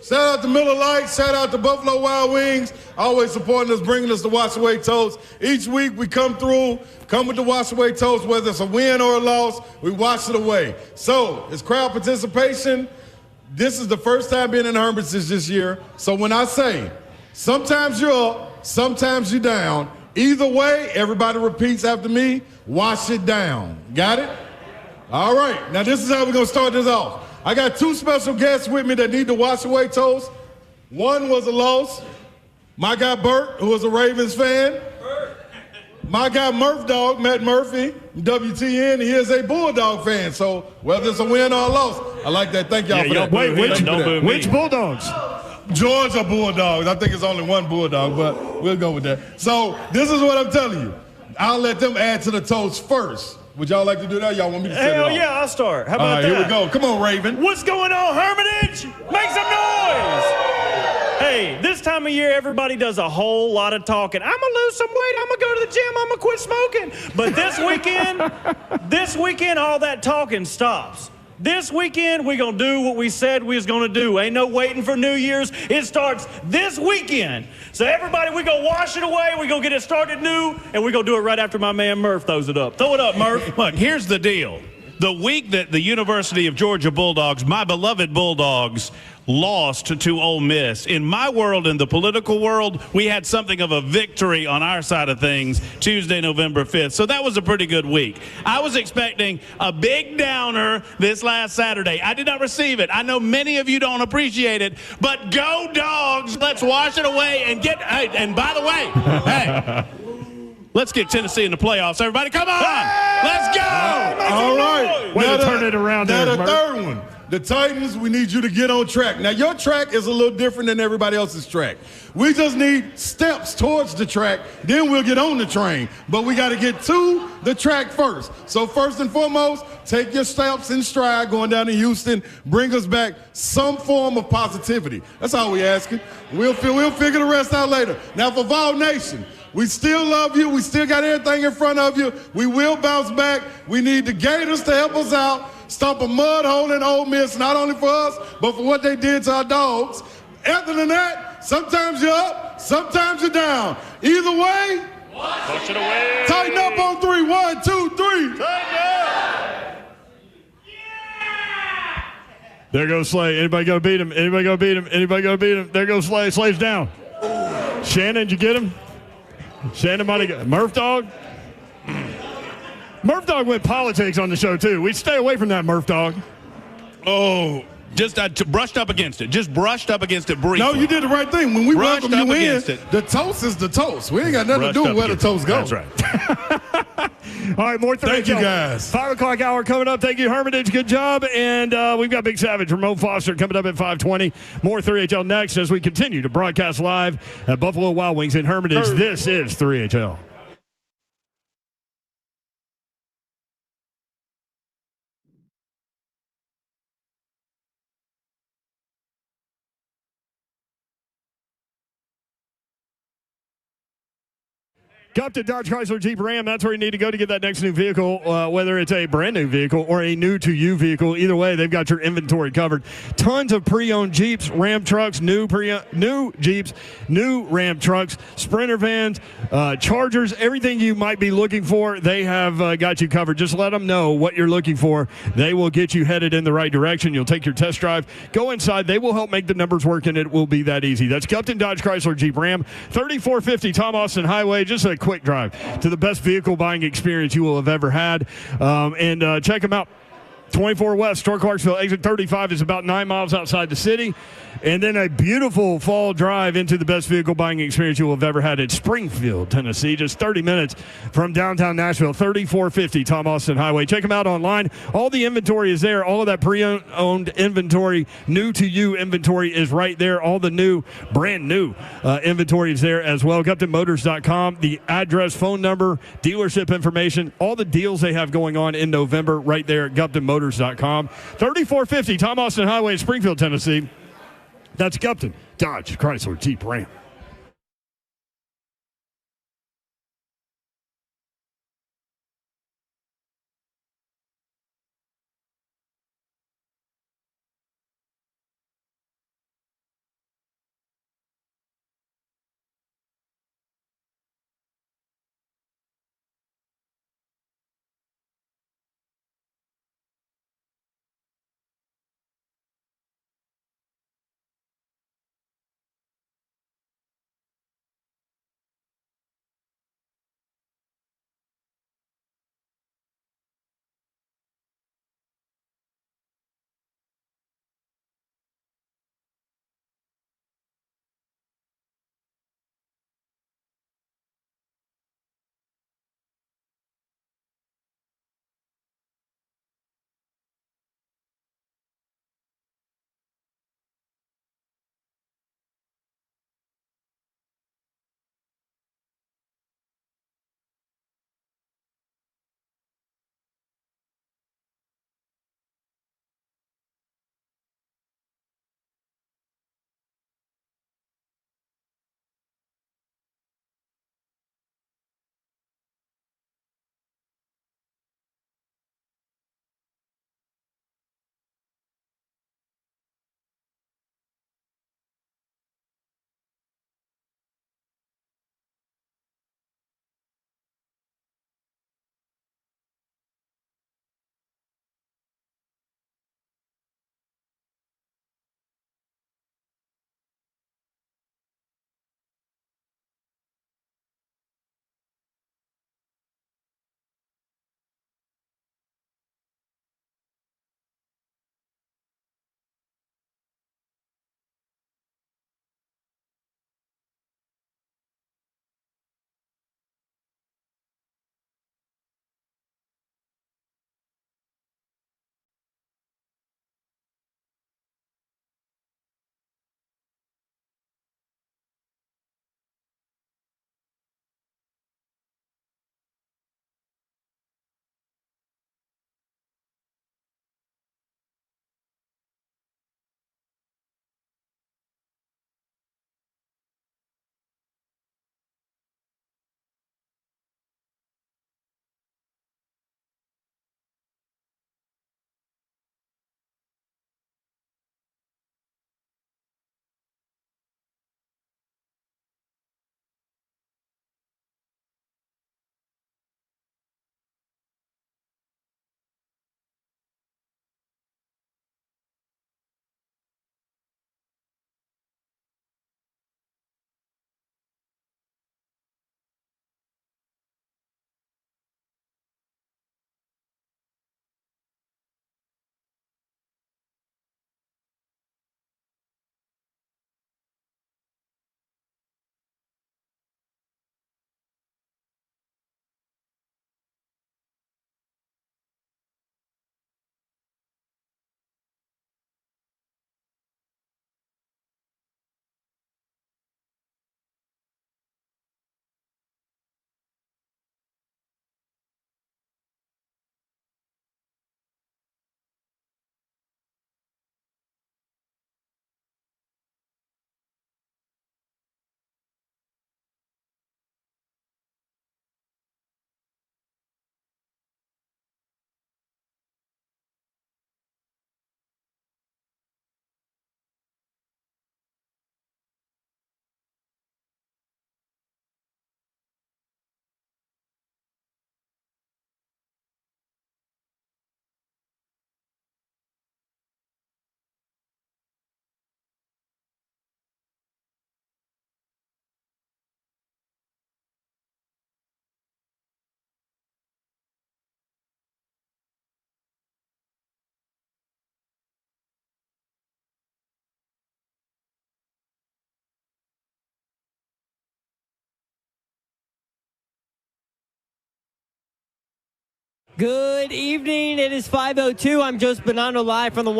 Shout out to Miller Lite. Shout out to Buffalo Wild Wings. Always supporting us, bringing us the wash away toast. Each week we come with the wash away toast, whether it's a win or a loss, we wash it away. So it's crowd participation. This is the first time being in Hermitage this year. So when I say, sometimes you're up, sometimes you're down, either way, everybody repeats after me, wash it down. Got it? All right. Now this is how we're going to start this off. I got two special guests with me that need to wash away toast. One was a loss. My guy Bert, who was a Ravens fan. My guy Murph Dog, Matt Murphy, WTN, he is a Bulldog fan. So whether it's a win or a loss, I like that. Thank y'all for that. Wait, which Bulldogs? Georgia Bulldogs. I think it's only one Bulldog, but we'll go with that. So this is what I'm telling you. I'll let them add to the toast first. Would y'all like to do that? Y'all want me to set it off? Hell yeah, I'll start. How about All right, that? here we go. Come on, Raven. What's going on, Hermitage? Make some noise! Hey, this time of year, everybody does a whole lot of talking. I'm gonna lose some weight. I'm gonna go to the gym. I'm gonna quit smoking. But this weekend, all that talking stops. This weekend, we're going to do what we said we was going to do. Ain't no waiting for New Year's. It starts this weekend. So everybody, we're going to wash it away. We're going to get it started new, and we're going to do it right after my man Murph throws it up. Throw it up, Murph. Look, here's the deal. The week that the University of Georgia Bulldogs, my beloved Bulldogs, lost to Ole Miss, in my world, in the political world, we had something of a victory on our side of things Tuesday, November 5th. So that was a pretty good week. I was expecting a big downer this last Saturday. I did not receive it. I know many of you don't appreciate it, but go Dogs. Let's wash it away and get, hey, and by the way, hey, let's get Tennessee in the playoffs. Everybody, come on. Let's go. All right. Way to turn it around now there, the Murph. third one. The Titans, we need you to get on track. Now, your track is a little different than everybody else's track. We just need steps towards the track, then we'll get on the train. But we got to get to the track first. So first and foremost, take your steps in stride going down to Houston. Bring us back some form of positivity. That's all we asking. We'll figure the rest out later. Now, for Vol Nation, we still love you. We still got everything in front of you. We will bounce back. We need the Gators to help us out. Stop a mud hole in Ole Miss, not only for us, but for what they did to our dogs. Other than that, sometimes you're up, sometimes you're down. Either way, Push it away. tighten up on 3. 1, 2, 3. There goes Slay. Anybody go beat him? Anybody go beat him? Anybody go beat him? There goes Slay. Slay's down. Shannon, did you get him? Shannon might have got Murph Dog. Murph Dog went politics on the show, too. We'd stay away from that, Murph Dog. Oh, just brushed up against it. Just brushed up against it briefly. No, you did the right thing. When we Brushed welcome you up in, against it. the toast is the toast. We ain't got nothing to Brushed do with up where the against it. toast goes. That's right. All right, more 3 Thank you, guys. 5 o'clock hour coming up. Thank you, Hermitage. Good job. And we've got Big Savage, Ramon Foster coming up at 5:20. More 3HL next as we continue to broadcast live at Buffalo Wild Wings in Hermitage. This is 3HL. Up to Dodge Chrysler Jeep Ram. That's where you need to go to get that next new vehicle, whether it's a brand new vehicle or a new to you vehicle. Either way, they've got your inventory covered. Tons of pre-owned Jeeps, Ram trucks, new Jeeps, new Ram trucks, Sprinter vans, Chargers, everything you might be looking for, they have got you covered. Just let them know what you're looking for. They will get you headed in the right direction. You'll take your test drive, go inside. They will help make the numbers work, and it will be that easy. That's Upton Dodge Chrysler Jeep Ram, 3450 Tom Austin Highway. Just a quick drive to the best vehicle buying experience you will have ever had. And check them out. 24 West, Store Clarksville, exit 35 is about 9 miles outside the city. And then a beautiful fall drive into the best vehicle buying experience you will have ever had at Springfield, Tennessee. Just 30 minutes from downtown Nashville, 3450 Tom Austin Highway. Check them out online. All the inventory is there. All of that pre-owned inventory, new to you inventory is right there. All the new, brand new inventory is there as well. GuptonMotors.com, the address, phone number, dealership information, all the deals they have going on in November right there at GuptonMotors.com. 3450 Tom Austin Highway, Springfield, Tennessee. That's Upton Dodge Chrysler Jeep Ram. Good evening. It is 5:02. I'm Joseph Bonanno live from the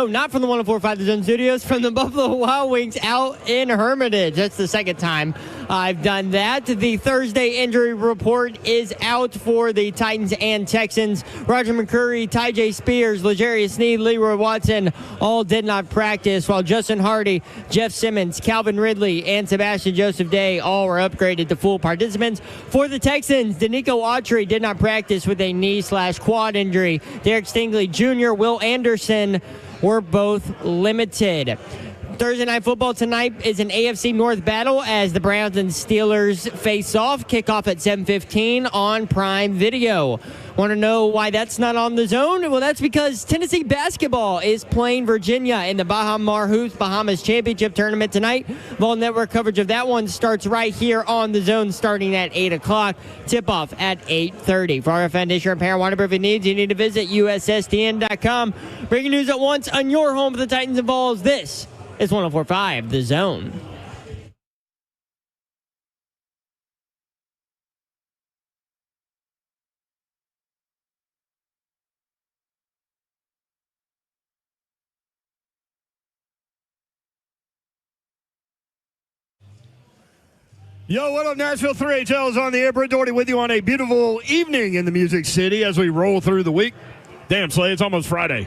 not from the 104.5 The Zone Studios, from the Buffalo Wild Wings out in Hermitage. That's the second time I've done that. The Thursday injury report is out for the Titans and Texans. Roger McCurry, Ty J. Spears, L'Jarius Sneed, Leroy Watson all did not practice, while Justin Hardy, Jeff Simmons, Calvin Ridley, and Sebastian Joseph Day all were upgraded to full participants. For the Texans, Danico Autry did not practice with a knee/quad injury. Derek Stingley Jr., Will Anderson were both limited. Thursday Night Football tonight is an AFC North battle as the Browns and Steelers face off. Kickoff at 7:15 on Prime Video. Want to know why that's not on the Zone? Well, that's because Tennessee basketball is playing Virginia in the Bahamas Hoops Bahamas Championship Tournament tonight. Vol Network coverage of that one starts right here on the Zone starting at 8 o'clock. Tip-off at 8:30. For RFN Dish and Parent waterproofing needs, you need to visit USSTN.com. Breaking news at once on your home for the Titans and Vols. This is 104.5 The Zone. Yo, what up, Nashville? 3HL is on the air. Brent Doherty with you on a beautiful evening in the Music City as we roll through the week. Damn, Slay, it's almost Friday.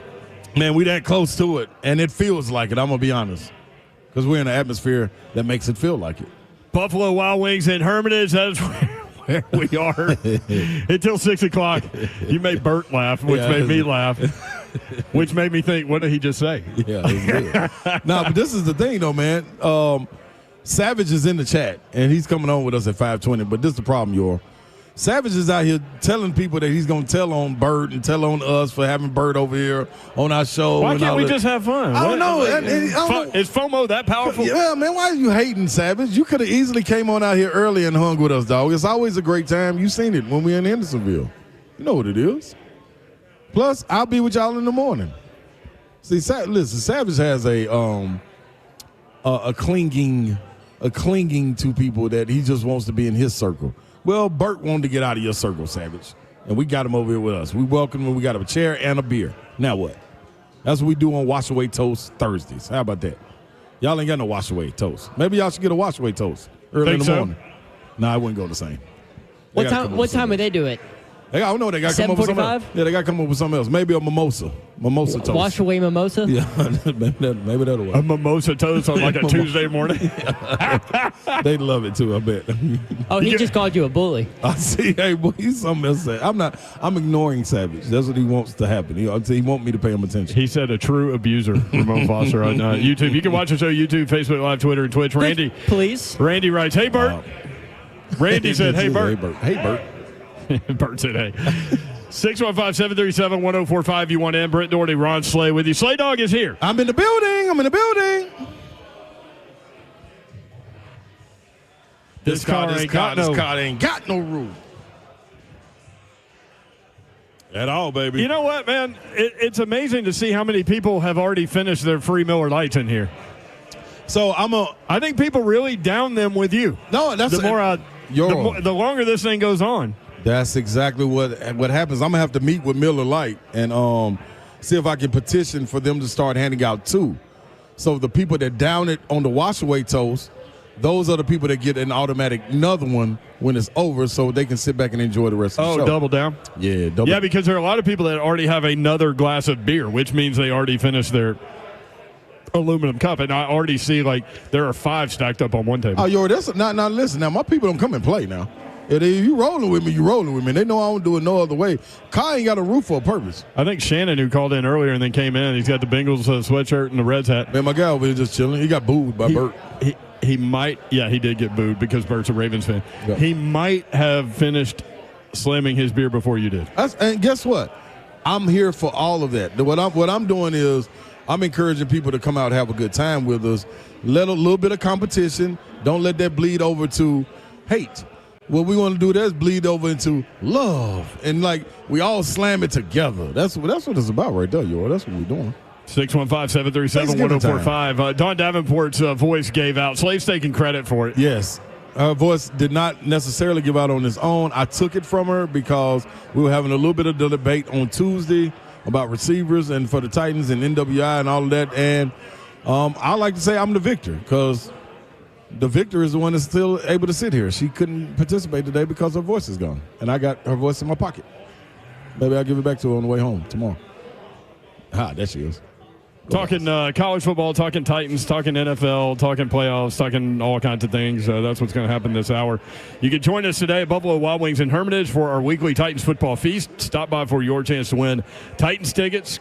Man, we that close to it, and it feels like it, I'm going to be honest, because we're in an atmosphere that makes it feel like it. Buffalo Wild Wings in Hermitage, that is where we are until 6 o'clock. You made Bert laugh, which made me laugh, which made me think, what did he just say? Yeah, it was good. No, but this is the thing, though, man. Savage is in the chat, and he's coming on with us at 5:20, but this is the problem, y'all. Savage is out here telling people that he's going to tell on Bert and tell on us for having Bert over here on our show. Why can't we just have fun? I don't know. Is FOMO that powerful? Yeah, man, why are you hating, Savage? You could have easily came on out here early and hung with us, dog. It's always a great time. You seen it when we're in Hendersonville. You know what it is. Plus, I'll be with y'all in the morning. See, listen, Savage has a clinging to people that he just wants to be in his circle. Well, Bert wanted to get out of your circle, Savage, and we got him over here with us. We welcome him. We got him a chair and a beer. Now what? That's what we do on Wash Away Toast Thursdays. How about that? Y'all ain't got no Wash Away Toast. Maybe y'all should get a Wash Away Toast early in the morning. Nah, I wouldn't go the same. What time would they do it? I don't know. They got to come up with something else. Yeah, they got to come up with something else. Maybe a mimosa toast. Wash away mimosa? Yeah, maybe that'll work. A mimosa toast on like a Tuesday morning? They'd love it too, I bet. Oh, he just called you a bully. I see. Hey, boy, he's something else. I'm ignoring Savage. That's what he wants to happen. He wants me to pay him attention. He said a true abuser, Ramon Foster, on YouTube. You can watch the show YouTube, Facebook Live, Twitter, and Twitch. Randy. Please. Randy writes, hey, Bert. Randy said, hey, Bert. Hey, Bert. Bert said, hey. 615-737-1045. You want in. Brent Doherty, Ron Slay with you. Slay Dog is here. I'm in the building. This car ain't got no rule. At all, baby. You know what, man? It's amazing to see how many people have already finished their free Miller Lights in here. So I think people really down them with you. No, that's the longer this thing goes on. That's exactly what happens. I'm gonna have to meet with Miller Lite and see if I can petition for them to start handing out two. So the people that down it on the wash away toast, those are the people that get an automatic another one when it's over, so they can sit back and enjoy the rest of the show. Oh, double down? Yeah, double. Yeah, because there are a lot of people that already have another glass of beer, which means they already finished their aluminum cup, and I already see like there are 5 stacked up on one table. Oh, yo, that's now listen. Now my people don't come and play now. If you rolling with me, you rolling with me. They know I don't do it no other way. Kai ain't got a roof for a purpose. I think Shannon, who called in earlier and then came in, he's got the Bengals sweatshirt and the Reds hat. Man, my guy over here just chilling. He got booed by Bert. He might, he did get booed because Bert's a Ravens fan. Yeah. He might have finished slamming his beer before you did. And guess what? I'm here for all of that. What I'm doing is I'm encouraging people to come out and have a good time with us. Let a little bit of competition. Don't let that bleed over to hate. What we want to do is bleed over into love. And, like, we all slam it together. That's what it's about right there, yo. That's what we're doing. 615-737-1045. Don Davenport's voice gave out. Slave's taking credit for it. Yes. her voice did not necessarily give out on its own. I took it from her because we were having a little bit of debate on Tuesday about receivers and for the Titans and NWI and all of that. And I like to say I'm the victor because the victor is the one that's still able to sit here. She couldn't participate today because her voice is gone. And I got her voice in my pocket. Maybe I'll give it back to her on the way home tomorrow. There she is. Talking college football, talking Titans, talking NFL, talking playoffs, talking all kinds of things. That's what's going to happen this hour. You can join us today at Buffalo Wild Wings in Hermitage for our weekly Titans football feast. Stop by for your chance to win Titans tickets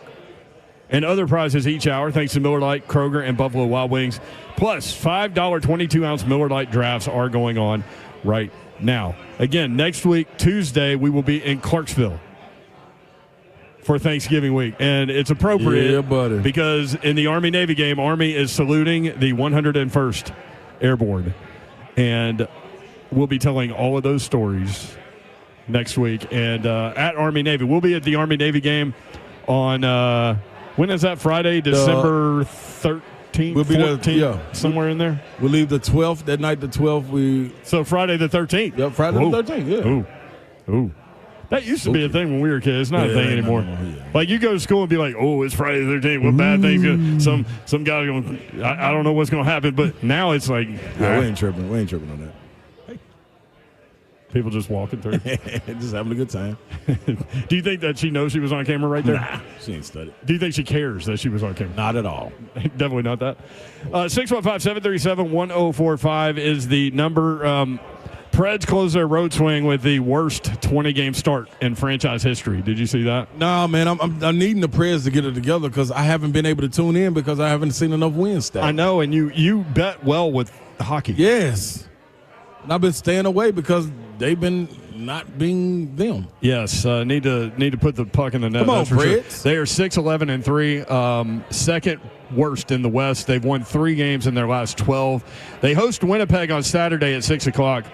and other prizes each hour, thanks to Miller Lite, Kroger, and Buffalo Wild Wings. Plus, $5 22-ounce Miller Lite drafts are going on right now. Again, next week, Tuesday, we will be in Clarksville for Thanksgiving week. And it's appropriate because in the Army-Navy game, Army is saluting the 101st Airborne. And we'll be telling all of those stories next week. And at Army-Navy, we'll be at the Army-Navy game on, when is that, Friday, December 13th, we'll be 14th, somewhere in there? We'll leave the 12th, that night the 12th. So Friday the 13th? Yep, Friday the 13th, yeah. Ooh. That used to be a thing when we were kids. It's not a thing anymore. Like, you go to school and be like, oh, it's Friday the 13th. What bad things? Some guy's going to, I don't know what's going to happen. But now it's like. Yeah, we ain't tripping. We ain't tripping on that. Hey. People just walking through. Just having a good time. Do you think that she knows she was on camera right there? Nah, she ain't studied. Do you think she cares that she was on camera? Not at all. Definitely not that. 615-737-1045 is the number. Preds closed their road swing with the worst 20-game start in franchise history. Did you see that? No, man. I'm needing the Preds to get it together because I haven't been able to tune in because I haven't seen enough win stats. I know, and you bet well with hockey. Yes. And I've been staying away because they've been not being them. Yes, need to put the puck in the net. Come on, Preds. Sure. They are 6-11-3, second worst in the West. They've won 3 games in their last 12. They host Winnipeg on Saturday at 6 o'clock.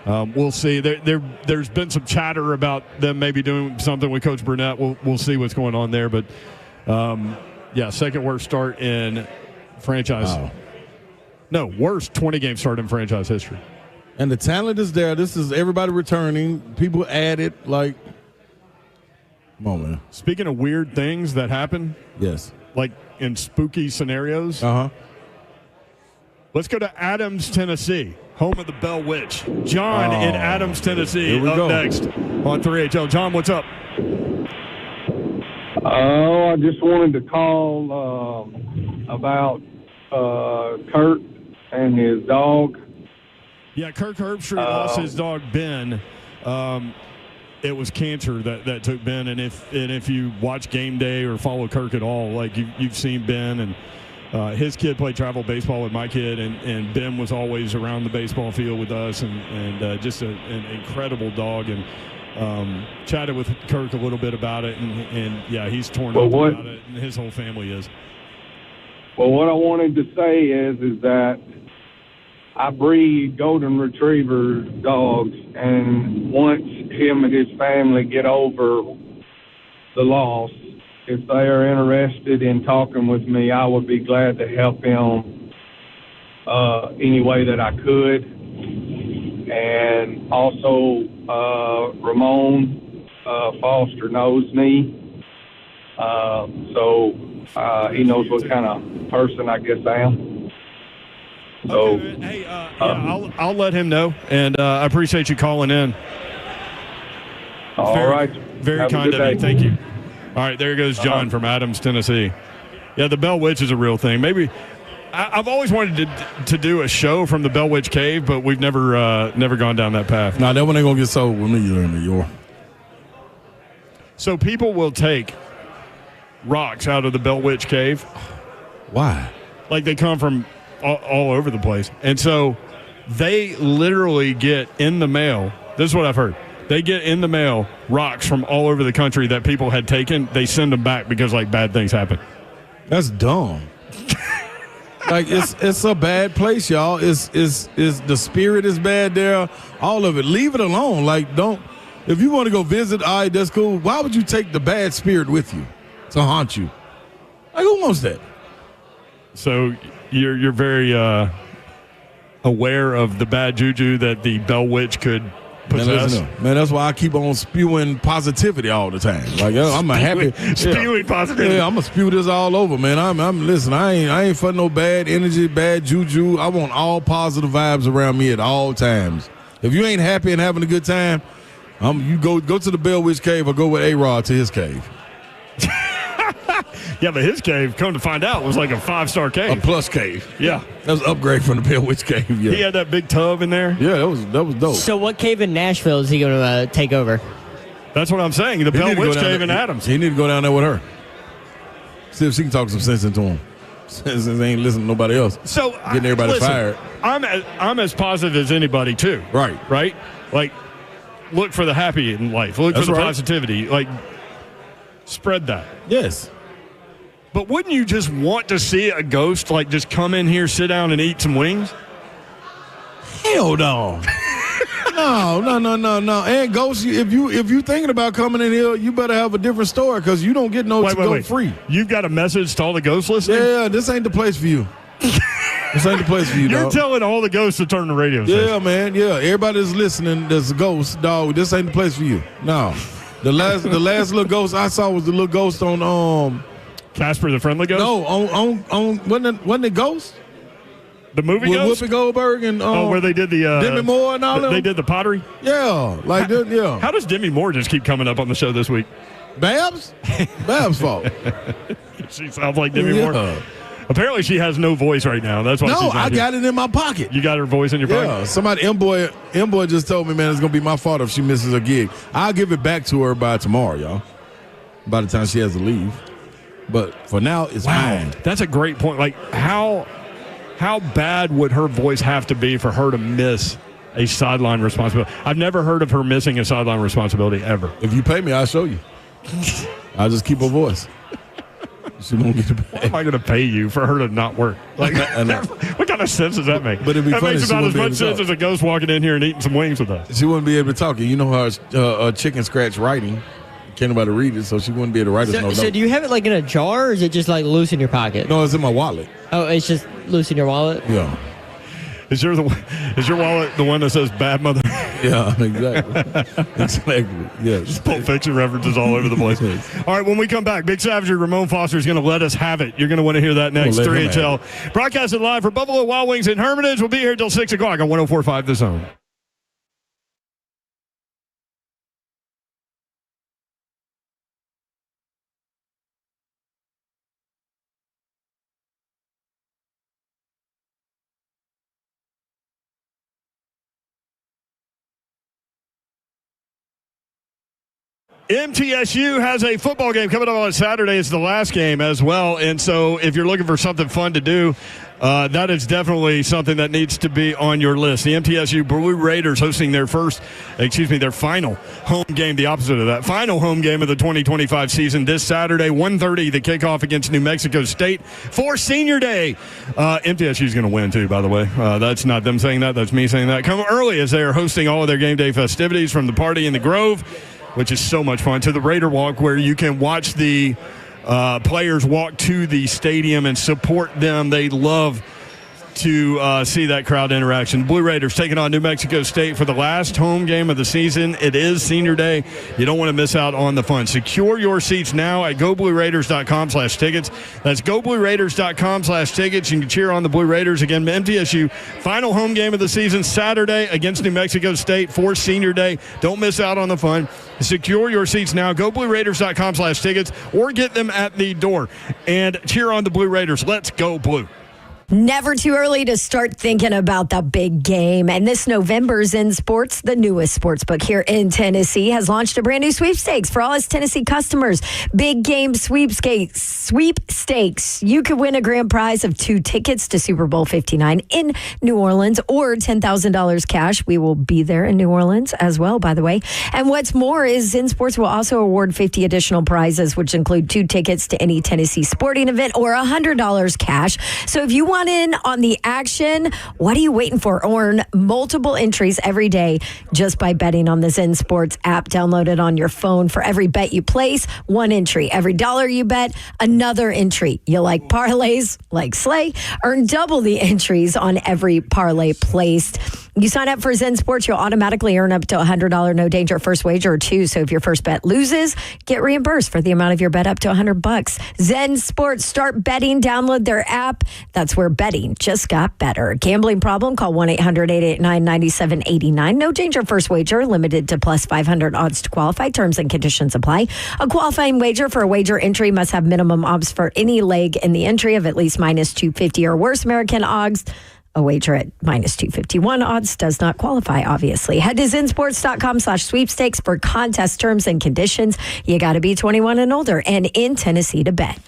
We'll see. There's been some chatter about them maybe doing something with Coach Burnett. We'll see what's going on there. But, second worst start in franchise. Wow. No, worst 20-game start in franchise history. And the talent is there. This is everybody returning. People added. Like, come on, man. Speaking of weird things that happen. Yes. Like in spooky scenarios. Uh-huh. Let's go to Adams, Tennessee. Home of the Bell Witch. John in Adams, Tennessee, up next on 3HL. John, what's up? I just wanted to call about Kurt and his dog. Yeah, Kirk Herbstreit lost his dog, Ben. It was cancer that took Ben, and if you watch Game Day or follow Kirk at all, like you've seen Ben and his kid played travel baseball with my kid, and Ben was always around the baseball field with us, and just an incredible dog. And chatted with Kirk a little bit about it, and he's torn up about it, and his whole family is. Well, what I wanted to say is that I breed golden retriever dogs, and once him and his family get over the loss, if they are interested in talking with me, I would be glad to help him any way that I could. And also, Ramon Foster knows me, so he knows what kind of person I guess I am. So, okay, hey, I'll let him know, and I appreciate you calling in. All right. Very kind of you. Thank you. All right, there goes John from Adams, Tennessee. Yeah, the Bell Witch is a real thing. Maybe I've always wanted to do a show from the Bell Witch Cave, but we've never gone down that path. Nah, that one ain't gonna get sold with me either in New York. So people will take rocks out of the Bell Witch Cave. Why? Like they come from all over the place, and so they literally get in the mail. This is what I've heard. They get in the mail rocks from all over the country that people had taken. They send them back because like bad things happen. That's dumb. Like it's a bad place, y'all. Is the spirit is bad there. All of it. Leave it alone. Like don't. If you want to go visit, all right, that's cool. Why would you take the bad spirit with you to haunt you? Like who wants that? So you're very aware of the bad juju that the Bell Witch could possess. Man, that's why I keep on spewing positivity all the time. Like I'm a happy spewing positivity. Yeah, I'm gonna spew this all over, man. I'm listen. I ain't for no bad energy, bad juju. I want all positive vibes around me at all times. If you ain't happy and having a good time, you go to the Bell Witch cave or go with A-Rod to his cave. Yeah, but his cave, come to find out, was like a 5-star cave. A plus cave. Yeah. That was an upgrade from the Bell Witch cave. Yeah. He had that big tub in there. Yeah, that was dope. So what cave in Nashville is he going to take over? That's what I'm saying. The Bell Witch cave in Adams. He need to go down there with her. See if she can talk some sense into him. Since they ain't listening to nobody else. So getting everybody fired. I'm as positive as anybody too. Right. Like, look for the happy in life. Look for the positivity. Like, spread that. Yes. But wouldn't you just want to see a ghost like just come in here, sit down, and eat some wings? Hell no. No. And ghosts, if you thinking about coming in here, you better have a different story because you don't get no free. You've got a message to all the ghosts listening? Yeah, this ain't the place for you. This ain't the place for you, You're dog. telling all the ghosts to turn the radio station. Yeah, man. Yeah, everybody that's listening that's a ghost, dog. This ain't the place for you. No. The last little ghost I saw was the little ghost on Casper the Friendly Ghost? No, on wasn't it Ghost? The movie with Ghost? Whoopi Goldberg and where they did the Demi Moore and all that. They did the pottery. Yeah, yeah. How does Demi Moore just keep coming up on the show this week? Babs' fault. She sounds like Demi Moore. Apparently, she has no voice right now. That's why. No, I got it in my pocket. You got her voice in your pocket. Yeah, somebody M-Boy just told me, man, it's gonna be my fault if she misses a gig. I'll give it back to her by tomorrow, y'all. By the time she has to leave. But for now, it's mine. That's a great point. Like, how bad would her voice have to be for her to miss a sideline responsibility? I've never heard of her missing a sideline responsibility ever. If you pay me, I'll show you. I'll just keep her voice. She won't get it back. Why am I going to pay you for her to not work? Like, what kind of sense does that make? But it'd be that funny. Makes about as much sense as a ghost walking in here and eating some wings with us. She wouldn't be able to talk. You know how chicken scratch writing. Can't nobody read it, so she wouldn't be able to write us no note. So do you have it like in a jar, or is it just like loose in your pocket? No, it's in my wallet. Oh, it's just loose in your wallet? Yeah. Is your wallet the one that says bad mother? Yeah, exactly. Exactly. Yes. Pulp Fiction references all over the place. All right, when we come back, Big Savage Ramon Foster is going to let us have it. You're going to want to hear that next. 3HL. Broadcasting live for Buffalo Wild Wings in Hermitage. We'll be here till 6 o'clock on 104.5 The Zone. MTSU has a football game coming up on Saturday. It's the last game as well. And so if you're looking for something fun to do, that is definitely something that needs to be on your list. The MTSU Blue Raiders hosting their final home game, the opposite of that, final home game of the 2025 season this Saturday, 1:30, the kickoff against New Mexico State for Senior Day. MTSU is going to win, too, by the way. That's not them saying that. That's me saying that. Come early as they are hosting all of their game day festivities, from the party in the Grove, which is so much fun, to the Raider Walk, where you can watch the players walk to the stadium and support them. They love to see that crowd interaction. Blue Raiders taking on New Mexico State for the last home game of the season. It is Senior Day. You don't want to miss out on the fun. Secure your seats now at goblueraiders.com/tickets. That's goblueraiders.com/tickets. You can cheer on the Blue Raiders. Again, MTSU, final home game of the season, Saturday against New Mexico State for Senior Day. Don't miss out on the fun. Secure your seats now. goblueraiders.com/tickets or get them at the door. And cheer on the Blue Raiders. Let's go Blue. Never too early to start thinking about the big game. And this November's in sports, the newest sportsbook here in Tennessee has launched a brand new sweepstakes for all its Tennessee customers. Big game sweepstakes. You could win a grand prize of 2 tickets to Super Bowl 59 in New Orleans or $10,000 cash. We will be there in New Orleans as well, by the way. And what's more is In Sports will also award 50 additional prizes, which include 2 tickets to any Tennessee sporting event or $100 cash. So if you want want in on the action? What are you waiting for? Earn multiple entries every day just by betting on the Zen Sports app. Download it on your phone. For every bet you place, one entry. Every dollar you bet, another entry. You like parlays, like Slay? Earn double the entries on every parlay placed. You sign up for Zen Sports, you'll automatically earn up to $100 no danger first wager or two. So if your first bet loses, get reimbursed for the amount of your bet up to $100. Zen Sports, start betting, download their app. That's where betting just got better. Gambling problem? Call 1-800-889-9789. No danger first wager, limited to plus 500 odds to qualify. Terms and conditions apply. A qualifying wager for a wager entry must have minimum odds for any leg in the entry of at least minus 250 or worse American odds. A wager at minus 251 odds does not qualify, obviously. Head to zensports.com/sweepstakes for contest terms and conditions. You got to be 21 and older and in Tennessee to bet.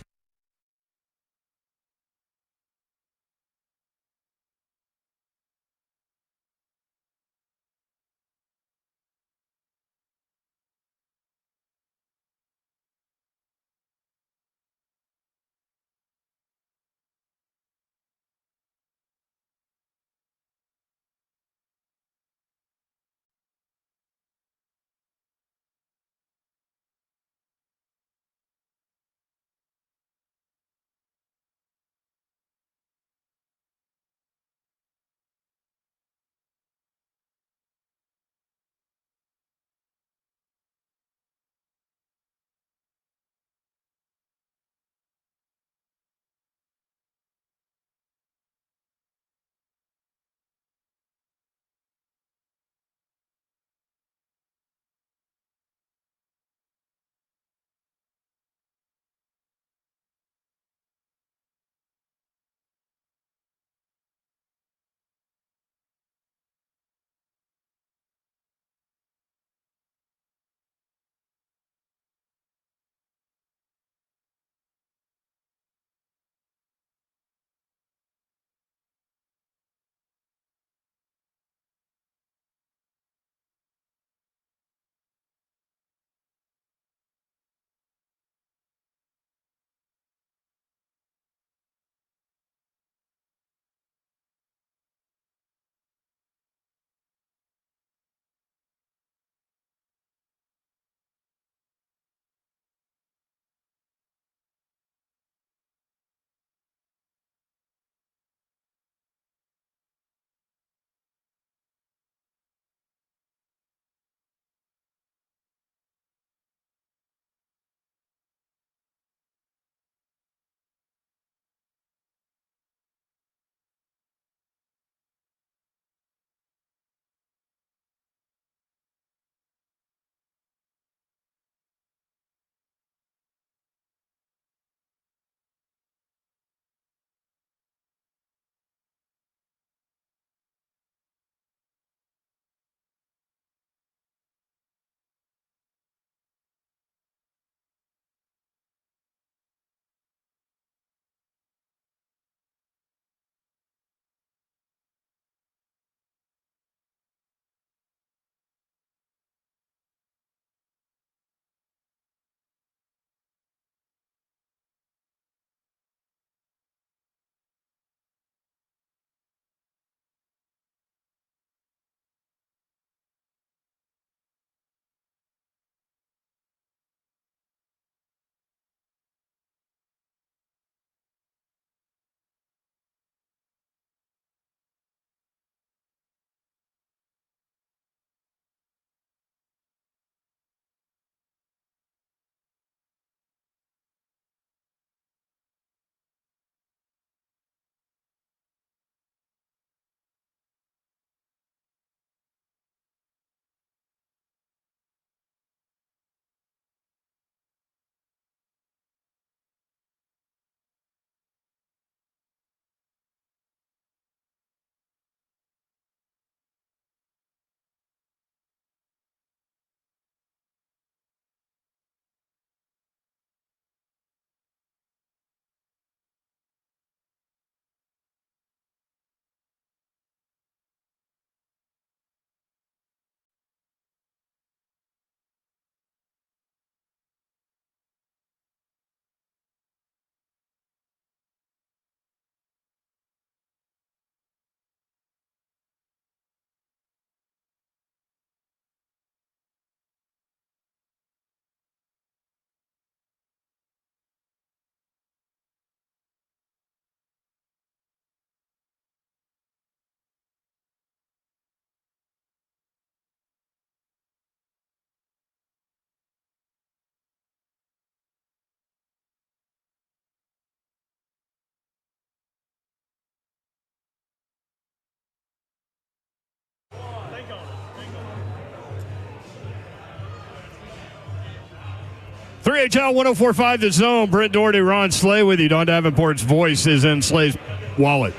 3HL 104.5 The Zone. Brent Doherty, Ron Slay with you. Don Davenport's voice is in Slay's wallet.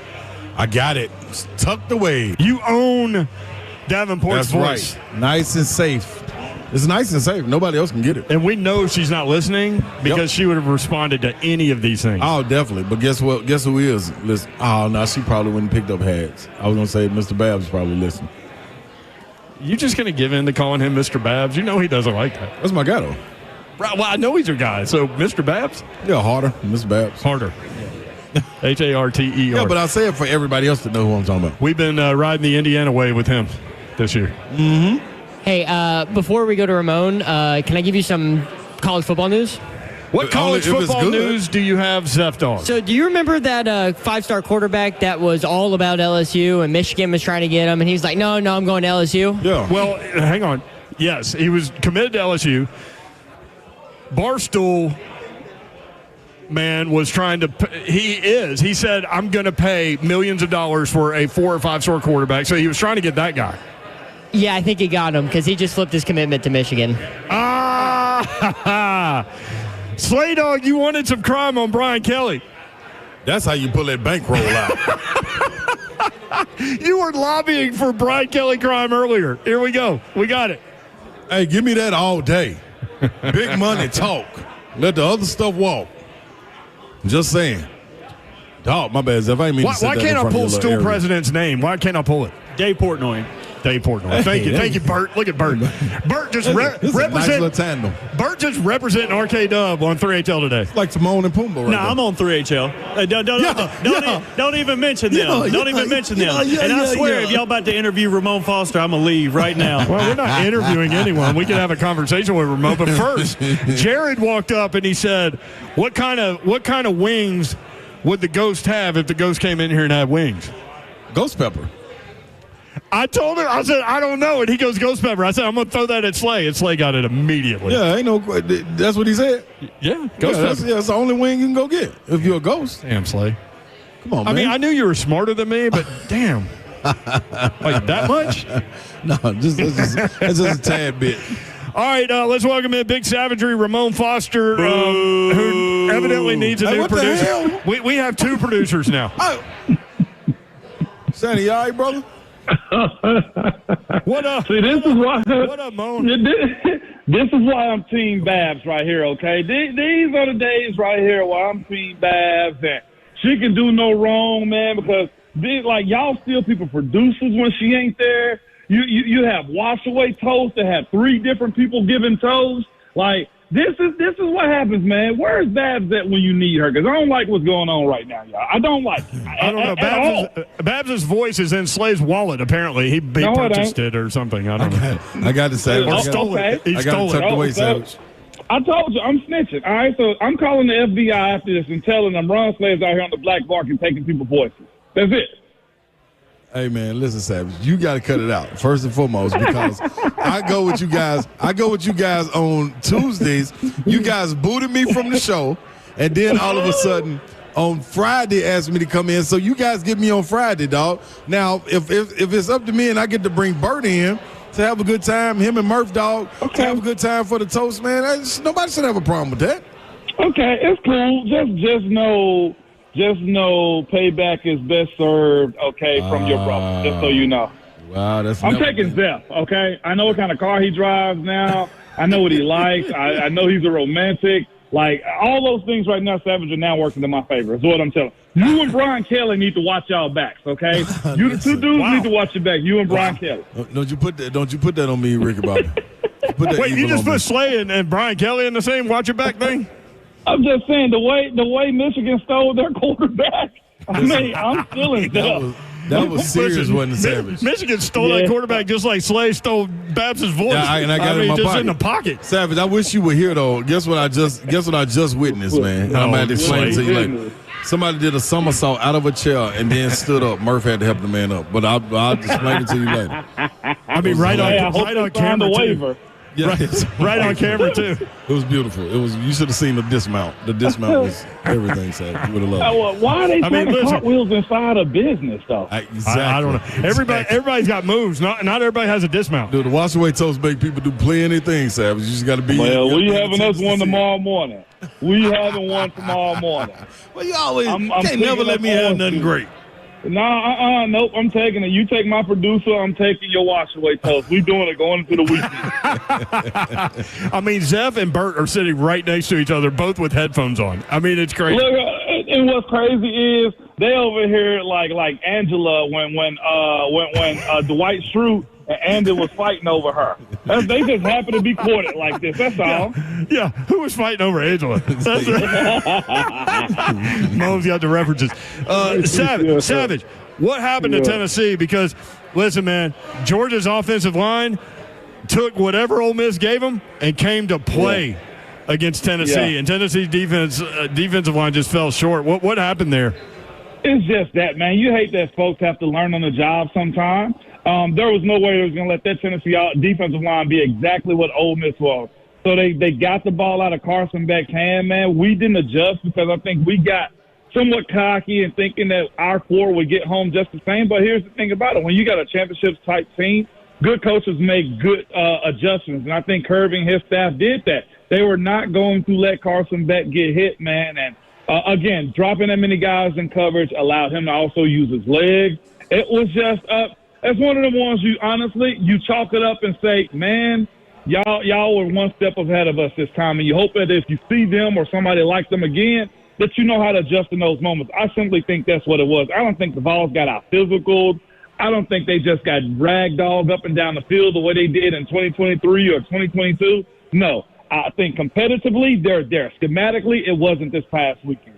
I got it. It's tucked away. You own Davenport's voice. Right. Nice and safe. It's nice and safe. Nobody else can get it. And we know she's not listening because she would have responded to any of these things. Oh, definitely. But guess what? Guess who is? Listen. Oh, no, she probably wouldn't have picked up Hags. I was going to say Mr. Babs probably listening. You just going to give in to calling him Mr. Babs? You know he doesn't like that. That's my guy, though. Right, well, I know he's your guy. So, Mr. Babs? Yeah, harder. Mr. Babs. Harder. Harter. Yeah, but I say it for everybody else to know who I'm talking about. We've been riding the Indiana way with him this year. Mm-hmm. Hey, before we go to Ramon, can I give you some college football news? What college football news do you have, Zeph Dog? So do you remember that 5-star quarterback that was all about LSU and Michigan was trying to get him, and he's like, no, I'm going to LSU? Yeah. Well, hang on. Yes, he was committed to LSU. Barstool man was trying to he said, I'm going to pay millions of dollars for a 4 or 5-star quarterback. So he was trying to get that guy. Yeah, I think he got him because he just flipped his commitment to Michigan. Slay Dog, you wanted some crime on Brian Kelly. That's how you pull that bankroll out. You were lobbying for Brian Kelly crime earlier. Here we go. We got it. Hey, give me that all day. Big money talk. Let the other stuff walk. Just saying. Dog, my bad, Zeph. I ain't mean to say Why that can't in I front pull of your Stool little area. President's name? Why can't I pull it? Dave Portnoy. Dave Portnoy. Thank you, Bert. Look at Bert. Bert just represent. Nice little tandem. Bert just representing RK Dub on 3HL today. It's like Timon and Pumbaa right No, there. I'm on 3HL. Don't even mention them. Don't even mention them. And I swear, if y'all about to interview Ramon Foster, I'm going to leave right now. Well, we're not interviewing anyone. We can have a conversation with Ramon. But first, Jared walked up and he said, what kind of wings would the Ghost have if the Ghost came in here and had wings? Ghost pepper. I told him, I said, I don't know. And he goes, Ghost pepper. I said, I'm going to throw that at Slay. And Slay got it immediately. Yeah, ain't no. That's what he said. Yeah, Ghost pepper. That's the only wing you can go get if you're a ghost. Damn, Slay. Come on, man. I mean, I knew you were smarter than me, but damn. Like that much? No, that's just a tad bit. All right, let's welcome in Big Savagery, Ramon Foster, who evidently needs a new what the producer. hell? We have 2 producers now. Sandy, you all right, brother? What up? See, this is why. What up, Moan? This is why I'm Team Babs right here. Okay, these are the days right here where I'm Team Babs, and she can do no wrong, man. Because y'all steal people producers when she ain't there. You have wash away toast that have 3 different people giving toast. Like this is what happens, man. Where's Babs at when you need her? Because I don't like what's going on right now, y'all. I don't like it. I don't know. Babs' voice is in Slay's wallet, apparently. He purchased it or something. I don't know. I got to say, He stole it. He I got stole to tuck it. away, Savage. I told you, I'm snitching. All right, so I'm calling the FBI after this and telling them Ron Slave's out here on the black market taking people's voices. That's it. Hey man, listen, Savage. You got to cut it out first and foremost because I go with you guys. I go with you guys on Tuesdays. You guys booted me from the show, and then all of a sudden on Friday asked me to come in. So you guys get me on Friday, dog. Now, if it's up to me and I get to bring Bert in to have a good time, him and Murph, dog, to have a good time for the toast, man. Nobody should have a problem with that. Okay, it's cool. Just know payback is best served, okay, from your brother, just so you know. Wow, I'm taking Zeph, okay? I know what kind of car he drives now. I know what he likes. I know he's a romantic. Like, all those things right now, Savage, are now working in my favor, is what I'm telling you. You and Brian Kelly need to watch y'all backs, okay? You the 2 dudes need to watch your back, you and Brian Kelly. Don't you put that on me, Ricky Bobby. Wait, you just put Slay and Brian Kelly in the same watch your back thing? I'm just saying, the way Michigan stole their quarterback, I mean, I'm still in Zeph. That was serious, wasn't it, Savage? Michigan stole that quarterback just like Slay stole Babs' voice. Yeah, and I got it in my just pocket. in the pocket. Savage, I wish you were here though. Guess what I just witnessed, man. And I'm gonna have to explain it to you later. Somebody did a somersault out of a chair and then stood up. Murph had to help the man up, but I'll explain it to you later. I mean, right on camera. The waiver. Yeah, right on camera too. It was beautiful. It was. You should have seen the dismount. The dismount was everything. So you would have loved it. Why are they putting cartwheels inside a business, though? Exactly. I don't know. Everybody's got moves. Not everybody has a dismount. Dude, the wash away toast make people do plenty things, Savage. You just got to be. Well, we having us one tomorrow morning. We having one tomorrow morning. Well, you always can't never let me have nothing great. No, nope. I'm taking it. You take my producer. I'm taking your wash away toast. We doing it going into the weekend. I mean, Zev and Bert are sitting right next to each other, both with headphones on. I mean, it's crazy. Look, and what's crazy is they over here like Angela when Dwight Schrute and Andy was fighting over her. They just happen to be courted like this. That's all. Yeah. Who was fighting over Angela? That's right. Mom's got the references. Savage, what happened to Tennessee? Because, listen, man, Georgia's offensive line took whatever Ole Miss gave them and came to play against Tennessee. And Tennessee's defensive line just fell short. What happened there? It's just that, man. You hate that folks have to learn on the job sometimes. There was no way they was going to let that Tennessee defensive line be exactly what Ole Miss was. So they got the ball out of Carson Beck's hand, man. We didn't adjust because I think we got somewhat cocky and thinking that our four would get home just the same. But here's the thing about it. When you got a championship-type team, good coaches make good adjustments. And I think Kirby and his staff did that. They were not going to let Carson Beck get hit, man. And, again, dropping that many guys in coverage allowed him to also use his legs. It was just it's one of the ones you chalk it up and say, man, y'all were one step ahead of us this time. And you hope that if you see them or somebody like them again, that you know how to adjust in those moments. I simply think that's what it was. I don't think the Vols got out physical. I don't think they just got ragdolled up and down the field the way they did in 2023 or 2022. No, I think competitively they're there. Schematically, it wasn't this past weekend.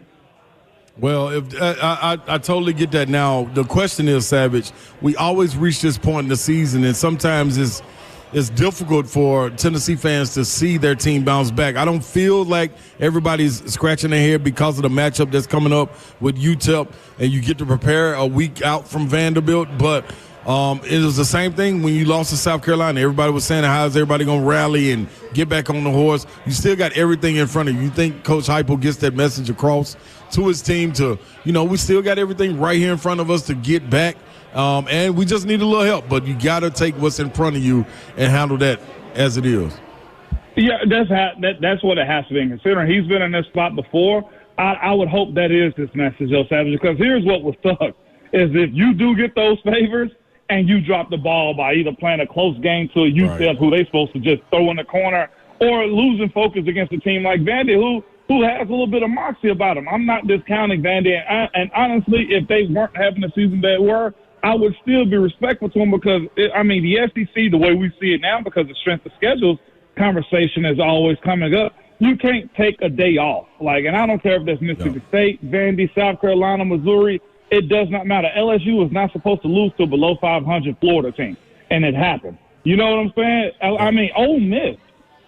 Well, I totally get that. Now, the question is, Savage, we always reach this point in the season, and sometimes it's difficult for Tennessee fans to see their team bounce back. I don't feel like everybody's scratching their head because of the matchup that's coming up with UTEP, and you get to prepare a week out from Vanderbilt, but it was the same thing when you lost to South Carolina. Everybody was saying, how is everybody going to rally and get back on the horse? You still got everything in front of you. You think Coach Heupel gets that message across to his team to, we still got everything right here in front of us to get back, and we just need a little help. But you got to take what's in front of you and handle that as it is. Yeah, that's what it has to be. Considering he's been in this spot before, I would hope that is this message, Joe Savage, because here's what was suck is if you do get those favors, and you drop the ball by either playing a close game to a UTEP who they supposed to just throw in the corner, or losing focus against a team like Vandy who has a little bit of moxie about them. I'm not discounting Vandy, and honestly, if they weren't having the season they were, I would still be respectful to them because, the SEC, the way we see it now, because the strength of schedules conversation is always coming up, you can't take a day off. And I don't care if that's Mississippi State, Vandy, South Carolina, Missouri. It does not matter. LSU was not supposed to lose to a below 500 Florida team, and it happened. You know what I'm saying? Ole Miss,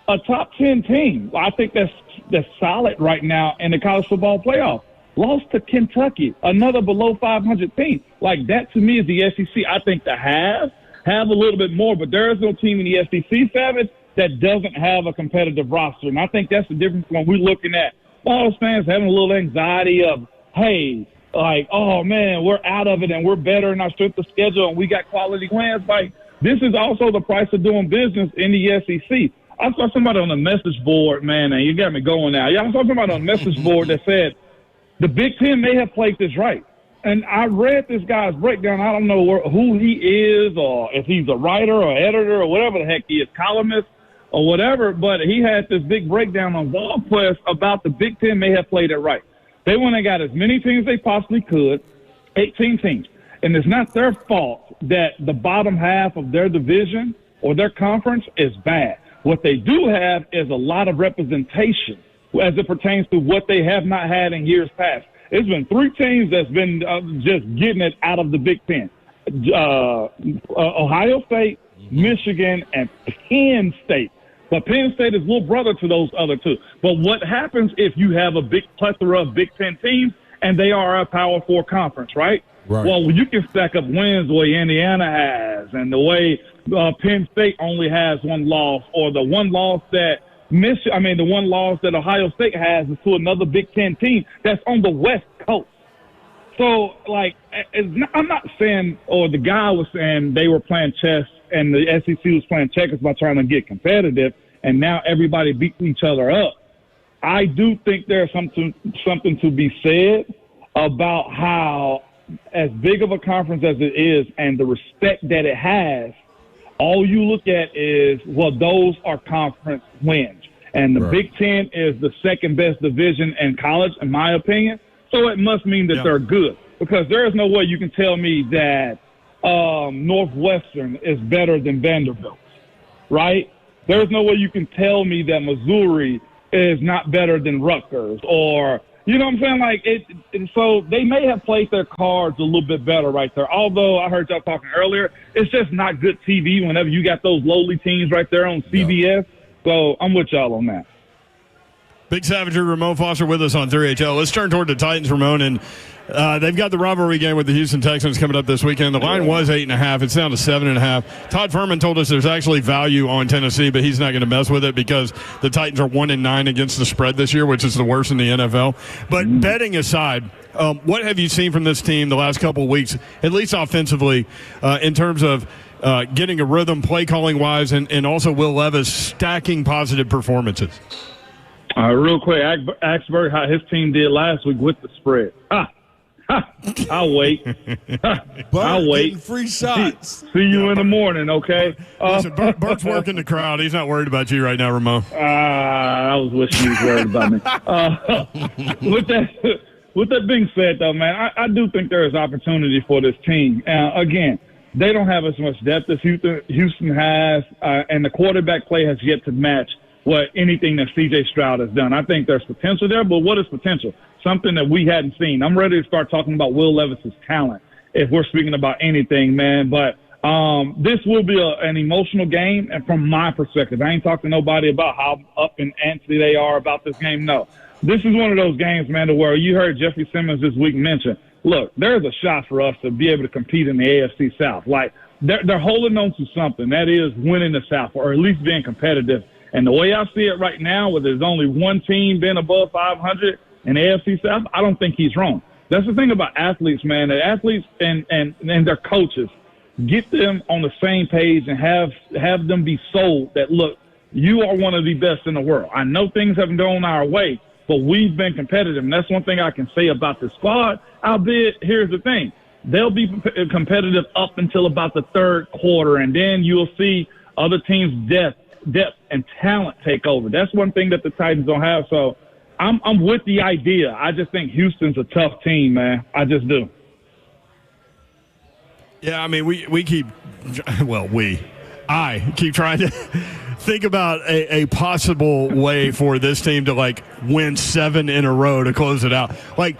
a top 10 team. I think that's solid right now in the college football playoff. Lost to Kentucky, another below 500 team. That to me is the SEC. I think to have a little bit more, but there is no team in the SEC, Savage, that doesn't have a competitive roster. And I think that's the difference when we're looking at Vols fans having a little anxiety of, hey, oh, man, we're out of it and we're better in our strength of schedule and we got quality wins. This is also the price of doing business in the SEC. I saw somebody on the message board, man, and you got me going now. I saw somebody on the message board that said the Big Ten may have played this right. And I read this guy's breakdown. I don't know who he is or if he's a writer or editor or whatever the heck he is, columnist or whatever, but he had this big breakdown on VolQuest about the Big Ten may have played it right. They went and got as many teams as they possibly could, 18 teams. And it's not their fault that the bottom half of their division or their conference is bad. What they do have is a lot of representation as it pertains to what they have not had in years past. It's been 3 teams that's been just getting it out of the Big Ten. Ohio State, Michigan, and Penn State. But Penn State is little brother to those other 2. But what happens if you have a big plethora of Big Ten teams and they are a Power 4 conference, right? Well, you can stack up wins the way Indiana has and the way Penn State only has one loss, or the one loss that the one loss that Ohio State has is to another Big Ten team that's on the West Coast. So, like, I'm not saying, or the guy was saying they were playing chess and the SEC was playing checkers by trying to get competitive, and now everybody beats each other up. I do think there's something to be said about how, as big of a conference as it is and the respect that it has, all you look at is, well, those are conference wins. And the Big Ten is the second best division in college, in my opinion. So it must mean that they're good, because there is no way you can tell me that Northwestern is better than Vanderbilt, right? There's no way you can tell me that Missouri is not better than Rutgers, or, you know what I'm saying? Like, so they may have played their cards a little bit better right there. Although I heard y'all talking earlier, it's just not good TV whenever you got those lowly teams right there on CBS. So I'm with y'all on that. Big Savagery, Ramon Foster with us on 3HL. Let's turn toward the Titans, Ramon, and they've got the rivalry game with the Houston Texans coming up this weekend. The line was 8.5. It's down to 7.5. Todd Furman told us there's actually value on Tennessee, but he's not going to mess with it because the Titans are 1-9 against the spread this year, which is the worst in the NFL. But betting aside, what have you seen from this team the last couple of weeks, at least offensively, in terms of getting a rhythm, play calling wise, and also Will Levis stacking positive performances? Real quick, ask Bert how his team did last week with the spread. I'll wait. I'll wait. Free shots. See you in the morning, okay? Listen, Bert's working the crowd. He's not worried about you right now, Ramon. I was wishing he was worried about me. With that being said, though, man, I do think there is opportunity for this team. Again, they don't have as much depth as Houston has, and the quarterback play has yet to match anything that C.J. Stroud has done. I think there's potential there, but what is potential? Something that we hadn't seen. I'm ready to start talking about Will Levis's talent if we're speaking about anything, man. But this will be an emotional game, and from my perspective, I ain't talking to nobody about how up and antsy they are about this game. No. This is one of those games, man, to where you heard Jeffrey Simmons this week mention, look, there's a shot for us to be able to compete in the AFC South. Like, they're holding on to something. That is winning the South, or at least being competitive. And the way I see it right now, where there's only one team being above 500 in the AFC South, I don't think he's wrong. That's the thing about athletes, man. The athletes and their coaches, get them on the same page and have them be sold that, look, you are one of the best in the world. I know things haven't gone our way, but we've been competitive. And that's one thing I can say about the squad. Albeit, here's the thing. They'll be competitive up until about the third quarter, and then you'll see other teams' depth and talent take over. That's one thing that the Titans don't have. So I'm with the idea. I just think Houston's a tough team, man. I just do. Yeah, I mean, I keep trying to think about a possible way for this team to, like, win 7 in a row to close it out. Like,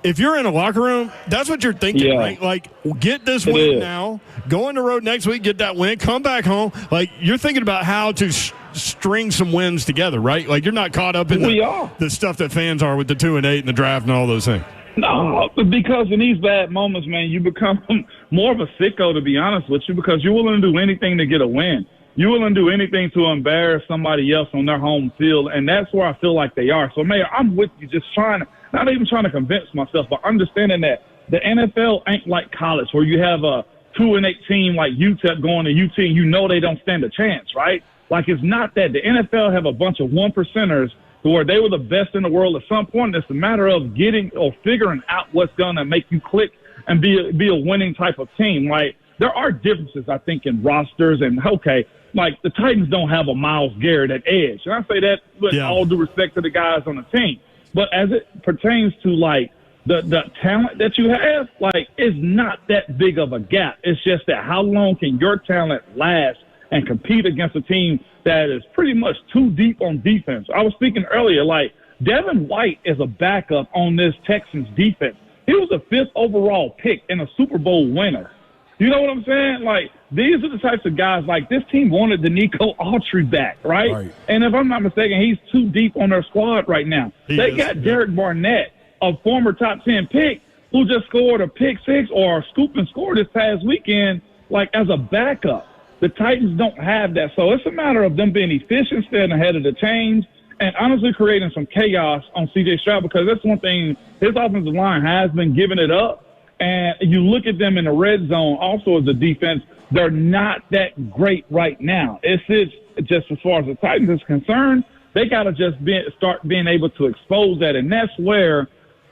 if you're in a locker room, that's what you're thinking, right? Like, get this win now, go on the road next week, get that win, come back home. Like, you're thinking about how to string some wins together, right? Like, you're not caught up in the stuff that fans are with the 2-8 and the draft and all those things. No, because in these bad moments, man, you become more of a sicko, to be honest with you, because you're willing to do anything to get a win. You're willing to do anything to embarrass somebody else on their home field, and that's where I feel like they are. So, Mayor, I'm with you, just not even trying to convince myself, but understanding that the NFL ain't like college where you have a 2-8 team like UTEP going to UT and you know they don't stand a chance, right? Like, it's not that. The NFL have a bunch of 1%ers where they were the best in the world at some point. It's a matter of getting or figuring out what's going to make you click and be a winning type of team. Like, there are differences, I think, in rosters. And, okay, like, the Titans don't have a Myles Garrett at edge. And I say that with all due respect to the guys on the team. But as it pertains to, like, the talent that you have, like, it's not that big of a gap. It's just that how long can your talent last and compete against a team that is pretty much too deep on defense? I was speaking earlier, like, Devin White is a backup on this Texans defense. He was a 5th overall pick and a Super Bowl winner. You know what I'm saying? Like, these are the types of guys, like, this team wanted the Nico Autry back, right? And if I'm not mistaken, he's too deep on their squad right now. They got Derek Barnett, a former top 10 pick, who just scored a pick 6 or a scoop and score this past weekend, like, as a backup. The Titans don't have that. So it's a matter of them being efficient, staying ahead of the change, and honestly creating some chaos on C.J. Stroud, because that's one thing. His offensive line has been giving it up. And you look at them in the red zone also as a defense, they're not that great right now. It's just as far as the Titans is concerned, they got to just start being able to expose that. And that's where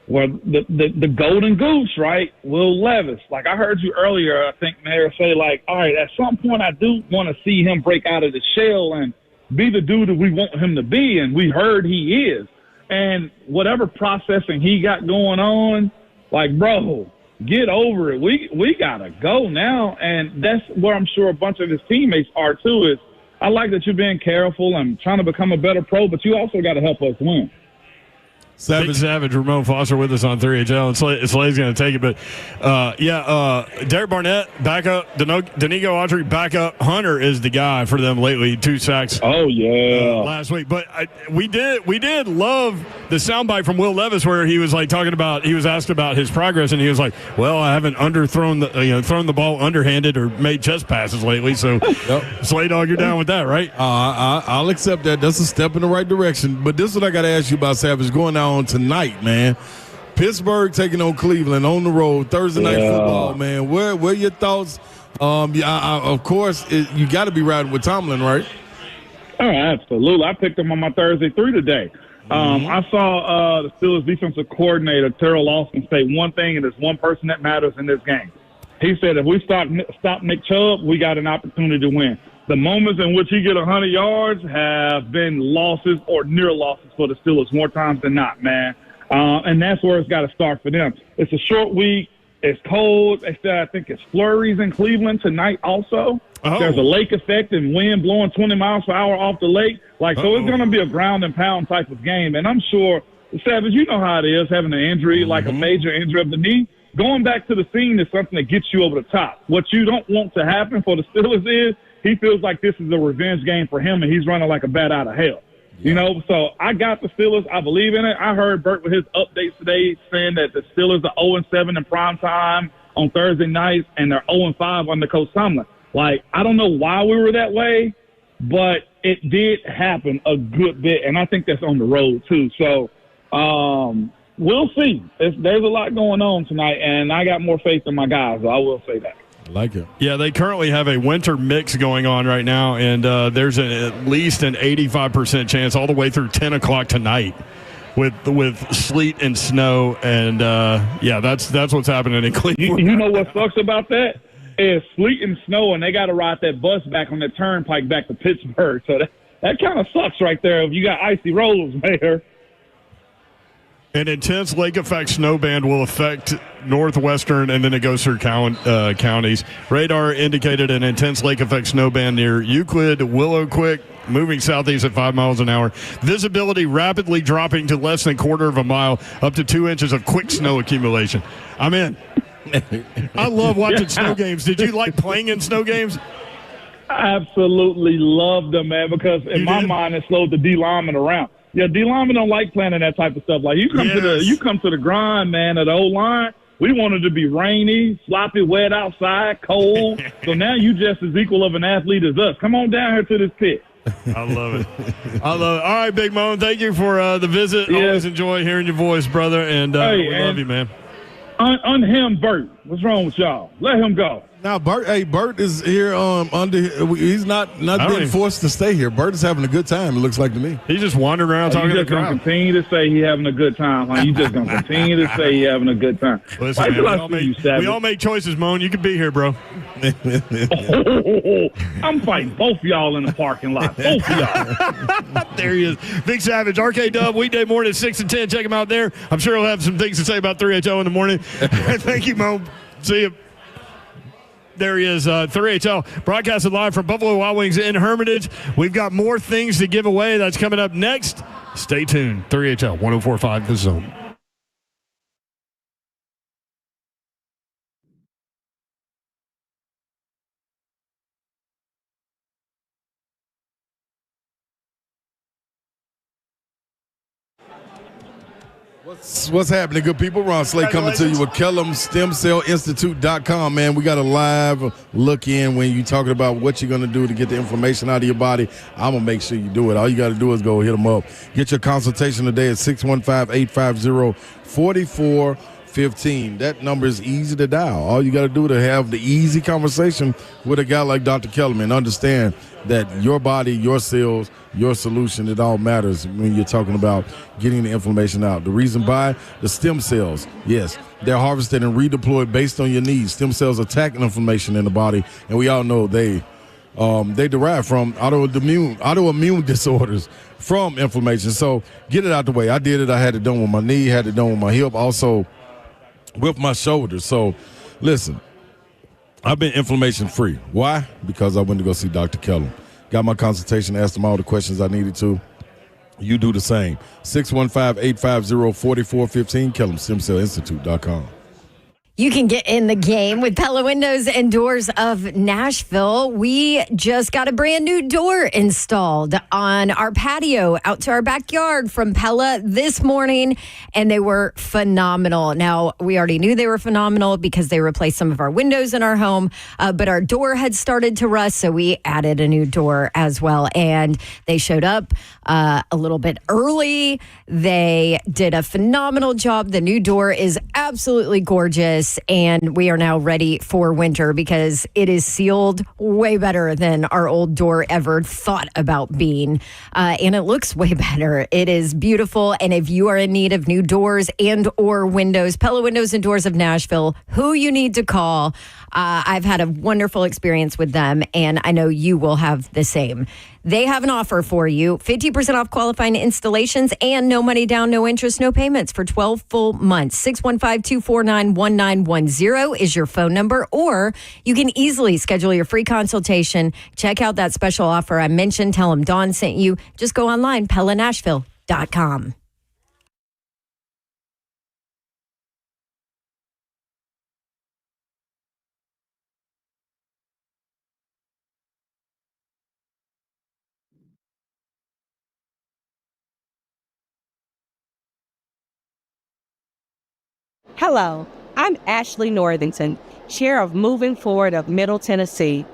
the golden goose, right, Will Levis. Like I heard you earlier, I think, Mayor, say, like, all right, at some point I do want to see him break out of the shell and be the dude that we want him to be, and we heard he is. And whatever processing he got going on, like, bro, get over it. We got to go now. And that's where I'm sure a bunch of his teammates are, too, is I like that you're being careful and trying to become a better pro, but you also got to help us win. Savage, Ramon Foster with us on 3HL, and Slay's going to take it. But, Derek Barnett, back up. Danico Autry, back up. Hunter is the guy for them lately, 2 sacks. Oh, yeah. Last week. But we did love the soundbite from Will Levis where he was, like, talking about, he was asked about his progress, and he was like, well, I haven't thrown the ball underhanded or made chest passes lately. So, Slay Dog, you're down with that, right? I'll accept that. That's a step in the right direction. But this is what I got to ask you about, Savage, going on tonight, man. Pittsburgh taking on Cleveland on the road, Thursday night football, man. Where are your thoughts? Of course, you got to be riding with Tomlin, right? Oh, absolutely. I picked him on my Thursday 3 today. I saw the Steelers defensive coordinator, Terrell Lawson, say one thing, and there's one person that matters in this game. He said, if we stop Nick Chubb, we got an opportunity to win. The moments in which he get 100 yards have been losses or near losses for the Steelers more times than not, man. And that's where it's got to start for them. It's a short week. It's cold. They said, I think it's flurries in Cleveland tonight also. Oh. There's a lake effect and wind blowing 20 miles per hour off the lake. So it's going to be a ground and pound type of game. And I'm sure, Savage, you know how it is, having an injury, like a major injury of the knee. Going back to the scene is something that gets you over the top. What you don't want to happen for the Steelers is he feels like this is a revenge game for him, and he's running like a bat out of hell. You know, so I got the Steelers. I believe in it. I heard Bert with his updates today saying that the Steelers are 0-7 in prime time on Thursday nights, and they're 0-5 under Coach Tomlin. Like, I don't know why we were that way, but it did happen a good bit, and I think that's on the road too. So we'll see. There's a lot going on tonight, and I got more faith in my guys, so I will say that. I like it. Yeah, they currently have a winter mix going on right now, and there's at least an 85% chance all the way through 10 o'clock tonight with sleet and snow. And, that's what's happening in Cleveland. You know what sucks about that? Is sleet and snow, and they got to ride that bus back on the turnpike back to Pittsburgh. So that kind of sucks right there if you got icy roads there. An intense lake effect snow band will affect northwestern, and then it goes through counties. Radar indicated an intense lake effect snow band near Euclid, Willow Creek, moving southeast at 5 miles an hour. Visibility rapidly dropping to less than a quarter of a mile, up to 2 inches of quick snow accumulation. I'm in. I love watching snow games. Did you like playing in snow games? I absolutely loved them, man, because in my mind it slowed the D lineman around. Yeah, D linemen don't like playing that type of stuff. Like you come to the grind, man, of the old line. We wanted to be rainy, sloppy, wet outside, cold. So now you just as equal of an athlete as us. Come on down here to this pit. I love it. All right, Big Moan, thank you for the visit. Yes. Always enjoy hearing your voice, brother, and we love you, man. Unhim Bert. What's wrong with y'all? Let him go. Now, Bert is here he's not being forced to stay here. Bert is having a good time, it looks like to me. He's just wandering around talking to the crowd. You're just going to continue to say he's having a good time, huh? You just going to continue to say he's having a good time. Listen, man, we all make choices, Moan. You can be here, bro. I'm fighting both of y'all in the parking lot. Both of y'all. There he is. Big Savage, RK Dub, weekday morning at 6 and 10. Check him out there. I'm sure he'll have some things to say about 3HO in the morning. Thank you, Moan. See you. There he is, 3HL, broadcasted live from Buffalo Wild Wings in Hermitage. We've got more things to give away. That's coming up next. Stay tuned. 3HL, 104.5 The Zone. What's happening, good people? Ron Slay coming to you with KellumStemCellInstitute.com, man. We got a live look in when you're talking about what you're going to do to get the inflammation out of your body. I'm going to make sure you do it. All you got to do is go hit them up. Get your consultation today at 615-850-4415. That number is easy to dial. All you got to do to have the easy conversation with a guy like Dr. Kellum and understand that your body, your cells, your solution, it all matters when you're talking about getting the inflammation out. The reason why, the stem cells, yes, they're harvested and redeployed based on your needs. Stem cells attack inflammation in the body, and we all know they derive from autoimmune disorders from inflammation. So get it out the way. I did it. I had it done with my knee, had it done with my hip, also with my shoulder. So listen, I've been inflammation free. Why? Because I went to go see Dr. Kellum. Got my consultation, asked him all the questions I needed to. You do the same. 615-850-4415, KellumStemCellInstitute.com. You can get in the game with Pella Windows and Doors of Nashville. We just got a brand new door installed on our patio out to our backyard from Pella this morning, and they were phenomenal. Now, we already knew they were phenomenal because they replaced some of our windows in our home, but our door had started to rust, so we added a new door as well, and they showed up a little bit early. They did a phenomenal job. The new door is absolutely gorgeous. And we are now ready for winter because it is sealed way better than our old door ever thought about being. And it looks way better. It is beautiful. And if you are in need of new doors and or windows, Pella Windows and Doors of Nashville, who you need to call. I've had a wonderful experience with them, and I know you will have the same. They have an offer for you, 50% off qualifying installations and no money down, no interest, no payments for 12 full months. 615-249-1910 is your phone number, or you can easily schedule your free consultation. Check out that special offer I mentioned. Tell them Dawn sent you. Just go online, PellaNashville.com. Hello, I'm Ashley Northington, Chair of Moving Forward of Middle Tennessee.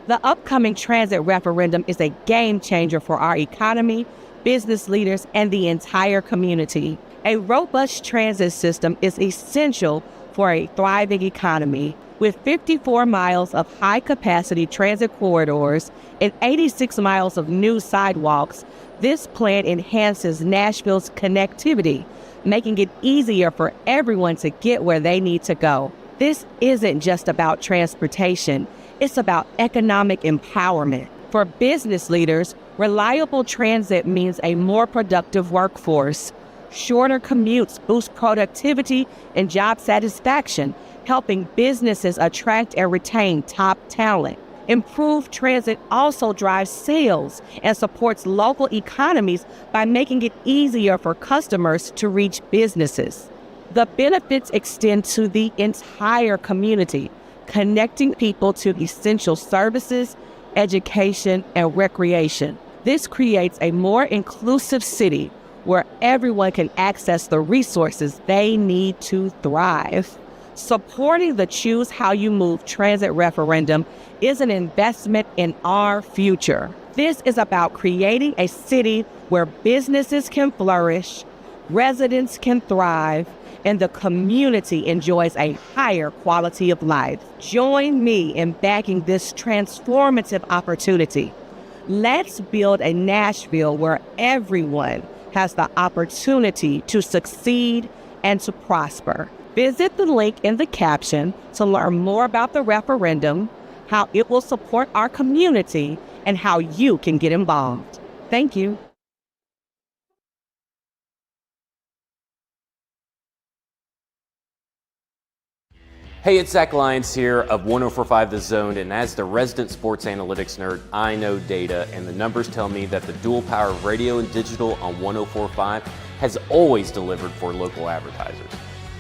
The upcoming transit referendum is a game changer for our economy, business leaders, and the entire community. A robust transit system is essential for a thriving economy. With 54 miles of high-capacity transit corridors and 86 miles of new sidewalks, this plan enhances Nashville's connectivity, making it easier for everyone to get where they need to go. This isn't just about transportation, it's about economic empowerment. For business leaders, reliable transit means a more productive workforce. Shorter commutes boost productivity and job satisfaction, helping businesses attract and retain top talent. Improved transit also drives sales and supports local economies by making it easier for customers to reach businesses. The benefits extend to the entire community, connecting people to essential services, education, and recreation. This creates a more inclusive city where everyone can access the resources they need to thrive. Supporting the Choose How You Move transit referendum is an investment in our future. This is about creating a city where businesses can flourish, residents can thrive, and the community enjoys a higher quality of life. Join me in backing this transformative opportunity. Let's build a Nashville where everyone has the opportunity to succeed and to prosper. Visit the link in the caption to learn more about the referendum, how it will support our community, and how you can get involved. Thank you. Hey, it's Zach Lyons here of 104.5 The Zone, and as the resident sports analytics nerd, I know data, and the numbers tell me that the dual power of radio and digital on 104.5 has always delivered for local advertisers.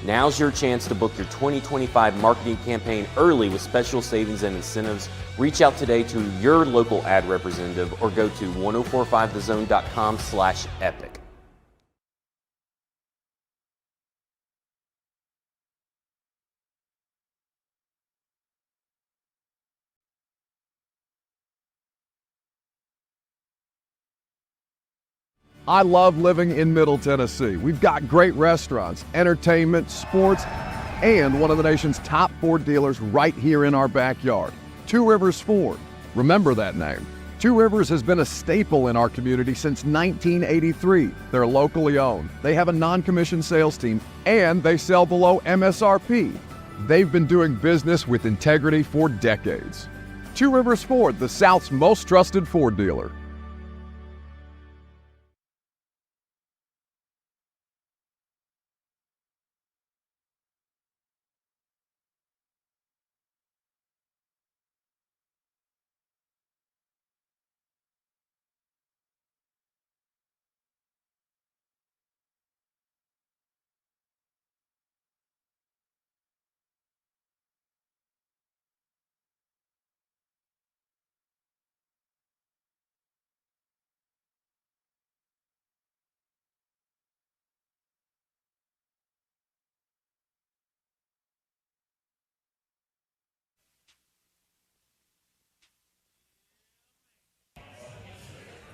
Now's your chance to book your 2025 marketing campaign early with special savings and incentives. Reach out today to your local ad representative or go to 1045thezone.com/epic. I love living in Middle Tennessee. We've got great restaurants, entertainment, sports, and one of the nation's top Ford dealers right here in our backyard. Two Rivers Ford. Remember that name. Two Rivers has been a staple in our community since 1983. They're locally owned. They have a non-commissioned sales team, and they sell below MSRP. They've been doing business with integrity for decades. Two Rivers Ford, the South's most trusted Ford dealer.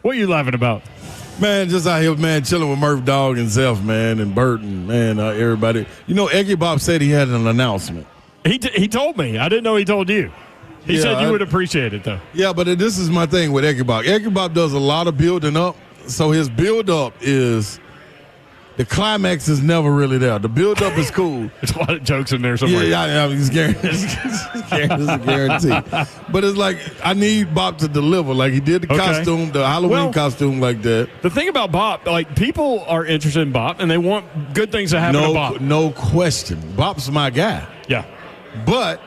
What are you laughing about? Man, just out here, man, chilling with Murph Dog and Zeph, man, and Burton, man, everybody. You know, Eggy Bob said he had an announcement. He told me. I didn't know he told you. He said you would appreciate it, though. Yeah, but this is my thing with Eggy Bob. Eggy Bob does a lot of building up, so his build-up is – the climax is never really there. The build-up is cool. There's a lot of jokes in there somewhere. Yeah, it's a guarantee. But it's like I need Bob to deliver. Like he did the costume, the Halloween costume like that. The thing about Bob, like people are interested in Bob and they want good things to happen to Bob. No question. Bob's my guy. Yeah. But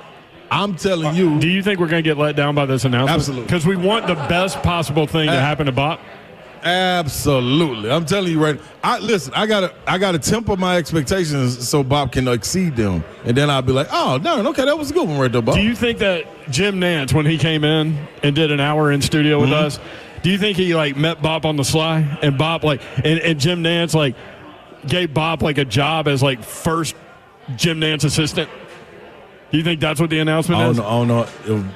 I'm telling you. Do you think we're going to get let down by this announcement? Absolutely. Because we want the best possible thing to happen to Bob? Absolutely. I'm telling you right. I gotta temper my expectations so Bob can exceed them. And then I'll be like, oh, darn, okay, that was a good one right there, Bob. Do you think that Jim Nantz, when he came in and did an hour in studio with us, do you think he like met Bob on the sly and Bob like and Jim Nantz like gave Bob like a job as like first Jim Nantz assistant? Do you think that's what the announcement is? I don't know.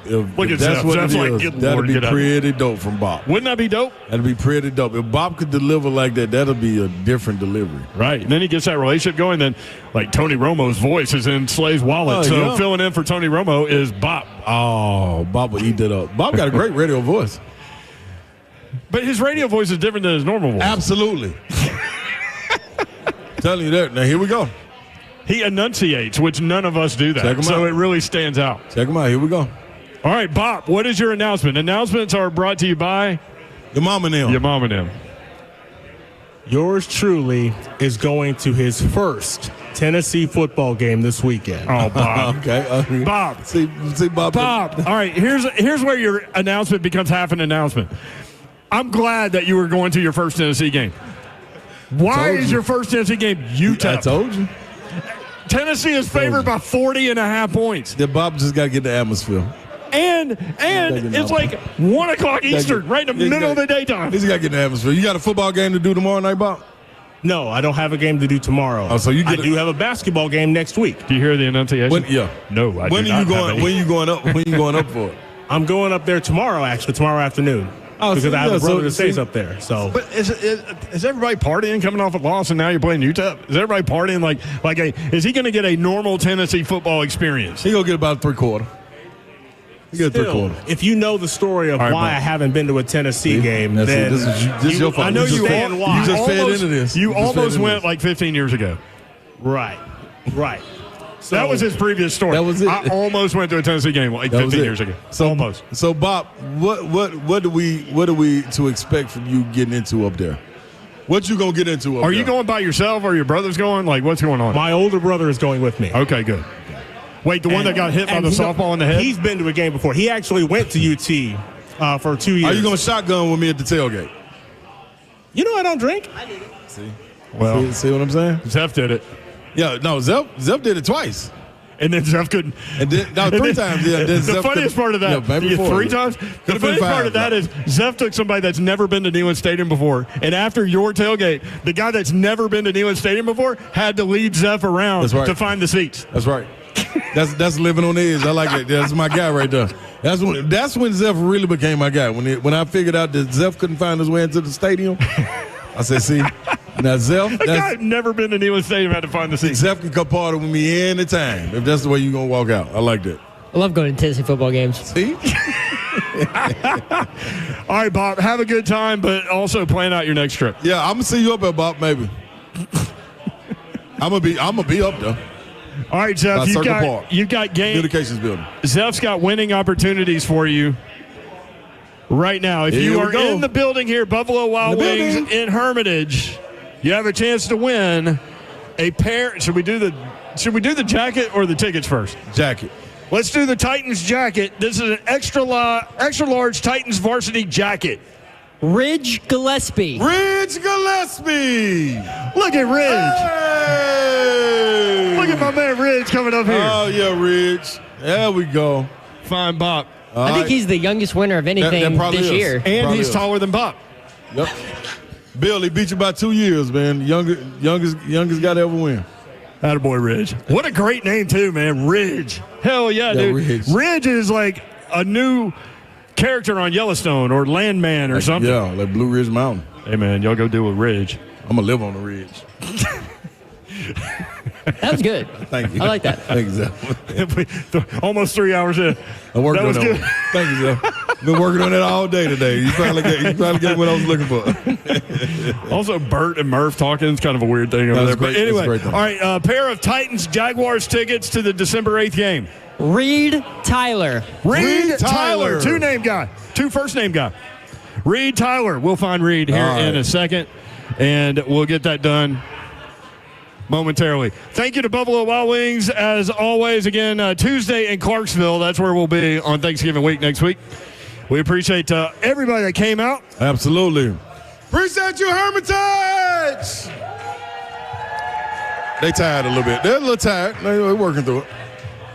If that's what it is, that'd be pretty dope from Bob. Wouldn't that be dope? That'd be pretty dope. If Bob could deliver like that, that'll be a different delivery. Right. And then he gets that relationship going. Then, like, Tony Romo's voice is in Slay's wallet. So filling in for Tony Romo is Bob. Oh, Bob would eat that up. Bob got a great radio voice. But his radio voice is different than his normal voice. Absolutely. Telling you that. Now, here we go. He enunciates, which none of us do that. So it really stands out. Check him out. Here we go. All right, Bob, what is your announcement? Announcements are brought to you by your mom and them. Your mom and them. Yours truly is going to his first Tennessee football game this weekend. Oh, Bob. Okay. Bob. See, Bob. Bob. All right, here's where your announcement becomes half an announcement. I'm glad that you were going to your first Tennessee game. Why is your first Tennessee game UTEP? I told you. Tennessee is favored by 40.5 points. Then Bob just got to get the atmosphere. And it's like 1 o'clock Eastern, right in the middle of the daytime. He's got to get the atmosphere. You got a football game to do tomorrow night, Bob? No, I don't have a game to do tomorrow. Oh, so I do have a basketball game next week. Do you hear the enunciation? No, I when do are you not going? have When are you going up? When are you going up for it? I'm going up there tomorrow afternoon. Oh, because I have a brother that stays up there. So, but is everybody partying coming off a loss and now you're playing UTEP? Is everybody partying is he going to get a normal Tennessee football experience? He's going to get about three-quarter. Still, if you know the story of why I haven't been to a Tennessee game, then this is your fault. I know you understand why. You just fed into this. You almost went like 15 years ago. Right. So that was his previous story. That was it. I almost went to a Tennessee game like 15 years ago. So almost. So Bob, what do we to expect from you getting into up there? What you gonna get into up there? Are you going by yourself or your brother's going? Like what's going on? My older brother is going with me. Okay, good. Wait, the one that got hit by the softball in the head? He's been to a game before. He actually went to UT for 2 years. Are you gonna shotgun with me at the tailgate? You know I don't drink. I did it. See? Well, see what I'm saying? Zeph did it. Yeah, no, Zeph did it twice. And then Zeph couldn't. And then, three times, yeah. The funniest part of that, three times? The funniest part of that is Zeph took somebody that's never been to Neyland Stadium before, and after your tailgate, the guy that's never been to Neyland Stadium before had to lead Zeph around to find the seats. That's right. That's living on the edge. I like it. That's my guy right there. That's when Zeph really became my guy. When I figured out that Zeph couldn't find his way into the stadium, I said, see, now Zeph, I've never been to Neyland Stadium. Had to find the seat. Zeph can come party with me anytime if that's the way you're gonna walk out. I like that. I love going to Tennessee football games. See? All right, Bob, have a good time, but also plan out your next trip. Yeah, I'm gonna see you up there, Bob. Maybe. I'm gonna be up there. All right, Zeph, you've got game communications building. Zeph's got winning opportunities for you right now. If you are in the building here, Buffalo Wild Wings in Hermitage, you have a chance to win a pair. Should we do the jacket or the tickets first? Jacket. Let's do the Titans jacket. This is an extra large Titans varsity jacket. Ridge Gillespie. Ridge Gillespie. Look at Ridge. Hey. Look at my man Ridge coming up here. Oh, yeah, Ridge. There we go. Fine, Bob. I think he's the youngest winner of anything this year. And he's taller than Bob. Yep. Bill, he beat you by 2 years, man. Youngest guy to ever win. Attaboy, Ridge. What a great name, too, man. Ridge. Hell yeah, dude. Ridge is like a new character on Yellowstone or Landman or something. Yeah, like Blue Ridge Mountain. Hey, man, y'all go do a Ridge. I'm going to live on the Ridge. That was good. Thank you. I like that. Thank you, Zeph. Almost 3 hours in. I'm working on that. Good. Thank you, Zeph. Been working on that all day today. You probably get what I was looking for. Also, Bert and Murph talking is kind of a weird thing over there. Great. But anyway, Great all right, a pair of Titans Jaguars tickets to the December 8th game. Reed Tyler. Reed Tyler. Two first name guy. Reed Tyler. We'll find Reed here in a second, and we'll get that done momentarily. Thank you to Buffalo Wild Wings, as always. Again, Tuesday in Clarksville. That's where we'll be on Thanksgiving week next week. We appreciate everybody that came out. Absolutely. Appreciate you, Hermitage. They tired a little bit. They're a little tired. They're working through it.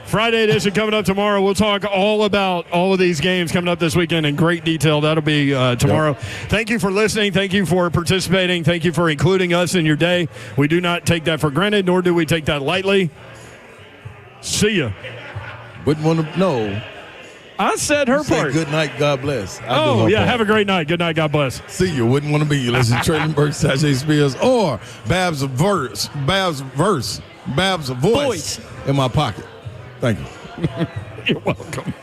Friday edition coming up tomorrow. We'll talk all about all of these games coming up this weekend in great detail. That'll be tomorrow. Yep. Thank you for listening. Thank you for participating. Thank you for including us in your day. We do not take that for granted, nor do we take that lightly. See ya. Wouldn't want to know. I said her part. Good night, God bless. Oh, yeah, have a great night. Good night, God bless. See you. Wouldn't want to be you. Listen to Traylon Burks, Sajay Spears, or Babs' voice in my pocket. Thank you. You're welcome.